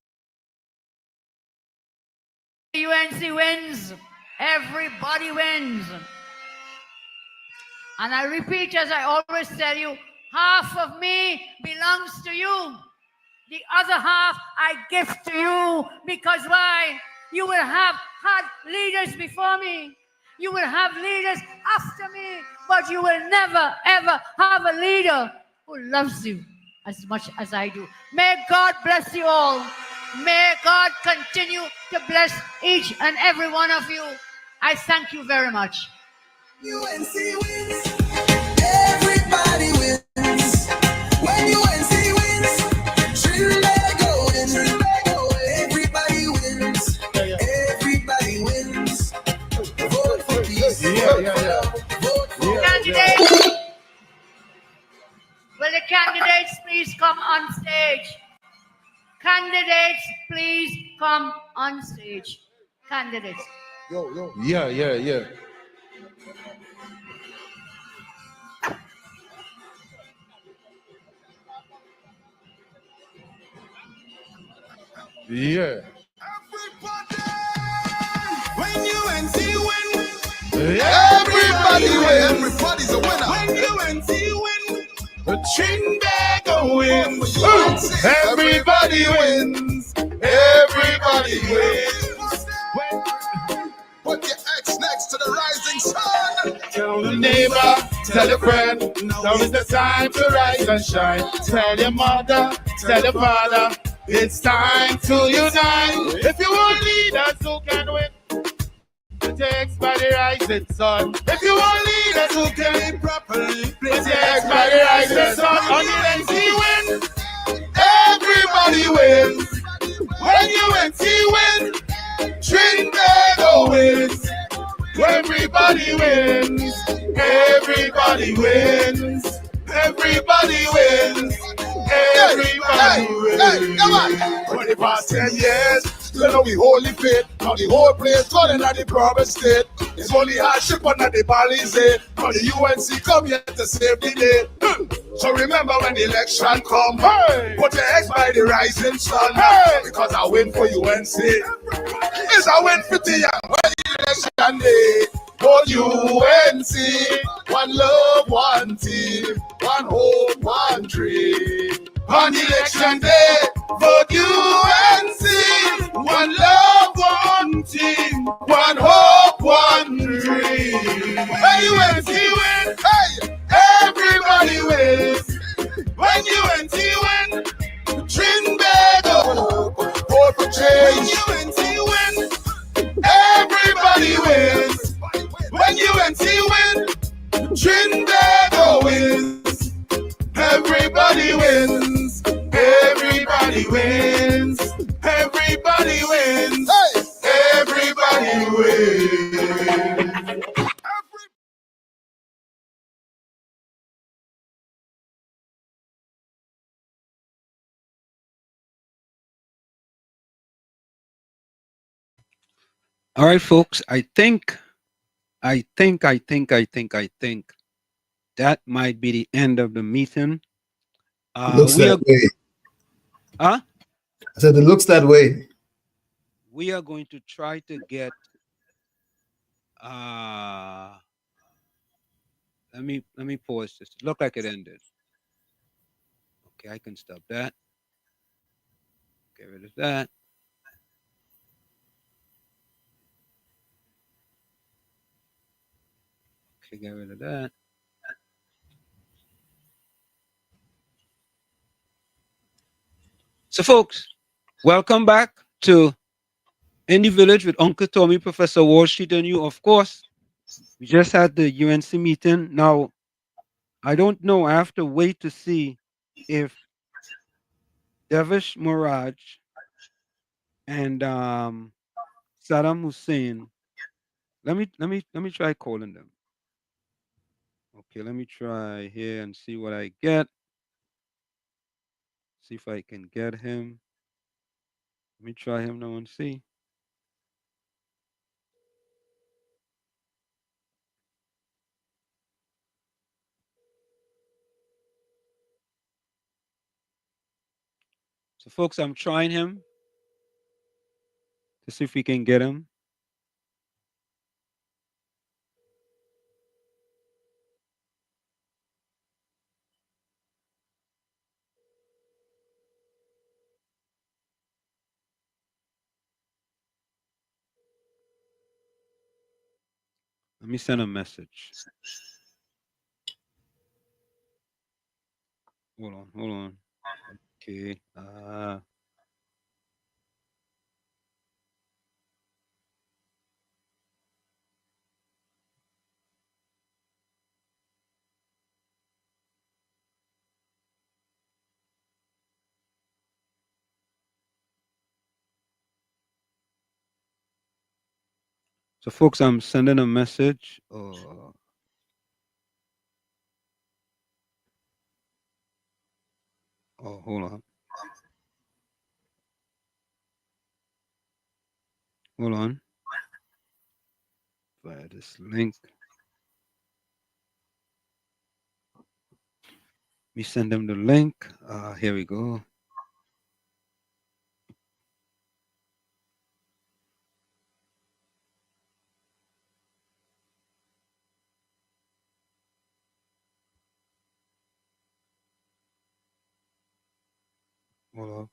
UNC wins, everybody wins. And I repeat, as I always tell you, half of me belongs to you. The other half I give to you, because why? You will have had leaders before me. You will have leaders after me, but you will never, ever have a leader who loves you as much as I do. May God bless you all. May God continue to bless each and every one of you. I thank you very much. UNC wins, everybody wins. When UNC wins, Trinidad wins. Everybody wins, everybody wins. Vote for peace. Vote for candidates. Will the candidates please come on stage? Candidates, please come on stage. Candidates. Yo. Yeah. Yeah. When UNC win, Everybody wins. everybody's a winner. When UNC win, Trinidad wins. Everybody wins. Everybody wins. Put your X next to the rising sun. Tell your neighbor, tell your friend, now is the time to rise and shine. Tell your mother, tell your father, it's time to unite. If you want leaders who can win, protect by the rising sun. If you want leaders who can win properly, protect by the rising sun. On UNC win, Everybody wins. when UNC win, Trinidad wins. Everybody wins. Everybody wins. Everybody wins. Everybody wins. Come on. For the past 10 years, You know we holy faith. Now the whole place calling at the province state. It's only hardship under the Balizé. Now the UNC come here to save the day. So remember when the election come, put your eggs by the rising sun. Because I win for UNC. It's a win for the young when the election day. For UNC, one love, one team, one hope, one dream. On election day, vote UNC, one love, one team, one hope, one dream. Hey, UNC win, hey, everybody wins. When UNC win, Trinbago, vote for change. When UNC win, everybody wins. When UNC win, Trinbago wins. Everybody wins. Everybody wins. Everybody wins. Hey. Everybody wins. All right, folks. I think that might be the end of the meeting. Looks that way. Huh? I said it looks that way. We are going to try to get let me pause this. Look like it ended. Okay, I can stop that. Get rid of that. Okay, get rid of that. So, folks, welcome back to In the Village with Uncle Tommy, Professor Wall Street, and you. Of course, we just had the UNC meeting. Now, I don't know. I have to wait to see if Deish Maharaj and Saddam Hussein. Let me try calling them. Okay, let me try here and see what I get. See if I can get him. Let me try him now and see. So, folks, I'm trying him to see if we can get him. Let me send a message. Hold on. Okay. So, folks, I'm sending a message. Oh, hold on. Hold on. Via this link. We send them the link. Here we go. Hold on.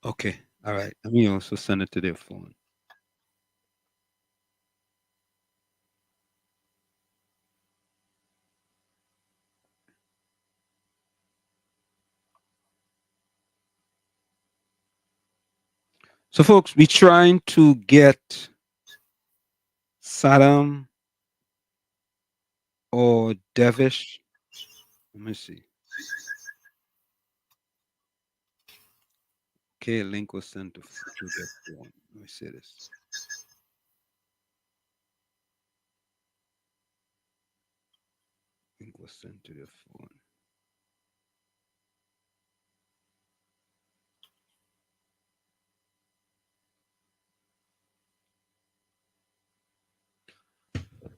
Okay. All right. Let me also send it to their phone. So, folks, we're trying to get Saddam or Deish. Let me see. Okay, a link was sent to their phone. Let me see this. sent to the phone.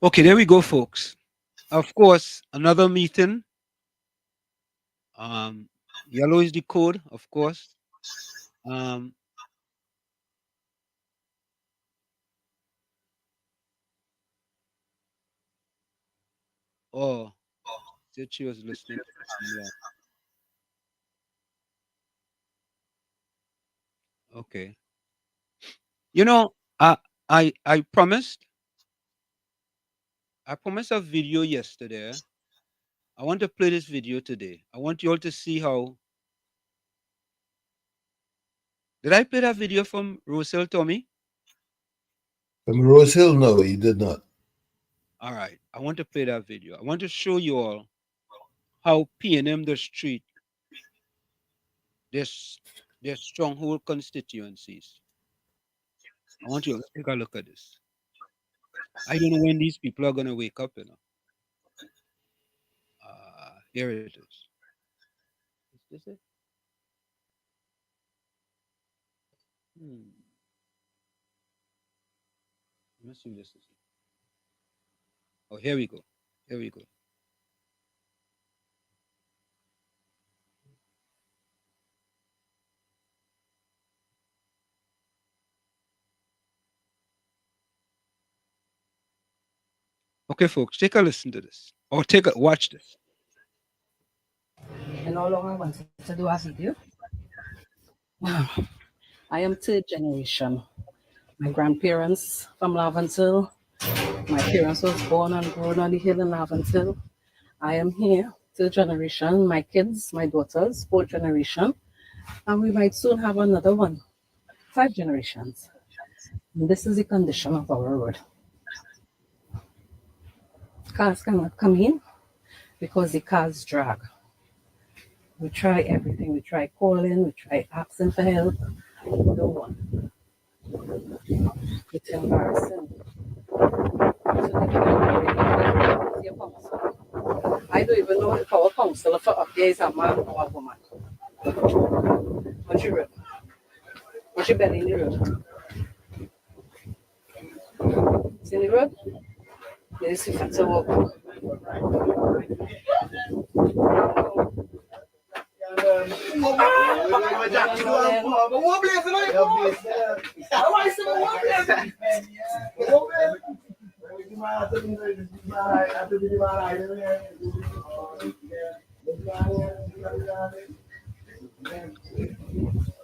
Okay, there we go, folks. Of course, another meeting. Yellow is the code, of course. Oh, said she was listening. Okay. You know, I promised a video yesterday. I want to play this video today. I want you all to see how. Did I play that video from Rosel, Tommy? From Rose Hill, no, he did not. All right. I want to play that video. I want to show you all how PNM the street, their stronghold constituencies. I want you to take a look at this. I don't know when these people are going to wake up, you know. Here it is. Is this it? Let me see this. Oh, here we go. Here we go. Okay, folks, take a listen to this. Or watch this. And how long I wanted to do a video? I am third generation. My grandparents from Laventille. My parents was born and grown on the hill in Laventille. I am here, third generation. My kids, my daughters, fourth generation. And we might soon have another one, 5 generations. And this is the condition of our road. Cars cannot come in because the cars drag. We try everything. We try calling, we try asking for help. No one. It's embarrassing. I don't even know if our counselor for up there is a man or a woman. What's your road? What's your belly in the road? It's in the road? Yes, if it's a walk.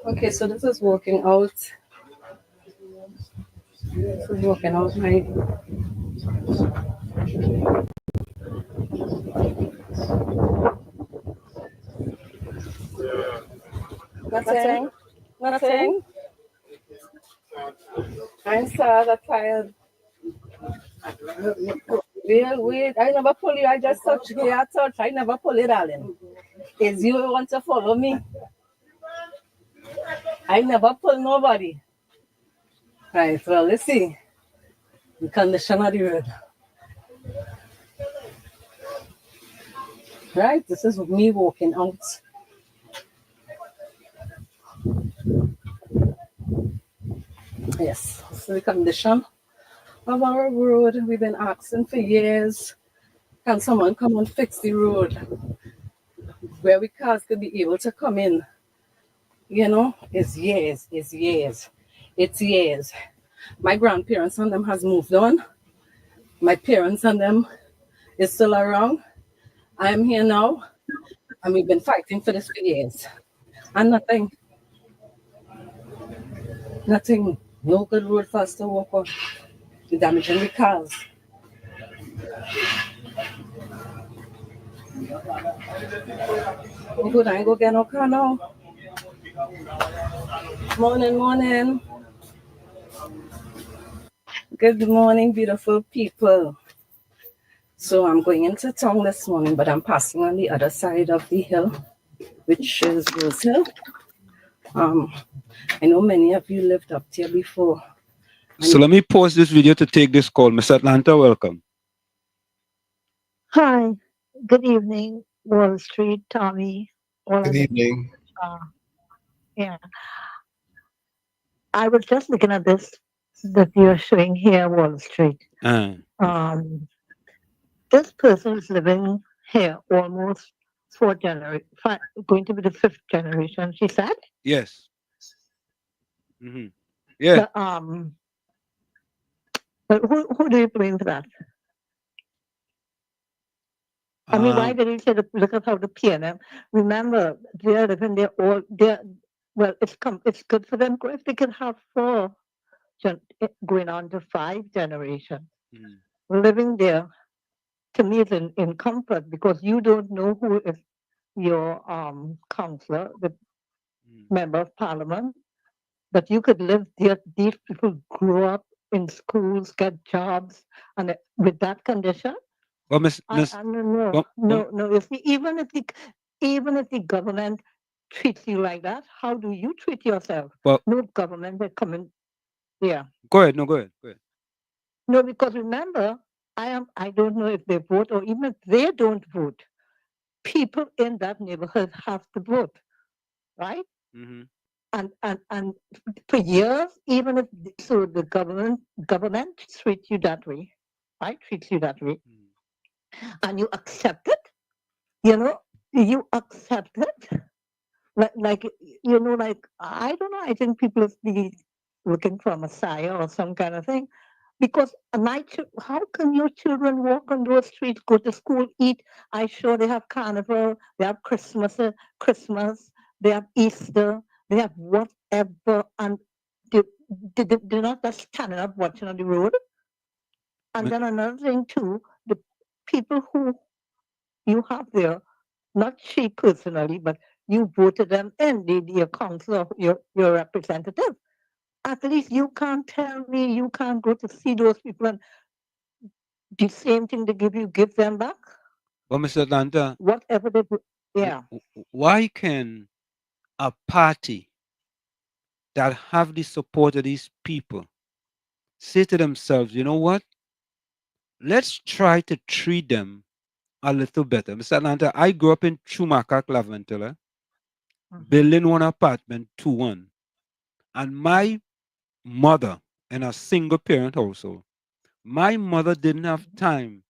Okay, so this is working out. This is working out my. Nothing. Nothing. I'm sad, I'm tired. Wait, I never pull you. I just touch here. I touch. I never pull it, darling. Is you want to follow me? I never pull nobody. Right, well, let's see. The condition of the road. Right, this is me walking out. Yes, this is the condition of our road. We've been asking for years, can someone come and fix the road where we cars could be able to come in? You know, it's years. My grandparents and them has moved on. My parents and them is still around. I'm here now, and we've been fighting for this for years. And nothing, no good road for us to walk on. The damaging the cars. Oh, good, I ain't go get no car now. Morning. Good morning, beautiful people. So I'm going into town this morning, but I'm passing on the other side of the hill, which is Rose Hill. I know many of you lived up here before. So let me pause this video to take this call. Miss Atlanta, welcome. Hi. Good evening, Wall Street, Tommy. All Good of the, evening. uh, yeah. I was just looking at this that you're showing here, Wall Street. Um, this person is living here almost four generation, going to be the fifth generation. She said. Yes. Yeah. But who do you blame for that? I mean, why did you say look at how the PNM? Remember, they're living there all. They're well. It's good for them if they can have four, going on to five generations living there. To me, is in comfort because you don't know who is your counselor, the member of parliament, but you could live there. These people grow up in schools, get jobs, and with that condition. Well, I don't know. No. You see, even if the government treats you like that, how do you treat yourself? Well, no government will come in. Yeah. Go ahead. No, go ahead. Go ahead. No, because remember, I don't know if they vote or even if they don't vote. People in that neighborhood have to vote, right? And for years, even if so, the government treats you that way, right? Treats you that way, and you accept it. You accept it. Like I don't know. I think people be looking for a messiah or some kind of thing. Because how can your children walk on those streets, go to school, eat? I'm sure they have carnival, they have Christmas, they have Easter, they have whatever, and they're not just standing up watching on the road. And then another thing too, the people who you have there, not she personally, but you voted them in, your council, your representative. At least you can't tell me you can't go to see those people and the same thing they give them back. Well, Mr. Atlanta, whatever they do, yeah. Why can a party that have the support of these people say to themselves, you know what? Let's try to treat them a little better. Mr. Atlanta, I grew up in Chumaka, Claventilla, building one apartment, 2-1. And my mother, in a single parent household, my mother didn't have time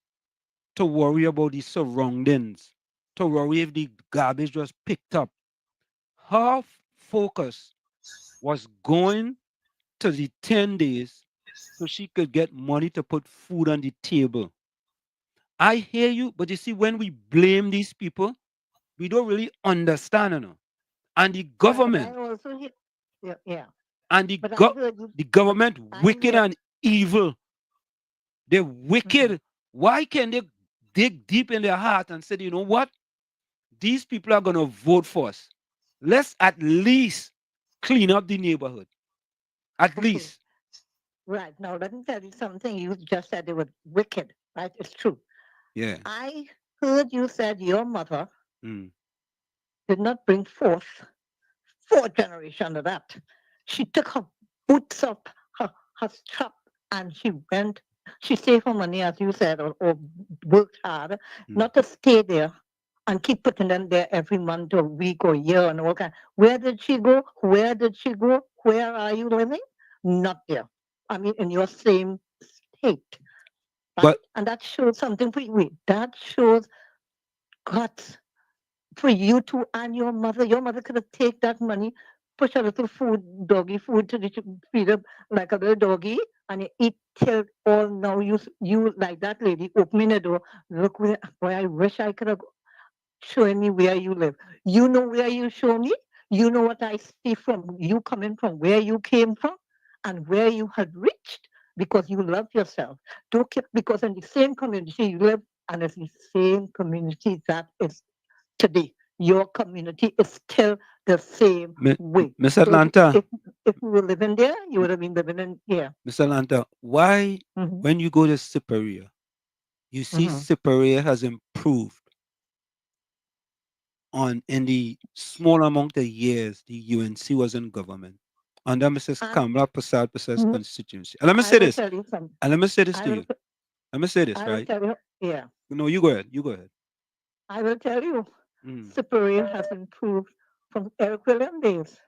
to worry about the surroundings, to worry if the garbage was picked up. Her focus was going to the 10 days so she could get money to put food on the table. I hear you, but you see, when we blame these people, we don't really understand, you know. And the government, and the government wicked and evil. They're wicked. Why can't they dig deep in their heart and say, you know what? These people are going to vote for us. Let's at least clean up the neighborhood. At least. Right. Now, let me tell you something. You just said they were wicked, right? It's true. Yeah. I heard you said your mother did not bring forth four generations of that. She took her boots up, her strap, and she saved her money, as you said, or worked hard, not to stay there and keep putting them there every month or week or year and all kind. Where did she go? Where did she go? Where are you living? Not there. I mean, in your same state. Right? And that shows something for you. That shows guts for you two and your mother. Your mother could have taken that money, push a little food, doggy food to feed up like a little doggy, and you eat till all now. You like that lady opening the door. Look where I wish I could have shown me where you live. You know where you show me. You know what I see from you coming from where you came from and where you had reached because you love yourself. Don't keep because in the same community you live and it's the same community that is today. Your community is still the same way. Miss Atlanta. If you were living there, you would have been living in here. Miss Atlanta, why when you go to Superior, you see Superior has improved in the small amount of years the UNC was in government under Mrs. Kamala Prasad Prasad's constituency. And let me say this. And let me say this to you. Let me say this, right? Yeah. No, you go ahead. You go ahead. I will tell you, Superior has improved from Eric William days.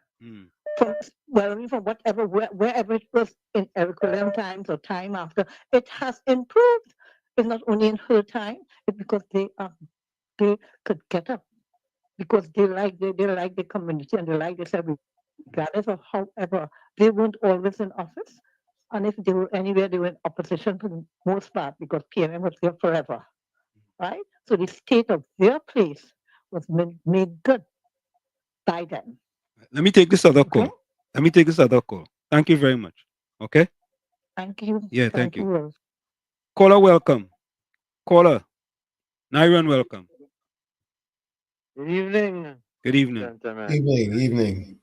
From well, I mean, from wherever it was in Eric William times or time after, it has improved. It's not only in her time, it's because they could get up because they like the community and they like this every regardless of however they weren't always in office. And if they were anywhere, they were in opposition for the most part because PNM was there forever. Right? So the state of their place was made good by them. Let me take this other call. Let me take this other call. Thank you very much. Okay? Thank you. Yeah, thank you. Will. Caller, welcome. Caller. Nairon, welcome. Good evening. Good evening. Gentlemen. Evening.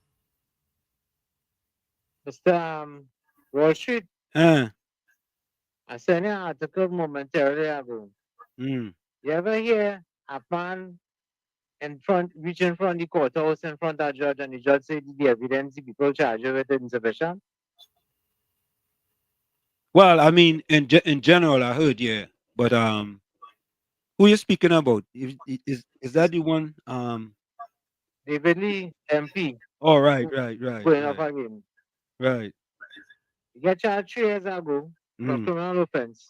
Mr. Wall Street. I sent an article momentarily ago. You ever hear a man reach in front of the courthouse in front of the judge and the judge said the evidence the people charged with is insufficient? Well, I mean, in general, I heard, yeah. But who you speaking about? Is that the one? David Lee, MP. Oh, right. Going up again. Right. He got charged 3 years ago for criminal offense.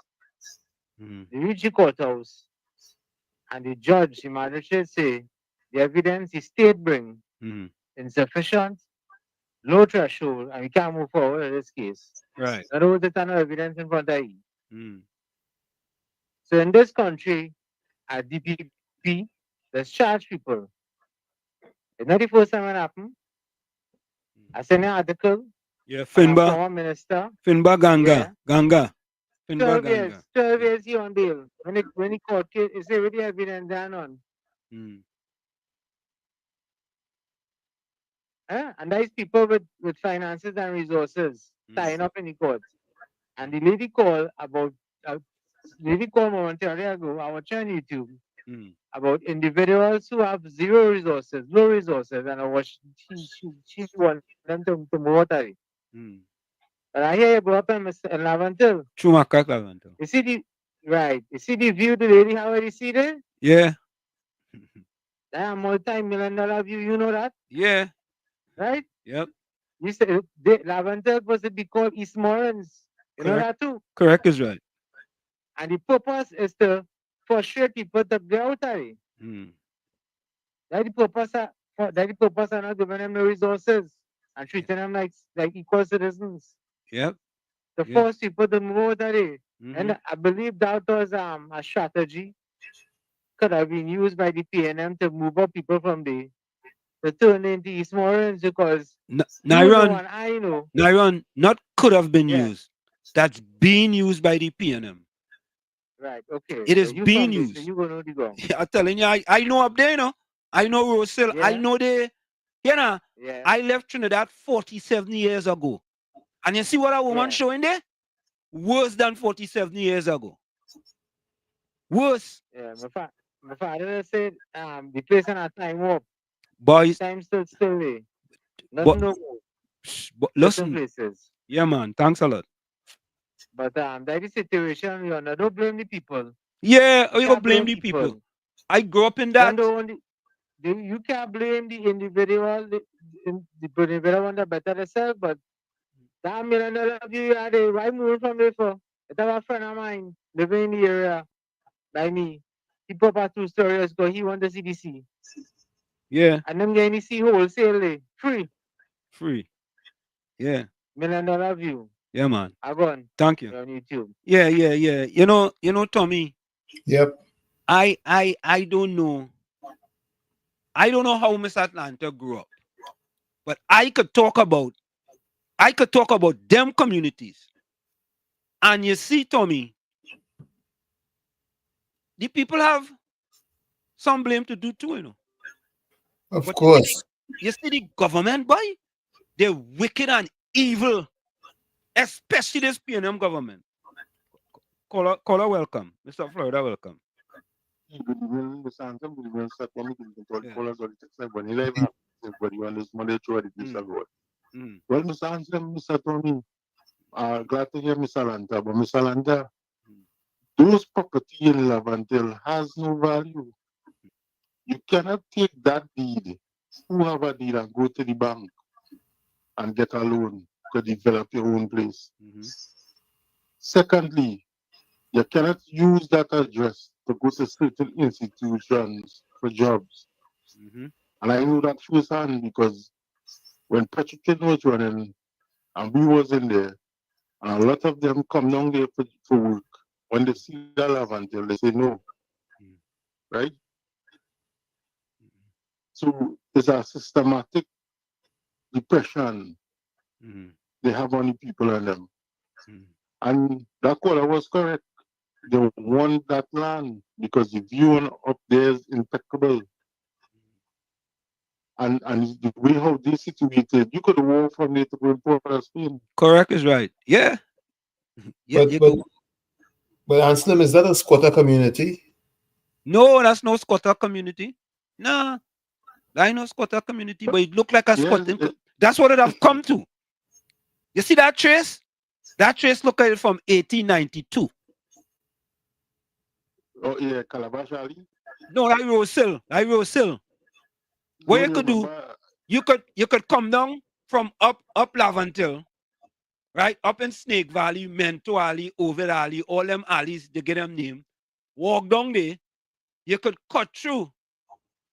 They reach the courthouse and the judge, the magistrate say the evidence the state bring insufficient, low threshold, and we can't move forward in this case. Right. In other words, there's no evidence in front of you. So in this country, at DPP, there's charge people. It's not the first time it happened. I sent an article. Yeah, Finba. Former minister. Finba Ganga. Yeah. Ganga. 12 years. 12 years he on bail. When he court case, it's already evidence done on. And there's people with finances and resources tying up in the court. And the lady called momentarily ago, I watched on YouTube, about individuals who have zero resources, low resources, and I watched she want them to move out. And I hear you go up in Lavantil. Chumakak Lavantil. You see the view the lady already see there? Yeah. That multi-million-dollar view, you know that? Yeah. Right? Yep. You said Lavantil was to be called East Morans. You know that too? Correct is right. And the purpose is to frustrate people to get out of it. That's the purpose of not giving them the resources and treating them like equal citizens. Yep. To force people to move out of it. And I believe that was a strategy could have been used by the PNM to move up people from the to turn into East Morans because Nairon not could have been used. That's being used by the PNM. Right, okay. It is being used. You go know the ground. I'm telling you, I know up there, you know. I know Rosehill. I know they, you know, I left Trinidad 47 years ago. And you see what a woman showing there? Worse than 47 years ago. Worse. Yeah, my father said the place in a time up. Boys. Time still there. Nothing no more. Listen. Places. Yeah, man. Thanks a lot. But that is the situation, you know, don't blame the people. Yeah, you don't blame the people. I grew up in that. You can't blame the individual, the individual one that better themselves, but that $1 million view, why move from there for? It's a friend of mine living in the area by me. He put up 2 stories because he wants the CDC. Yeah. And them getting the C wholesale, free. Yeah. $1 million view. Yeah, man. I go on. Thank you. On YouTube. Yeah. You know, Tommy. Yep. I don't know. I don't know how Miss Atlanta grew up, but I could talk about them communities. And you see, Tommy, the people have some blame to do too, you know. Of course. You see the government, boy, they're wicked and evil, especially this PNM government. Caller, welcome. Mr. Florida, welcome. Well, Mr. Anselm, Mr. Tony, glad to hear Mr. Lanta, but Mr. Lanta, those property in Lavantil has no value. You cannot take that deed, who have a deed, and go to the bank and get a loan to develop your own place. Secondly, you cannot use that address to go to certain institutions for jobs. And I know that firsthand because when Petrokin was running and we was in there, and a lot of them come down there for work. When they see the Lavantil, they say no. Right? So it's a systematic depression they have on the people and them. And that caller was correct. They want that land because the view up there is impeccable. And the way how they situated, you could walk from there to go in Port of Spain. Correct is right. Yeah. Yeah. But Anselm, is that a squatter community? No, that's no squatter community. Nah, that ain't no squatter community, but it look like a squatting. That's what it have come to. You see that trace? That trace look at it from 1892. Oh yeah, Calabash Alley? No, that Rosil. That Rosil. What you could do, you could come down from up Lavantil, right? Up in Snake Valley, Mento Alley, Ovid Alley, all them alleys, they get them name. Walk down there, you could cut through,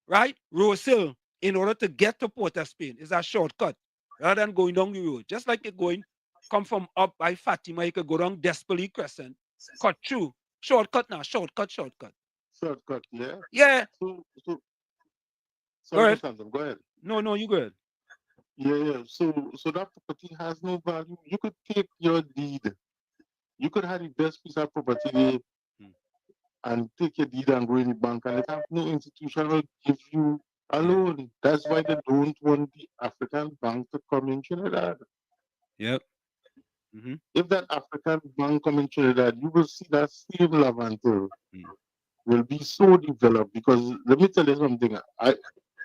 right? Rosil, in order to get to Port of Spain. It's a shortcut rather than going down the road. Just like you're going, come from up by Fatima, you could go down Despoli Crescent, cut through. Shortcut now, shortcut. Shortcut, yeah? Yeah. Sorry, go ahead. No, you good. Yeah. So that property has no value. You could take your deed. You could have the best piece of property there and take your deed and go in the bank, and it have no institution will give you a loan. That's why they don't want the African bank to come in Trinidad. Yep. If that African bank come in Trinidad, you will see that same Lavantil will be so developed. Because let me tell you something.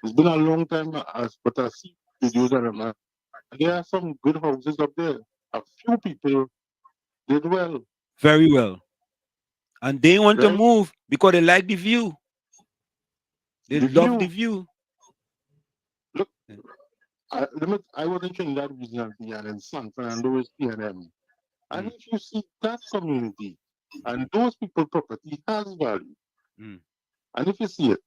It's been a long time, but I see videos and there are some good houses up there. A few people did well. Very well. And they want to move because they like the view. They love the view. Look, I was in Trinidad recently and in San Fernando is PM. And if you see that community and those people property has value. And if you see it,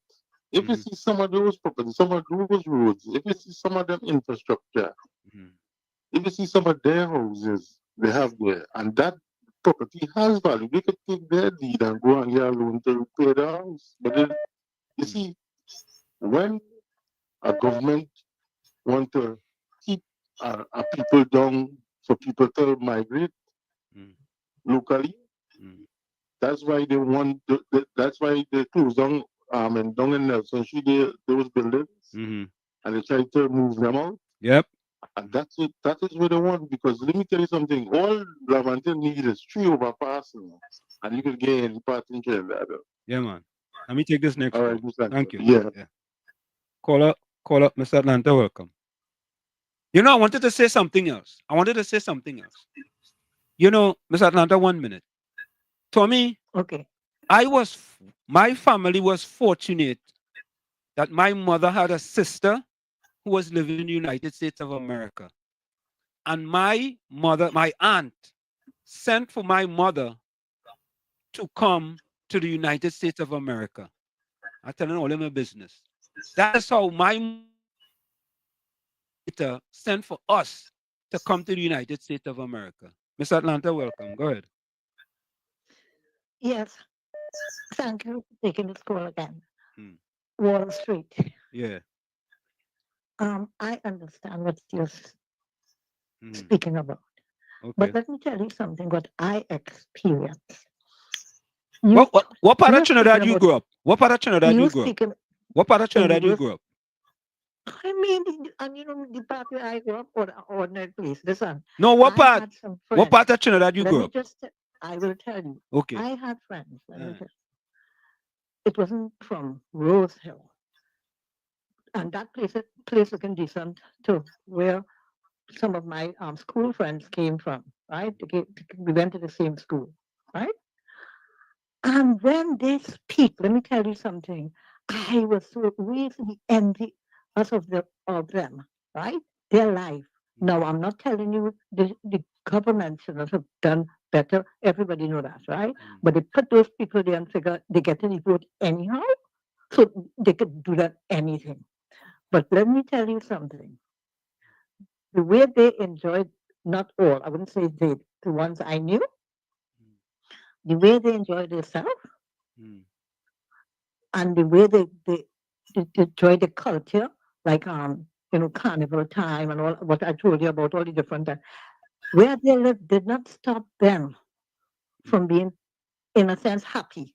if you see some of those properties, some of those roads, if you see some of them infrastructure, if you see some of their houses they have there, and that property has value, they could take their deed and go and get a loan to repair the house. But then, you see, when a government want to keep a people down for people to migrate locally, that's why they want. That's why they close down and down in Nelson Street those buildings, and they try to move them out. Yep. And that's it. That is what they want. Because let me tell you something. All Lavantil need is 3 overpassing, and you could get any part in Trinidad. Yeah, man. Let me take this next All one. right, Thank you. Yeah. Call up, Mr. Atlanta. Welcome. You know, I wanted to say something else. You know, Mr. Atlanta, 1 minute. Tommy. Okay. My family was fortunate that my mother had a sister who was living in the United States of America. And my aunt, sent for my mother to come to the United States of America. I'm telling all of my business. That's how my mother sent for us to come to the United States of America. Miss Atlanta, welcome. Go ahead. Yes. Thank you for taking this call again. Wall Street. Yeah. I understand what you're speaking about. Okay. But let me tell you something what I experienced. What part of Trinidad you grew up? What part of Trinidad you grew up? What part of Trinidad you grew up? I mean, the part where I grew up or the ordinary place. Listen. No, what part? What part of Trinidad you grew up? I will tell you. Okay. I had friends. It wasn't from Rose Hill. And that place looking decent too, where some of my school friends came from, right? We went to the same school, right? And when they speak, let me tell you something. I was so really envious of them, right? Their life. Now, I'm not telling you the government should not have done better. Everybody know that, right? But they put those people there and figure they get any vote anyhow, so they could do that anything. But let me tell you something. The way they enjoyed, not all, I wouldn't say they, the ones I knew, the way they enjoyed themselves, and the way they enjoy the culture, like carnival time and all what I told you about all the different times. Where they live did not stop them from being, in a sense, happy.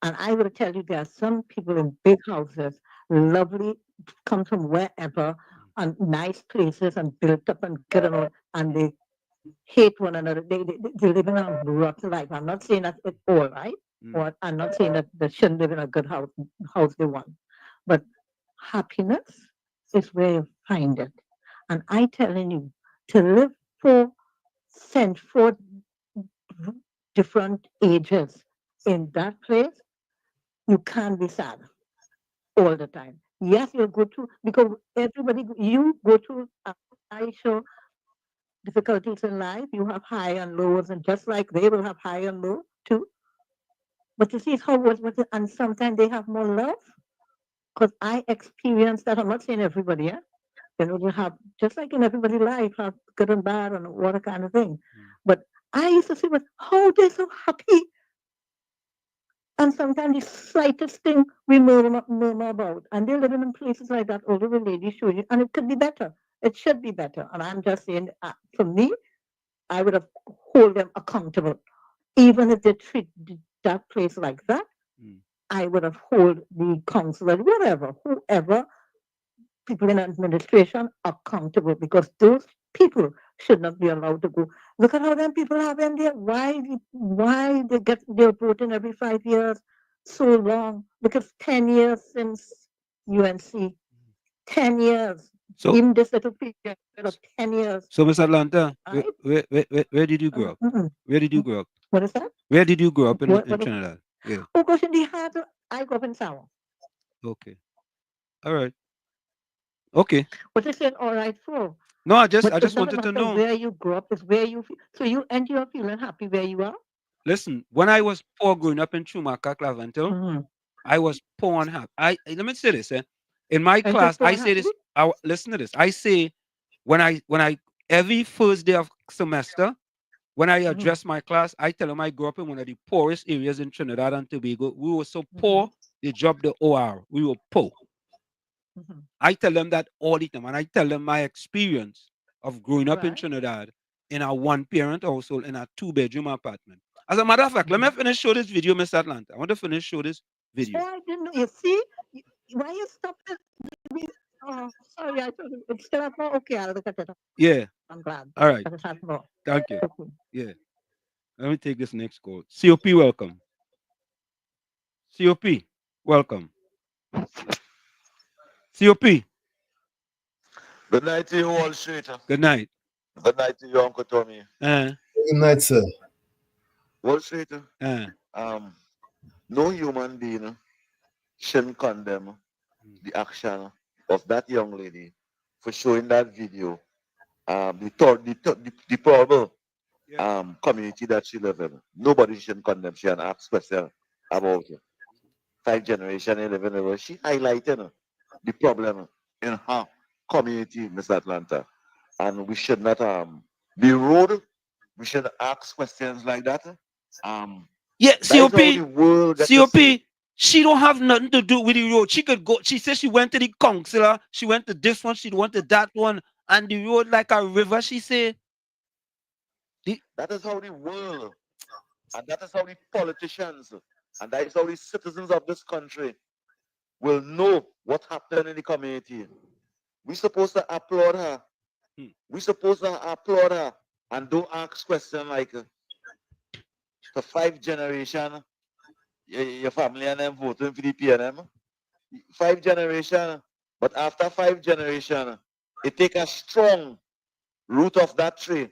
And I will tell you, there are some people in big houses, lovely, come from wherever, and nice places, and built up and good and all, and they hate one another. They live in a rotten life. I'm not saying that at all, right? Or I'm not saying that they shouldn't live in a good house they want. But happiness is where you find it. And I telling you, to live for different ages in that place, you can't be sad all the time. Yes, you'll go through, because everybody, you go through, I show difficulties in life. You have high and lows, and just like they will have high and low too. But you see how and sometimes they have more love. Because I experienced that. I'm not saying everybody, yeah. They have, just like in everybody's life, have good and bad and what kind of thing. But I used to see, but how they're so happy. And sometimes the slightest thing we murmur about. And they're living in places like that, older lady show you, and it could be better. It should be better. And I'm just saying, for me, I would have hold them accountable. Even if they treat that place like that, I would have hold the councillor, whatever, whoever, people in administration accountable, because those people should not be allowed to go. Look at how them people have in there. Why they get their voting every 5 years so long? Because 10 years since UNC, 10 years. So, in this little period of 10 years. So, Miss Atlanta, Right? where did you grow up? Where did you grow up? What is that? Where did you grow up in What- Trinidad? Yeah. Oh gosh, in the heart, I grew up in Sour. Okay. All right. Okay. What is it all right for? No, I But just it doesn't wanted to matter know. where you grew up, is where you feel. So you are feeling happy where you are? Listen, when I was poor growing up in Chumaka, Clavental, I was poor and happy. Let me say this, in my And class, just poor I and say this. happy? Listen to this. I say when I every first day of semester, when I address my class, I tell them I grew up in one of the poorest areas in Trinidad and Tobago. We were so poor, they dropped the OR. We were poor. I tell them that all the time, and I tell them my experience of growing up in Trinidad in a one-parent household in a two-bedroom apartment. As a matter of fact, let me finish show this video, Miss Atlanta. I want to finish show this video. Oh, I didn't know. You see, why you stop it? Oh, sorry, I thought it's still up more. Okay, I'll look at it. Yeah. I'm glad. All right. But it's not more. Thank you. Okay. Yeah. Let me take this next call. COP, welcome. COP, welcome. COP. Good night to you, Wall Street. Good night. Good night to you, Uncle Tommy. Good night, sir. Wall Street. No human being shouldn't condemn the action of that young lady for showing that video. The probable community that she lives in. Nobody shouldn't condemn. She and ask questions about it. 5 generations living in. She highlighted the problem in her community, Miss Atlanta. And we should not be rude. We should ask questions like that. Yeah, that is how the world gets to see. COP, she don't have nothing to do with the road. She could go, she said she went to the councillor, she went to this one, she went to that one, and the road like a river, she said. That is how the world, and that is how the politicians, and that is how the citizens of this country will know what happened in the community. We're supposed to applaud her. We're supposed to applaud her and don't ask questions like, for 5 generations, your family and them voting for the PNM. 5 generations, but after 5 generations, it takes a strong root of that tree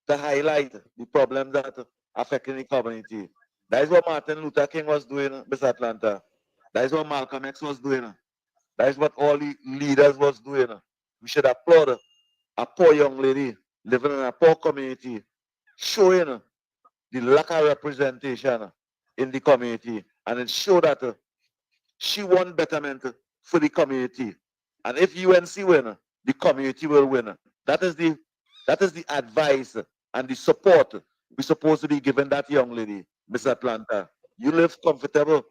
to highlight the problems that affecting the community. That is what Martin Luther King was doing, Miss Atlanta. That is what Malcolm X was doing. That is what all the leaders was doing. We should applaud a poor young lady living in a poor community, showing the lack of representation in the community, and it showed that she won betterment for the community. And if UNC win, the community will win. That is the advice and the support we're supposed to be giving that young lady, Miss Atlanta. You live comfortable.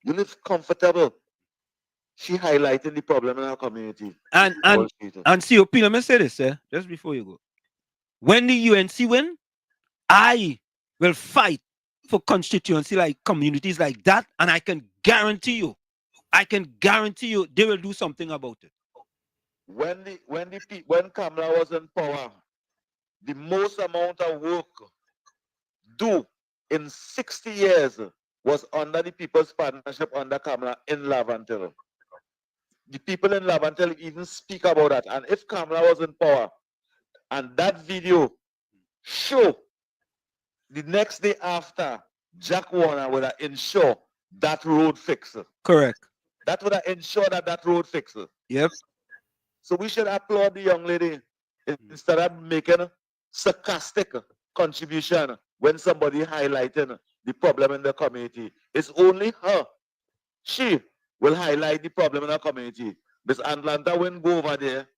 You live comfortable. She highlighting the problem in our community. And COP, let me say this, just before you go. When the UNC win, I will fight for constituency like communities like that, and I can guarantee you they will do something about it. When Kamala was in power, the most amount of work do in 60 years was under the People's Partnership under Kamala in Laventille. The people in Laventille even speak about that. And if Kamala was in power and that video show the next day after, Jack Warner would have ensured that road fix. Correct. That would have ensured that road fix. Yep. So we should applaud the young lady instead of making a sarcastic contribution when somebody highlighting the problem in the community. It's only her. She will highlight the problem in her community. Miss Atlanta won't go over there,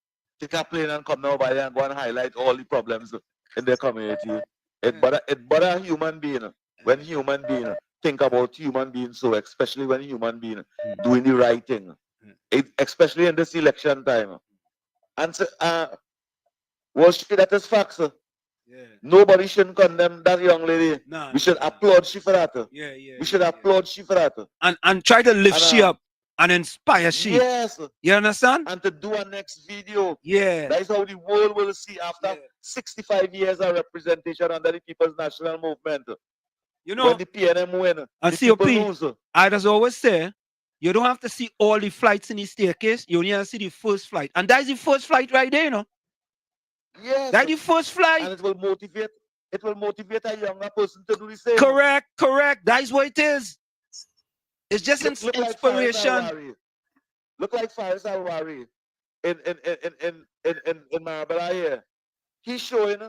take a plane and come over there and go and highlight all the problems in the community. It bother a human being when human being think about human beings, so especially when human being doing the right thing. Especially in this election time. And so, that is facts. Nobody shouldn't condemn that young lady. We should applaud she for that. We should applaud she for that. And try to lift she up and inspire she. Yes. You understand? And to do a next video. Yeah. That is how the world will see after 65 years of representation under the People's National Movement. You know, when the PNM win, and the people COP, lose. I just always say, you don't have to see all the flights in the staircase. You only have to see the first flight. And that's the first flight right there, you know. Yes. That's the first flight. And it will motivate a younger person to do the same. Correct. That is what it is. It's just inspiration. Look like Faris Alwari in Marabella here. He's showing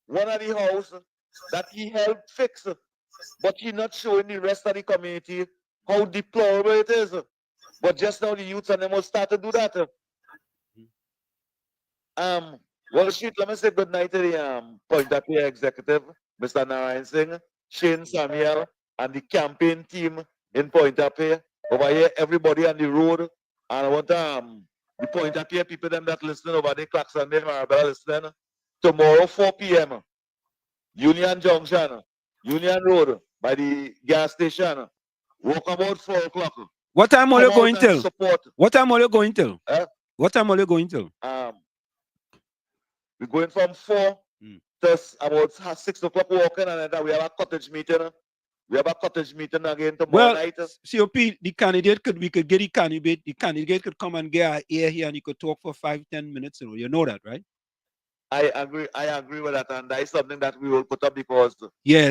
one of the house that he helped fix, but he's not showing the rest of the community how deplorable it is. But just now the youths and them will start to do that. Well, shoot, let me say good night to the Point of Care executive, Mr. Narayan Singh, Shane Samuel, and the campaign team in Point of Care. Over here, everybody on the road. And I want the Point of Care people them that listening over there, Claxon, Marabella listening. Tomorrow, 4 p.m. Union Junction, Union Road, by the gas station. Walk about 4 o'clock. What time are you going till? What time are you going till? What time are you going till? We're going from 4 to about 6 o'clock walking, and then we have a cottage meeting. We have a cottage meeting again tomorrow night. COP, we could get the candidate. The candidate could come and get our ear here, and he could talk for 5-10 minutes. You know that, right? I agree with that, and that is something that we will put up because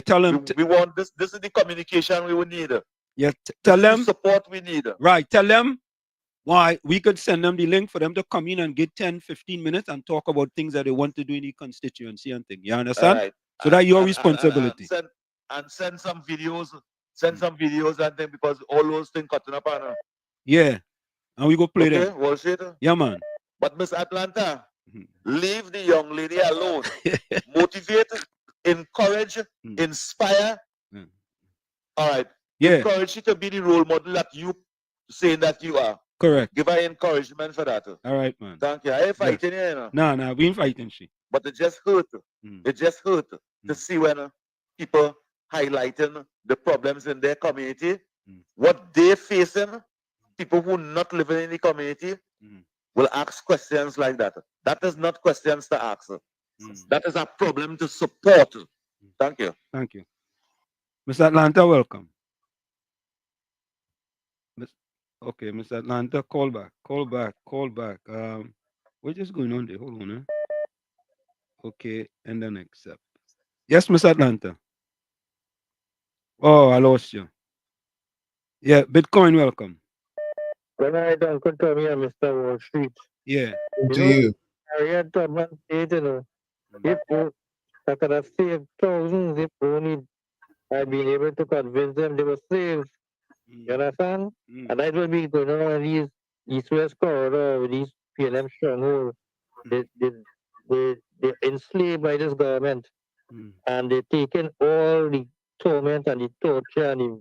tell him we want this. This is the communication we will need. Yeah, tell them the support we need. Right, tell them why we could send them the link for them to come in and get 10-15 minutes and talk about things that they want to do in the constituency and things. You understand? Right. So that's your responsibility. And send some videos. Send some videos and things because all those things cutting up on. Yeah, and we go play them. Well, yeah, man. But Miss Atlanta, leave the young lady alone. Motivate, encourage, inspire. All right. Yeah. Encourage you to be the role model that you saying that you are. Correct. Give her encouragement for that. All right, man. Thank you. I ain't fighting you, you know. No, we ain't fighting she. But it just hurt. It just hurt to see when people highlighting the problems in their community, what they're facing, people who not living in the community will ask questions like that. That is not questions to ask. That is a problem to support. Thank you. Thank you. Mr. Atlanta, welcome. Okay, Mr. Atlanta, call back. What's just going on there? Hold on. Okay, and then accept. Yes, Mr. Atlanta. Oh, I lost you. Yeah, Bitcoin, welcome. When I Uncle Tommy and Mr. Wall Street. Yeah. You know, Harriet Tubman said, you know, if I could have saved thousands if only I'd been able to convince them they were slaves. You understand? And that will be going on these east-west corridor with these PLM strongholds. They're enslaved by this government. And they're taking all the torment and the torture and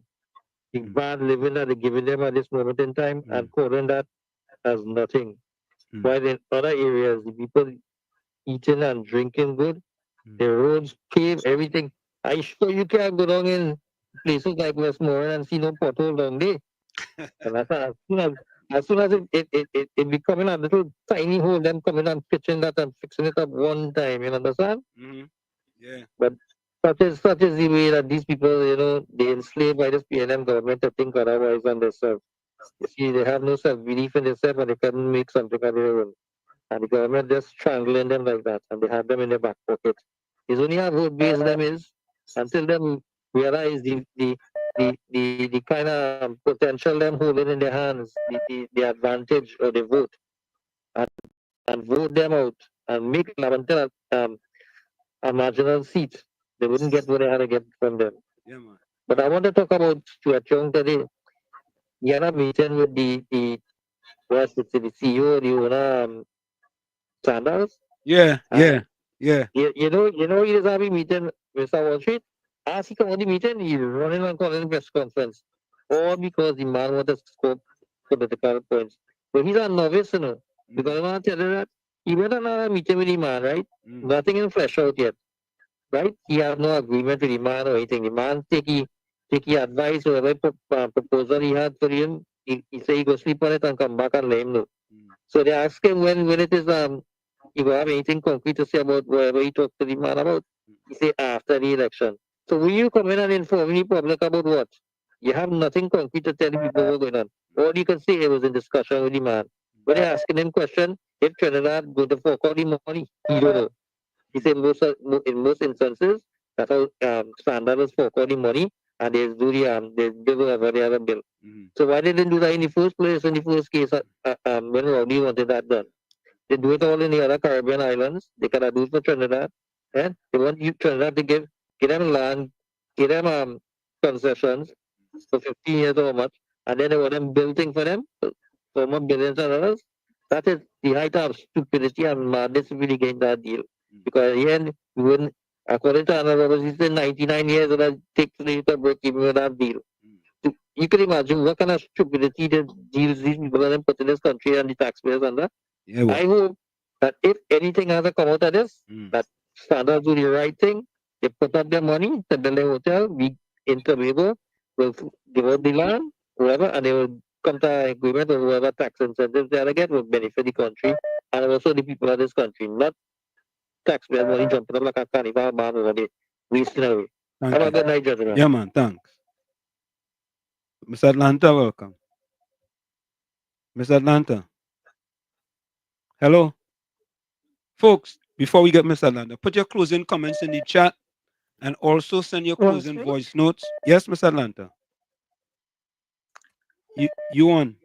the bad living that they're giving them at this moment in time and calling that as nothing. While in other areas, the people eating and drinking good, the roads paved, everything. I sure you can't go down in places like Westmoreland and see no pothole down there. And as soon as it becoming a little tiny hole, them coming and pitching that and fixing it up one time, you understand? Yeah. But such is the way that these people, you know, they enslaved by this PNM government to think otherwise than themselves. You see, they have no self-belief in themselves and they can make something of their own. And the government just strangling them like that and they have them in their back pocket. It's only how vote base them is until them realize the kind of potential them holding in their hands, the advantage of the vote and vote them out and make Lavantel a marginal seat. They wouldn't get what they had to get from them. Yeah, man. But I want to talk about Stuart Young today. He had a meeting with the CEO, the owner, Sandals. Yeah. You know, he is having meeting Mr. Wall Street. As he come on the meeting, he's running and calling a press conference. All because the man wanted to scope political points. But he's a novice, you know. Because I want to tell you that he went on a meeting with the man, right? Nothing in flesh out yet. Right? He have no agreement with the man or anything. The man take the advice or whatever proposal he had for him. He say he go sleep on it and come back and let him know. So they ask him when it is he will have anything concrete to say about whatever he talked to the man about. He say after the election. So will you come in and inform the public about what? You have nothing concrete to tell the people what's going on. All you can say it was in discussion with the man. When they asking him question, if Trinidad go to fork out the money, he don't know. He said in most instances, that's how standard is fork out the money and they do they do whatever they have a bill. So why they didn't do that in the first place, in the first case, when Rowdy wanted that done? They do it all in the other Caribbean islands. They cannot do it for Trinidad. And they want you Trinidad to give them land, give them concessions for 15 years or how much, and then they want them building for them for more billions of dollars. That is the height of stupidity and madness if we get that deal. Because in the end, we wouldn't, according to Anna Roberts, he said 99 years and that takes to break even with that deal. You can imagine what kind of stupidity the deals these people are put in this country and the taxpayers under. Yeah, well. I hope that if anything has to come out of this, that Standards do the right thing. They put up their money to build a hotel. We in Tobago will give out the land, whoever, and they will come to an agreement of whoever tax incentives they get will benefit the country and also the people of this country, not taxpayers money jumping up like a carnival man over there, wasting away. Thank Have a you. good night, gentlemen. Yeah, man. Thanks. Miss Atlanta, welcome. Miss Atlanta. Hello. Folks, before we get Miss Atlanta, put your closing comments in the chat and also send your closing voice notes. Yes, Miss Atlanta. You on?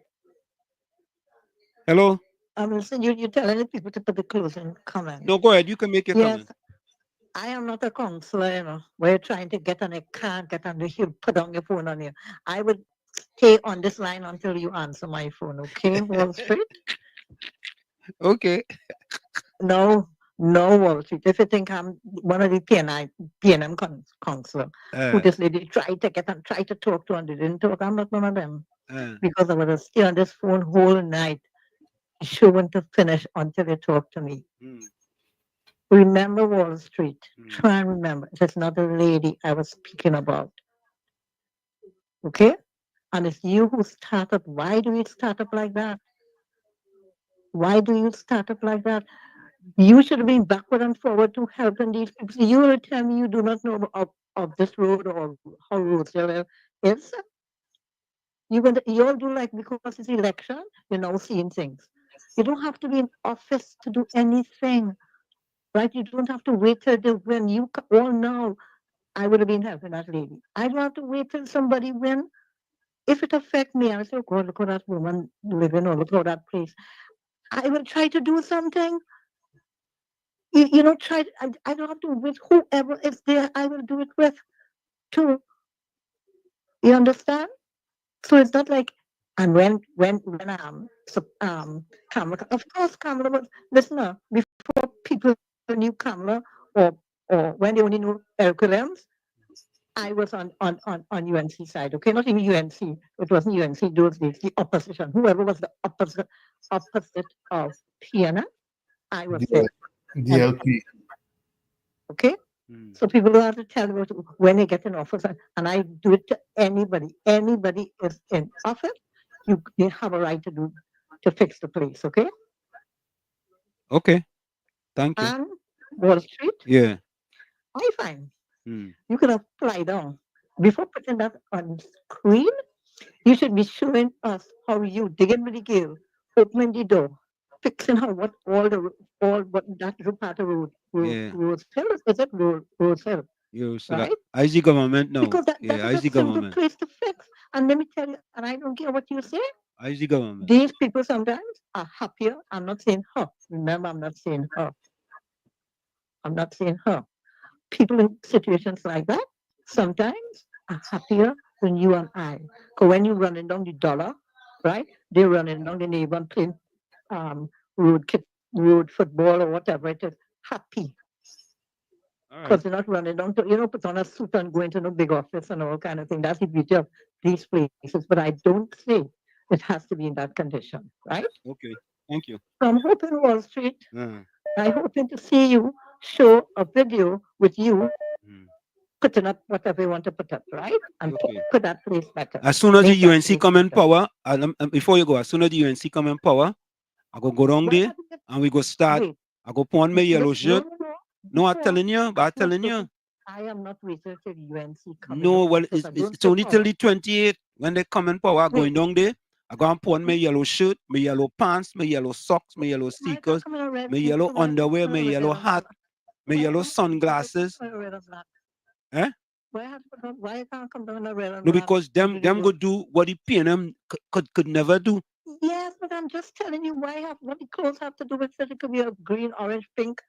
Hello? Listen, you're telling the people to put the closing comment. No, go ahead. You can make your Yes, comment. I am not a counselor, you know, where you're trying to get on a can't get on the you put down your phone on you. I would stay on this line until you answer my phone, okay, Wall Street? Okay. No, Wall Street. If you think I'm one of the PNM counselor, who this lady tried to get and tried to talk to and they didn't talk, I'm not one of them. Because I would have stayed on this phone whole night. She wouldn't have finished until you talk to me. Remember Wall Street. Try and remember. It's not the lady I was speaking about. Okay? And it's you who started. Why do you start up like that? Why do you start up like that? You should have been backward and forward to helping these people. You will tell me you do not know of this road or how roads are. Yes? You all do like because it's election, you're now seeing things. You don't have to be in office to do anything. Right? You don't have to wait till when you all know I would have been helping that lady. I don't have to wait till somebody win. if it affect me, I say, oh God, look at that woman living, or look at that place. I will try to do something. You know, I don't have to with whoever is there, I will do it with too. You understand? So it's not like, and when Kamala, of course Kamala was, listen, before people knew Kamala, or when they only knew Eric Williams, I was on UNC side, okay? Not even UNC. It wasn't UNC those days, the opposition. Whoever was the opposite of PNF, I was there. DLP. Okay? So people don't have to tell me when they get in office, and I do it to anybody. Anybody is in office, you have a right to fix the place, okay? Okay. Thank you. And Wall Street, Yeah. I find you could apply down. Before putting that on screen, you should be showing us how you digging with the girl, opening the door, fixing her what that part of Yeah. Rose Hill, is it Rose Hill? You so Right? that IC government now. Because that Yeah, is a IC simple government. place to fix. And let me tell you, and I don't care what you say, IC government. these people sometimes are happier. I'm not saying her. Remember, I'm not saying her. I'm not saying her. People in situations like that sometimes are happier than you and I. Because when you're running down the dollar, right? They're running down the neighbor and playing road football or whatever it is. Happy. Because they're not running down to, put on a suit and go into no big office and all kind of thing. That's the beauty of these places. But I don't say it has to be in that condition, right? Okay. Thank you. So I'm hoping Wall Street, I'm hoping to see you show a video with you putting up whatever you want to put up, right? And put that place better. As soon as the UNC come in power, before you go, as soon as the UNC come in power, I go down there and we go start. I go put on my yellow shirt. No, I'm telling you, but I'm telling you. I am not waiting till the UNC come. No, well, it's only till the 28th when they come in power. Going down there, I go and put on my yellow shirt, my yellow pants, my yellow socks, my yellow sneakers, my yellow underwear, my yellow hat, my yellow sunglasses. Eh? Why can't come down a red and No, black? because them go do what the PNM could never do. Yes, but I'm just telling you what the clothes have to do with it. It could be a green, orange, pink.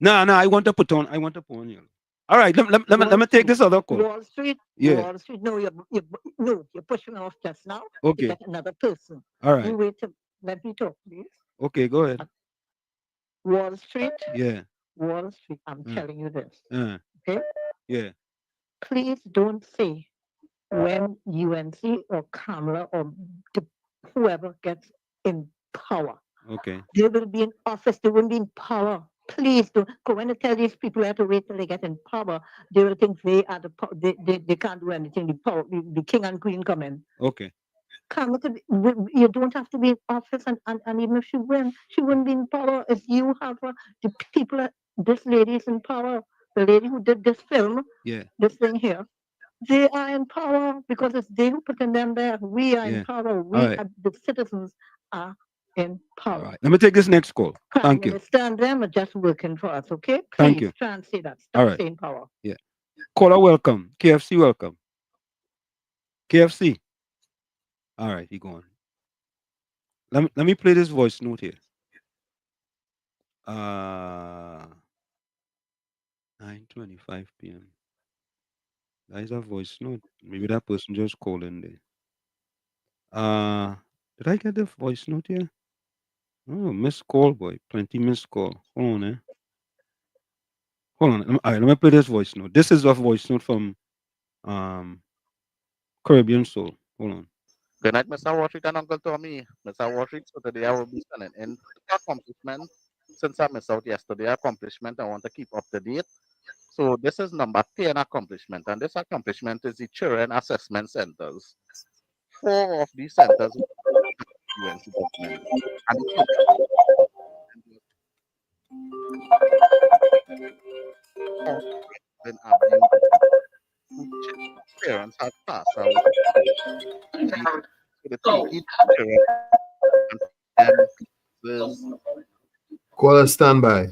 No, I want to put on yellow. All right, let me take this other call. Wall Street. Yeah. Wall Street. No, you're pushing off just now. Okay. To get another person. All right. You wait to let me talk, please. Okay, go ahead. Wall Street. Yeah. Wall Street. I'm telling you this. Okay. Yeah. Please don't say when UNC or Kamala or whoever gets in power. Okay. They will be in office. They won't be in power. Please don't. Because when I tell these people have to wait till they get in power, they will think they are the power. They can't do anything. The king and queen come in. Okay. Kamala, you don't have to be in office, and even if she wouldn't be in power. If you have the people, this lady is in power. The lady who did this film, this thing here, they are in power because it's they who put them there. We are in power. The citizens are in power. All right. Let me take this next call. Thank you. Understand them are just working for us, okay? Please Thank you. try and say that. All Stop right. saying power. Yeah. Caller, welcome. KFC, welcome. KFC. All right, he going. Let me play this voice note here. 9:25 p.m. That is a voice note. Maybe that person just called in there. Did I get the voice note here? Oh, missed call, boy. 20 missed call. Hold on, Hold on. All right, let me play this voice note. This is a voice note from Caribbean Soul. Hold on. Good night, Mr. Washington and Uncle Tommy. Mr. Washington, so today I will be sending in accomplishment. Since I missed out yesterday, accomplishment I want to keep up to date. So this is number 10 accomplishment, and this accomplishment is the children assessment centers. 4 of these centers UNC government. And parents have passed out. Caller, stand by.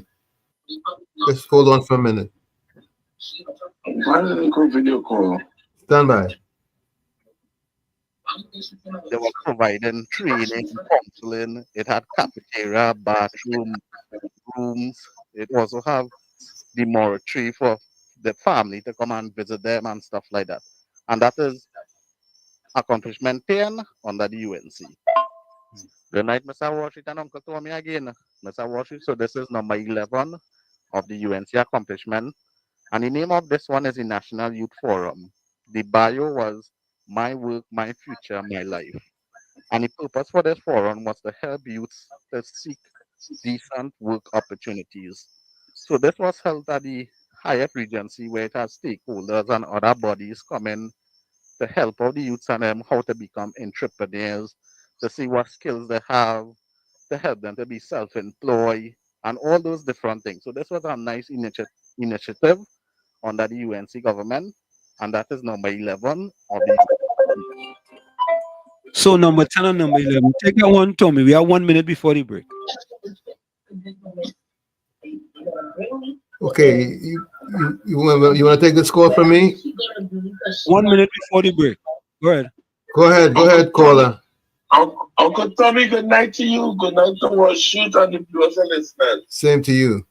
Just hold on for a minute. Why didn't go video call? Stand by. They were providing training, counseling. It had cafeteria, bathroom, rooms. It also have the mortuary for the family to come and visit them and stuff like that. And that is accomplishment 10 under the UNC. Good night, Mr. Washington. Uncle Tommy again. Mr. Washington, so this is number 11 of the UNC accomplishment. And the name of this one is the National Youth Forum. The bio was My Work, My Future, My Life. And the purpose for this forum was to help youths to seek decent work opportunities. So this was held at the Hyatt Regency, where it has stakeholders and other bodies coming to help out the youths and them how to become entrepreneurs, to see what skills they have, to help them to be self-employed, and all those different things. So this was a nice initiative under the UNC government, and that is number 11 of the. So number 10 and number 11. Take that one, Tommy. We have 1 minute before the break. Okay, you want to take the score from me? 1 minute before the break. Go ahead. Go ahead, caller. Uncle Tommy, good night to you. Good night to Wall Street and the viewers and listeners. Same to you.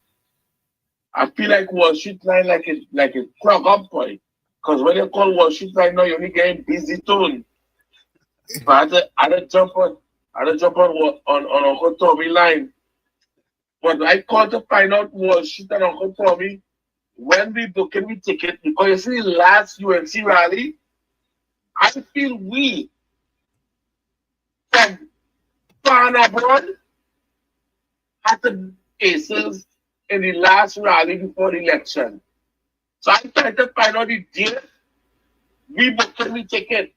I feel like Wall Street line like a clog up point. Because when you call Wall Street line now, you're only getting busy tone. But I had to jump on Uncle Tommy line. But I called to find out Wall Street and Uncle Tommy when we booking we ticket, because you see the last UNC rally, I feel we from far and abroad had the aces in the last rally before the election. So I tried to find out the date we booking we ticket.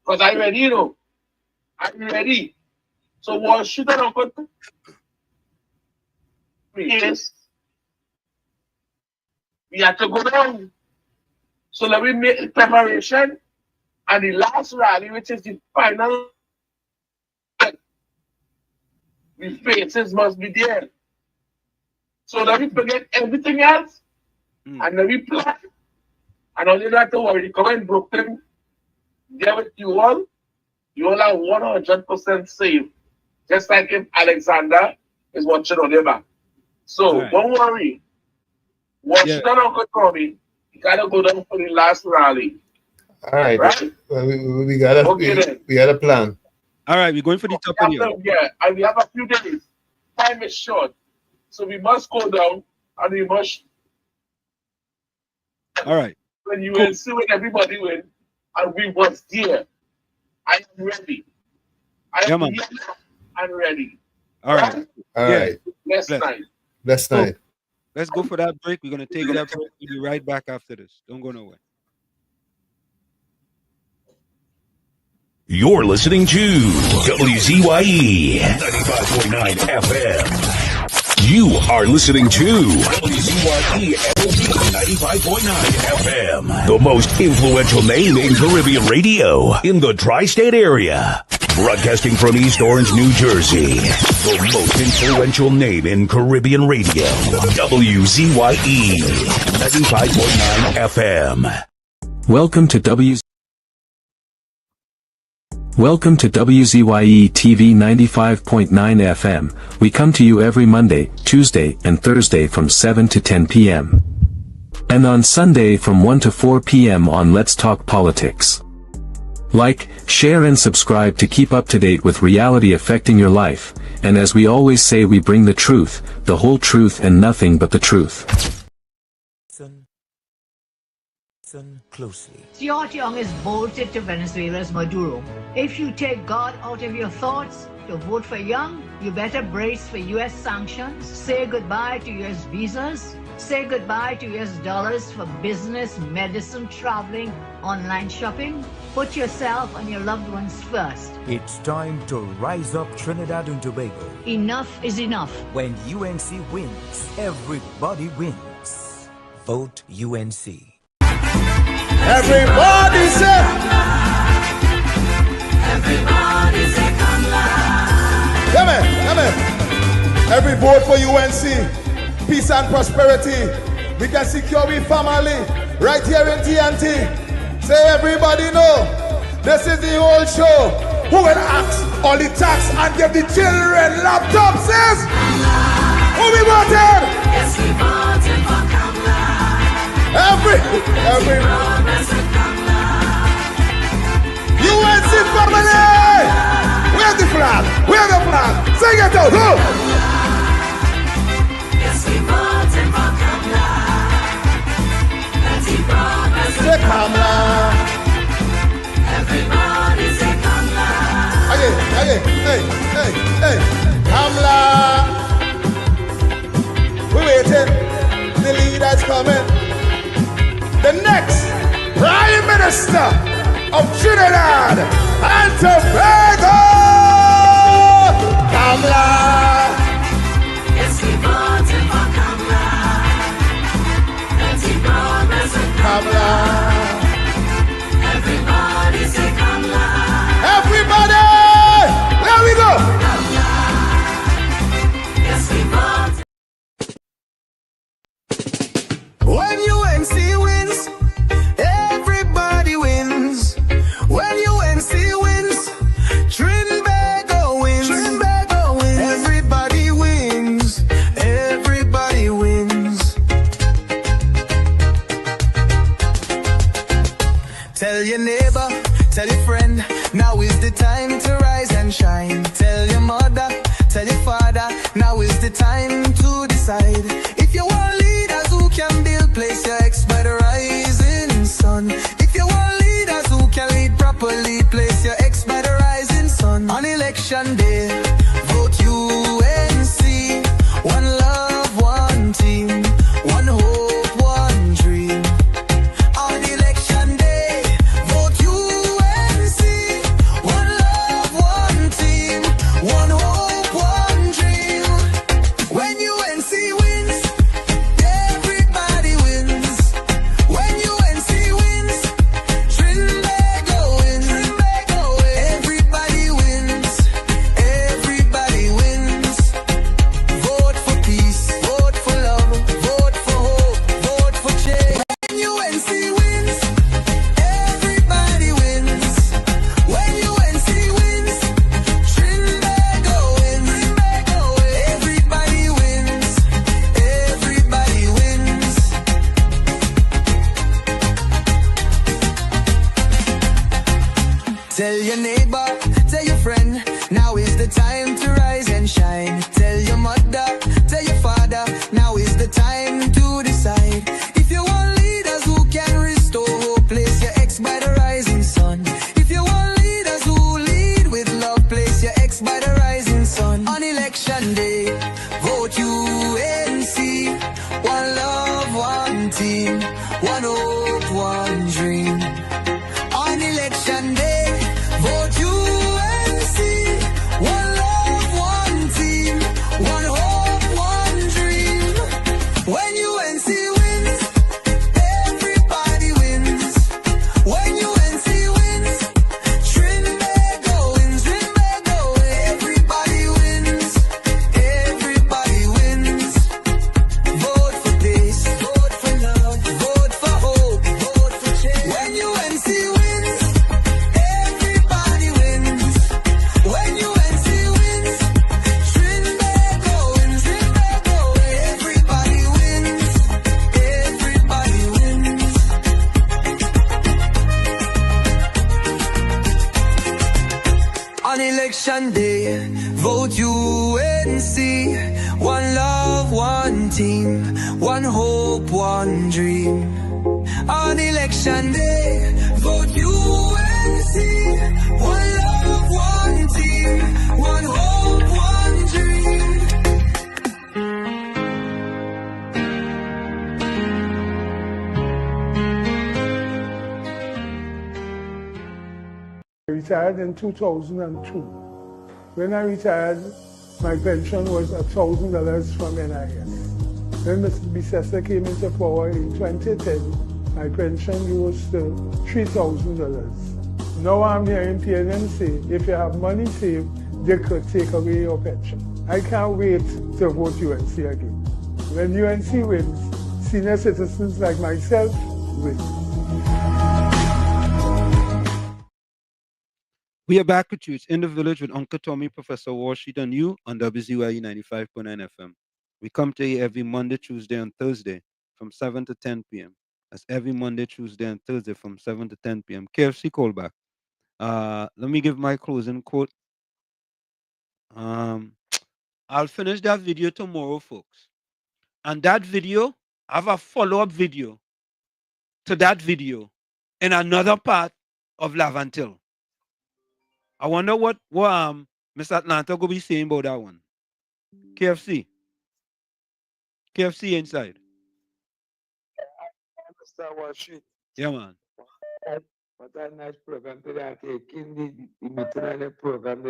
Because I'm ready, you know. I'm ready. So Wall Street and Uncle Tommy is we had to go down. So let me make the preparation, and the last rally, which is the final, the faces must be there. So let me forget everything else, and let me plan. And all you don't have to worry, come in Brooklyn, there with you all are 100% safe. Just like if Alexander is watching on your back. So don't worry. Washington Uncle Tommy, you gotta go down for the last rally. All right. We got a plan. All right, we're going for the top of the hour. Yeah, and we have a few days. Time is short. So we must go down and we must. All right. When you will see when everybody win, and we was there. I am ready. I am here and ready. All right. All right. Next night. Last night. Let's go for that break. We're going to take that break. We'll be right back after this. Don't go nowhere. You're listening to WZYE 95.9 FM. You are listening to WZYE 95.9 FM, the most influential name in Caribbean radio in the tri-state area. Broadcasting from East Orange, New Jersey, the most influential name in Caribbean radio, WZYE 95.9 FM. Welcome to WZYE TV 95.9 FM. We come to you every Monday, Tuesday, and Thursday from 7 to 10 p.m. And on Sunday from 1 to 4 p.m. on Let's Talk Politics. Like, share and subscribe to keep up to date with reality affecting your life, and as we always say, we bring the truth, the whole truth and nothing but the truth. Listen closely. Stuart Young is bolted to Venezuela's Maduro. If you take God out of your thoughts to vote for Young, you better brace for U.S. sanctions, say goodbye to U.S. visas, say goodbye to U.S. dollars for business, medicine, traveling, online shopping. Put yourself and your loved ones first. It's time to rise up Trinidad and Tobago. Enough is enough. When UNC wins, everybody wins. Vote UNC. Everybody say. Everybody say come live. Come in. Every vote for UNC. Peace and prosperity. We can secure we family right here in TNT. Say everybody know. This is the whole show. Who will ask all the tax and give the children laptops? Is who we voted? Yes, we voted for Kamala. Every UNC family. Where's the flag? Where's the flag? Sing it out. Who? Yes, we voted for Kamala. Say Kamala. Everybody say Kamala. Hey, Kamala. We're waiting. The leader's coming. The next Prime Minister of Trinidad and Tobago, Kamala. Yes, we voted for Kamala. Kamala. Everybody say Kamala. Everybody! There we go! Kamala. Yes, we voted. When UNC wins, everybody wins. When UNC wins, Trinbago wins. Everybody wins. Everybody wins. Tell your neighbor, tell your friend, now is the time to rise and shine. Tell your mother, tell your father, now is the time to decide. If you want leaders who can build, place your ex by the rising sun. If you want leaders who can lead properly, place your ex by the rising sun. On election day, vote UNC. One love, one team, one hope, one dream. On election day, vote UNC. One love, one team, one hope, one dream. When UNC wins, everybody wins. When UNC wins, Trinbago wins. Everybody wins. Everybody wins. Vote for peace. Vote for love. Vote for hope. Vote for change. When UNC wins, everybody wins. When UNC wins, Trinbago wins. Everybody wins. Everybody wins. Tell your neighbor, tell your friend, now is the time to rise and shine. Tell your mother, tell your father, now is the time to decide. If you want leaders who can restore hope, place your ex by the rising sun. If you want leaders who lead with love, place your ex by the rising sun. On election day, vote UNC. One love, one team, one hope, one dream. On election day, vote UNC. One love, one team, one hope, one dream. When UNC wins, everybody wins. When UNC wins, Trinbago wins. Everybody wins. Everybody wins. Vote for peace. Vote for love. Vote for hope. Vote for change. When UNC wins, everybody wins. When UNC wins, Trinbago wins. Everybody wins. Everybody wins. On election day, vote UNC. One love, one team, one hope, one dream. On election day, vote UNC. One love, one team, one hope, one dream. I retired in 2002. When I retired, my pension was $1,000 from NIS. When Mr. Bissessa came into power in 2010, my pension rose to $3,000. Now I'm hearing PNM say, if you have money saved, they could take away your pension. I can't wait to vote UNC again. When UNC wins, senior citizens like myself win. We are back with you. It's In the Village with Uncle Tommy, Professor Walsheet, and you on WZYE 95.9 FM. We come to you every Monday, Tuesday, and Thursday from 7 to 10 p.m. That's every Monday, Tuesday, and Thursday from 7 to 10 p.m. KFC callback. Let me give my closing quote. I'll finish that video tomorrow, folks. And that video, I have a follow-up video to that video in another part of Lavantil. I wonder what Mr. Atlanta will be saying about that one. KFC inside. Mr. Walsheet. Yeah, man. What a nice program today. Taking the meeting and the program.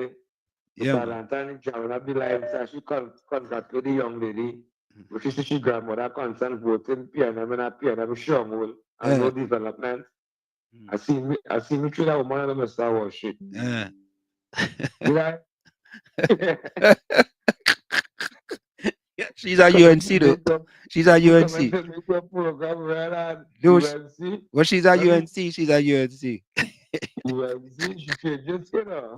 Yeah, Mr. Atlanta, Jamuna be live. She congratulate the young lady. Which is she grandmother concerned voting PNM and PNM Shomul and no development. I see me treat that woman and Mr. Walsheet. Yeah. Did Yeah, she's at UNC though. She's at UNC. No, well, she's at UNC. She's at UNC. UNC, she changes, you know.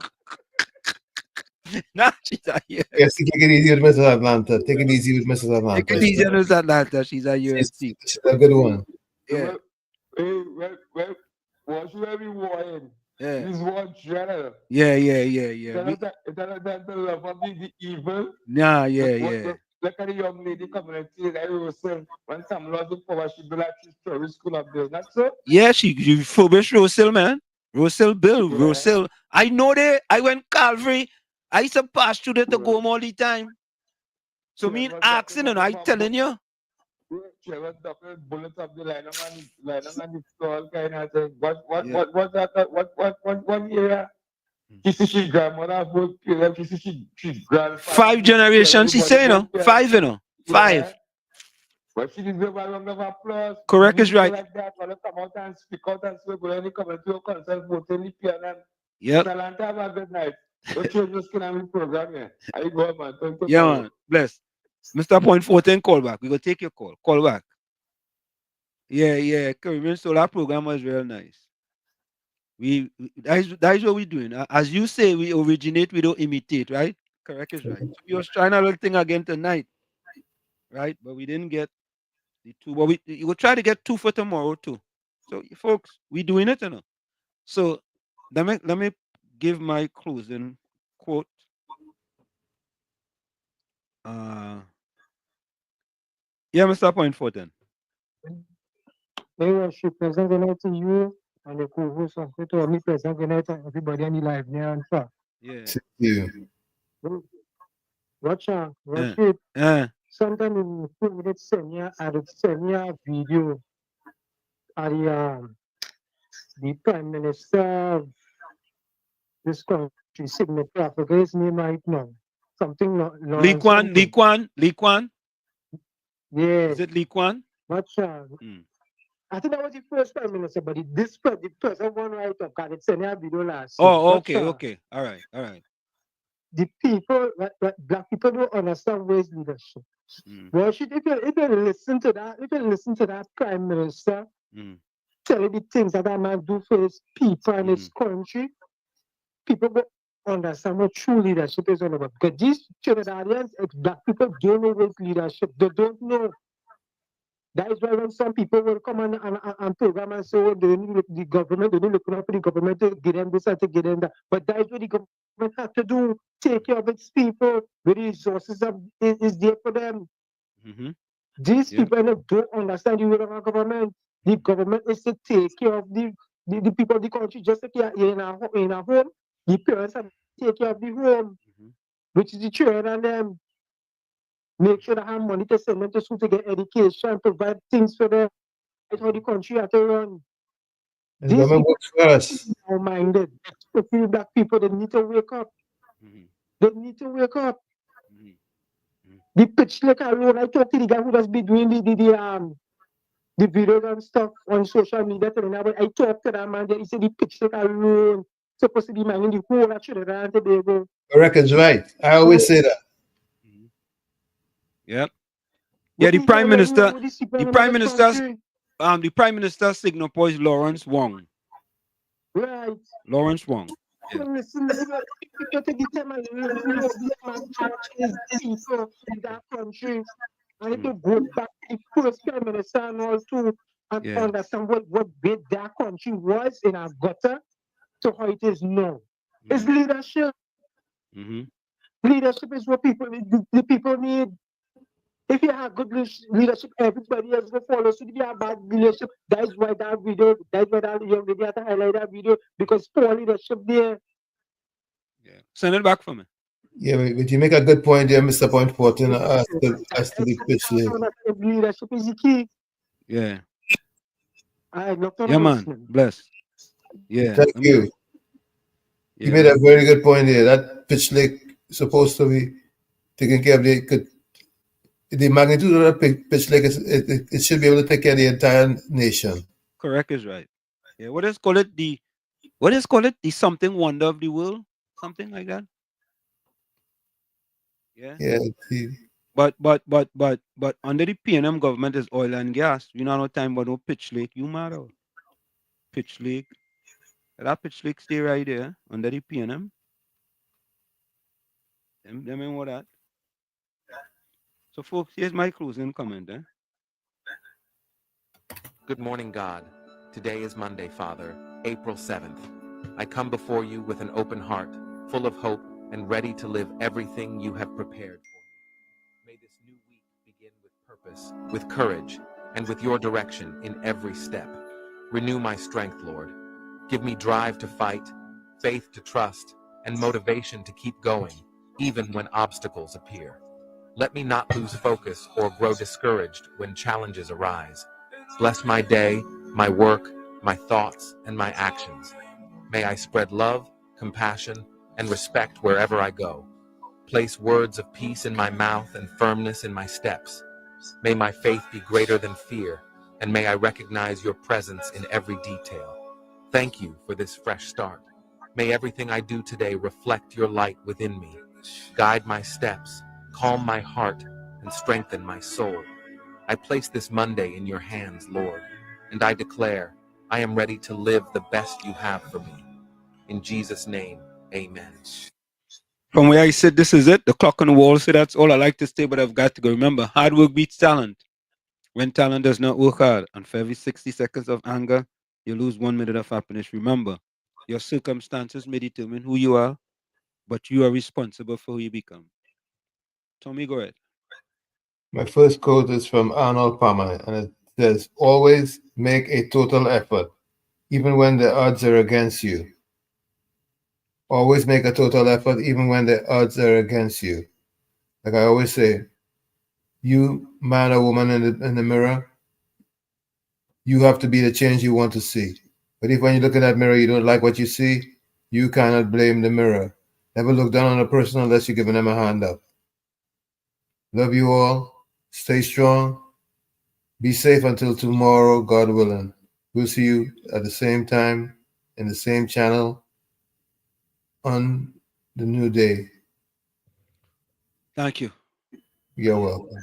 Nah, she's at UNC. Yes, take it easy with Mrs. Atlanta. Take it easy with Mrs. Atlanta. Take it easy with Mrs. Atlanta. She's at UNC. She's a good one. Yeah. What's every warning? Yeah. This one channel. Yeah. The evil. Nah, yeah. Look at the young lady coming and saying that Russell, when some laws of power, she be like she's story school up there. Not so? Yeah, she refurbished Russell, man. Russell Bill, yeah. Russell. I know that. I went Calvary. I used to pass through there to go home all the time. So me asking and I telling you. She was talking bullets of the line on the skull kind of thing. What year? She grandmother both she grandfather. 5 generations, she say, 5, you know. 5. But she deserves a round of applause. Correct is right. Like that, when you come out and speak out and say, when you come into your concert, voting the PNM. Yep. Atlanta, have a good night. Don't change your skin on the program here. I go, man. Yeah, man. Bless. Mr. Point 14, call back. We go take your call. Call back. Yeah. Caribbean Solar program was real nice. That is what we're doing. As you say, we originate, we don't imitate, right? Correct is right. So we was trying a little thing again tonight, right? But we didn't get the 2. But we will try to get 2 for tomorrow too. So folks, we doing it, So let me give my closing quote. Yeah, Mr. Point 14. Hey, she present good night to you and the co-host of it, or me present good night to everybody in the live there and stuff. Yeah. Thank you. Watch it. Sometimes in 2 minutes, send you a video of the Prime Minister of this country, signature Africa, his name right now. Something Lee Kuan. Yeah. Is it Lee Kuan? Watch out. I think that was the first Prime Minister, but the person one right up because it's sent a video last. Oh, okay. All right. The people, black people don't understand ways leadership. Well, if you listen to that Prime Minister telling the things that that man do for his people and his country, people will understand what true leadership is all about. Because these Trinidadians, black people don't know what leadership. They don't know. That is why when some people will come and program and say, oh, the government, they don't look up for the government to get them this and to get them that. But that is what the government has to do. Take care of its people. The resources is there for them. These people don't understand the will of our government. The government is to take care of the people of the country, just like in our home. The parents have to take care of the home, which is the children and them. Make sure they have money to send them to school to get education, provide things for them. That's how the country has to run. These people are minded. Especially black people, they need to wake up. They need to wake up. The pitch like I talk to the guy who has been doing the videos and stuff on social media. I talk to that man there. He said the pitch like alone supposed to be minding the whole of Trinidad and Tobago. The record's right. I always say that. Yep. Yeah, the Prime Minister's signal is Lawrence Wong. Right. Lawrence Wong. listen, if you take the time and this man church is people in that country, I need to go back to the first prime minister and all to and understand what big that country was in a gutter to how it is now. It's leadership. Leadership is what the people need. If you have good leadership, everybody else will follow. So if you have bad leadership, that's why that young lady had to highlight that video, because poor leadership there. Send it back for me. Yeah, but you make a good point there, Mr. Point Fortin, as to the pitch league. Leadership is the key. Yeah. Yeah, man. Bless. Yeah. Thank you. You made a very good point there. That pitch league supposed to be taking care of the magnitude of that pitch league. It should be able to take care of the entire nation. Correct is right. Yeah. What is call it the something wonder of the world? Something like that. Yeah. Yeah. But under the PM government is oil and gas. You know no time about no pitch lake. You matter. Pitch lake. That pitch lake stay right there under the PM. Them mean what that. So folks, here's my closing comment. Good morning, God. Today is Monday, Father, April 7th. I come before you with an open heart, full of hope, and ready to live everything you have prepared for me. May this new week begin with purpose, with courage, and with your direction in every step. Renew my strength, Lord. Give me drive to fight, faith to trust, and motivation to keep going, even when obstacles appear. Let me not lose focus or grow discouraged when challenges arise. Bless my day, my work, my thoughts, and my actions. May I spread love, compassion, and respect wherever I go. Place words of peace in my mouth and firmness in my steps. May my faith be greater than fear, and may I recognize your presence in every detail. Thank you for this fresh start. May everything I do today reflect your light within me. Guide my steps, calm my heart, and strengthen my soul. I place this Monday in your hands, Lord, and I declare I am ready to live the best you have for me. In Jesus' name, amen. From where I sit, this is it. The clock on the wall. So that's all I like to say, but I've got to go. Remember, hard work beats talent. When talent does not work hard, and for every 60 seconds of anger, you lose 1 minute of happiness. Remember, your circumstances may determine who you are, but you are responsible for who you become. Tommy, go ahead. My first quote is from Arnold Palmer, and it says, always make a total effort, even when the odds are against you. Always make a total effort, even when the odds are against you. Like I always say, you, man or woman in the mirror, you have to be the change you want to see. But if when you look in that mirror, you don't like what you see, you cannot blame the mirror. Never look down on a person unless you're giving them a hand up. Love you all. Stay strong. Be safe until tomorrow, God willing. We'll see you at the same time, in the same channel, on the new day. Thank you. You're welcome.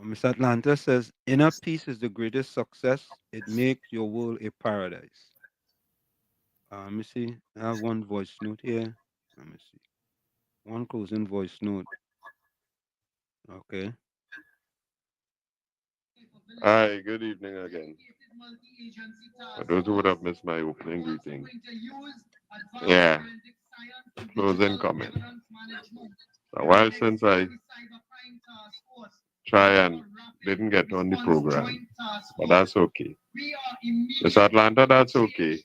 Mr. Atlanta says, inner peace is the greatest success. It makes your world a paradise. Let me see. I have one voice note here. Let me see. One closing voice note. Okay. Hi, good evening again. For those who would have missed my opening greeting. Yeah. Closing comment. A while since I try and didn't get on the program, but that's okay. Miss Atlanta, that's okay.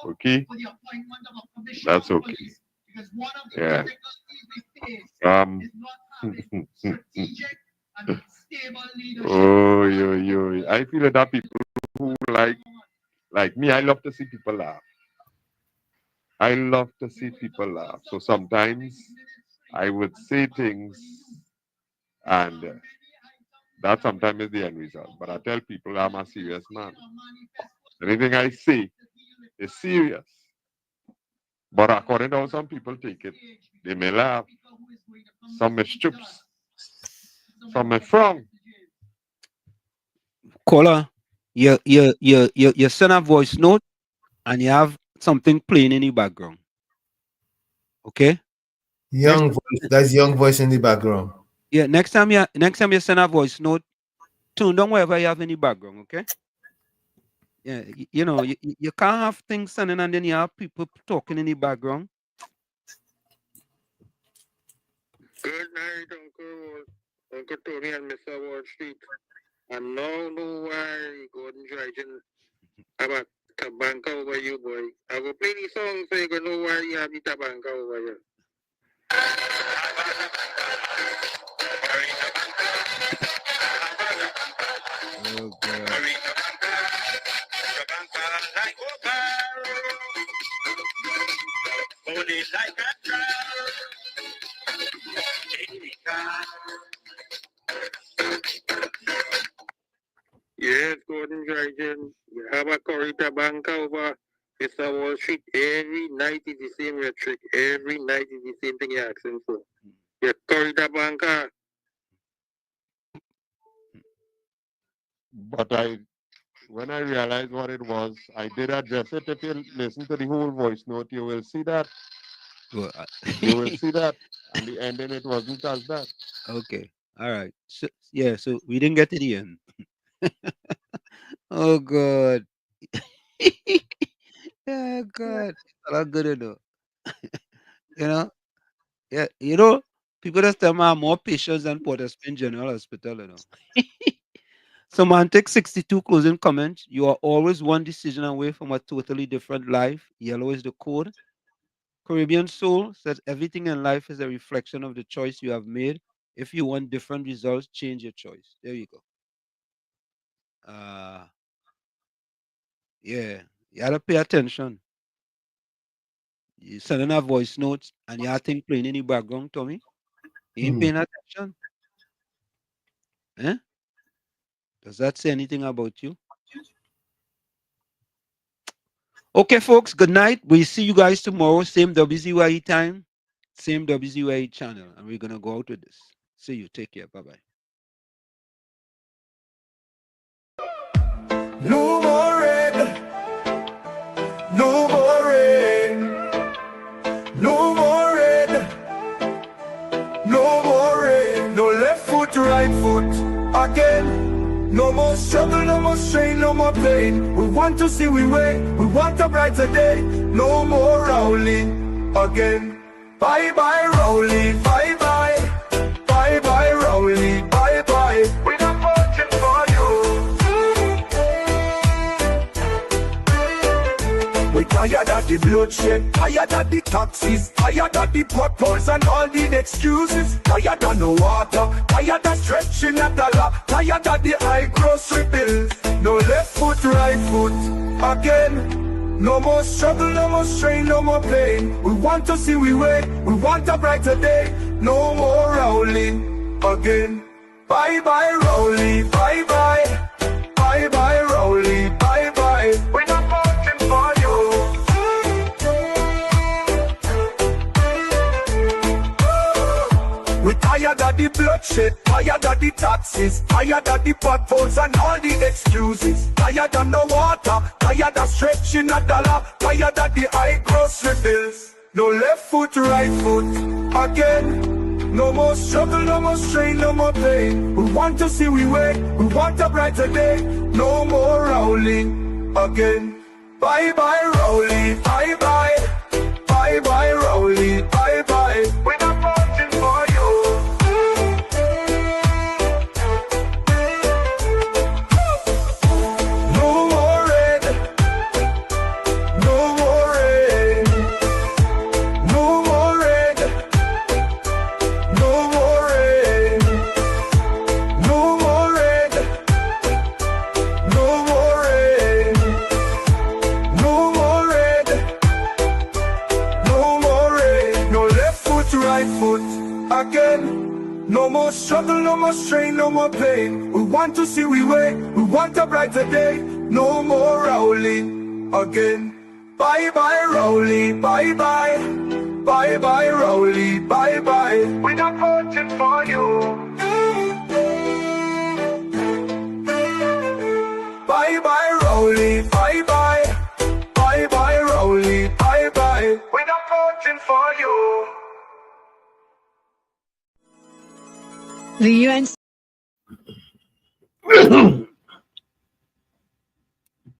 Okay? That's okay. Yeah. Oh, I feel that people who like me, I love to see people laugh. I love to see people laugh. So sometimes I would say things, and that sometimes is the end result. But I tell people I'm a serious man. Anything I say is serious. But according to how some people take it, they may laugh. Some may stoops. Some may frown. Caller, you send a voice note. and you have something playing in the background. Okay? Young voice. That's young voice in the background. Yeah, next time you send a voice note, tune down wherever you have in the background, okay? Yeah, you know, you can't have things sending and then you have people talking in the background. Good night, Uncle Tony and Mr. Wall Street. And now know why Gordon Dryden about tabanka over you, boy. I will play the song so you can know why you have the tabanka over you. Oh, God. Yes, Gordon Dryden. You have a corridor bank over Mr. Wall Street. Every night is the same rhetoric. Every night is the same thing you're asking for. Your corridor banker. But when I realized what it was, I did address it. If you listen to the whole voice note, you will see that. You will see that. And the ending, it wasn't as bad. Okay. All right. So, yeah, so we didn't get to the end. Oh, God. Yeah, God. It's not good enough. You know? Yeah, you know, people that tell me I'm more patient than Port of Spain General Hospital, you know. Semantic 62 closing comments. You are always one decision away from a totally different life. Yellow is the code. Caribbean Soul says everything in life is a reflection of the choice you have made. If you want different results, change your choice. There you go. Yeah, you gotta pay attention. You sending a voice notes and you have things playing in the background, Tommy. You ain't paying attention. Eh? Does that say anything about you? Okay, folks, good night. We see you guys tomorrow. Same WZYE time, same WZYE channel. And we're going to go out with this. See you. Take care. Bye-bye. No more rain. No more rain. No more rain. No more rain. No left foot, right foot. Again. No more struggle, no more strain, no more pain. We want to see we way, we want a brighter day. No more Rowley again. Bye bye Rowley, bye bye. Bye bye Rowley, bye bye. We're not watching for you. We tired of the bloodshed, tired of the taxes, tired of the potholes and all the excuses. Tired of no water, tired of stretching at the law, tired of the high grocery bills. No left foot, right foot, again. No more struggle, no more strain, no more pain. We want to see we way, we want a brighter day. No more Rowley again. Bye bye Rowley, bye bye. Bye bye Rowley, bye bye. We're not watching for you. We tired of the bloodshed, tired of the taxes, tired of the potholes and all the excuses. Tired of no water, tired of stretching a dollar, tired of the high grocery bills. No left foot, right foot, again. No more struggle, no more strain, no more pain. We want to see we way, we want a brighter day. No more Rowley again. Bye bye Rowley, bye bye. Bye bye Rowley, bye bye. We're not watching for you. No more rain. No more rain. No more rain. No more rain. No more rain. No more rain. No more rain. No more rain. No left foot, right foot, again. No more struggle, no more strain, no more pain. We want to see we way, we want a brighter day. No more Rowley again. Bye bye Rowley, bye bye. Bye bye Rowley, bye bye. We're not watching for you. Bye bye Rowley, bye bye. Bye bye. for you. The UN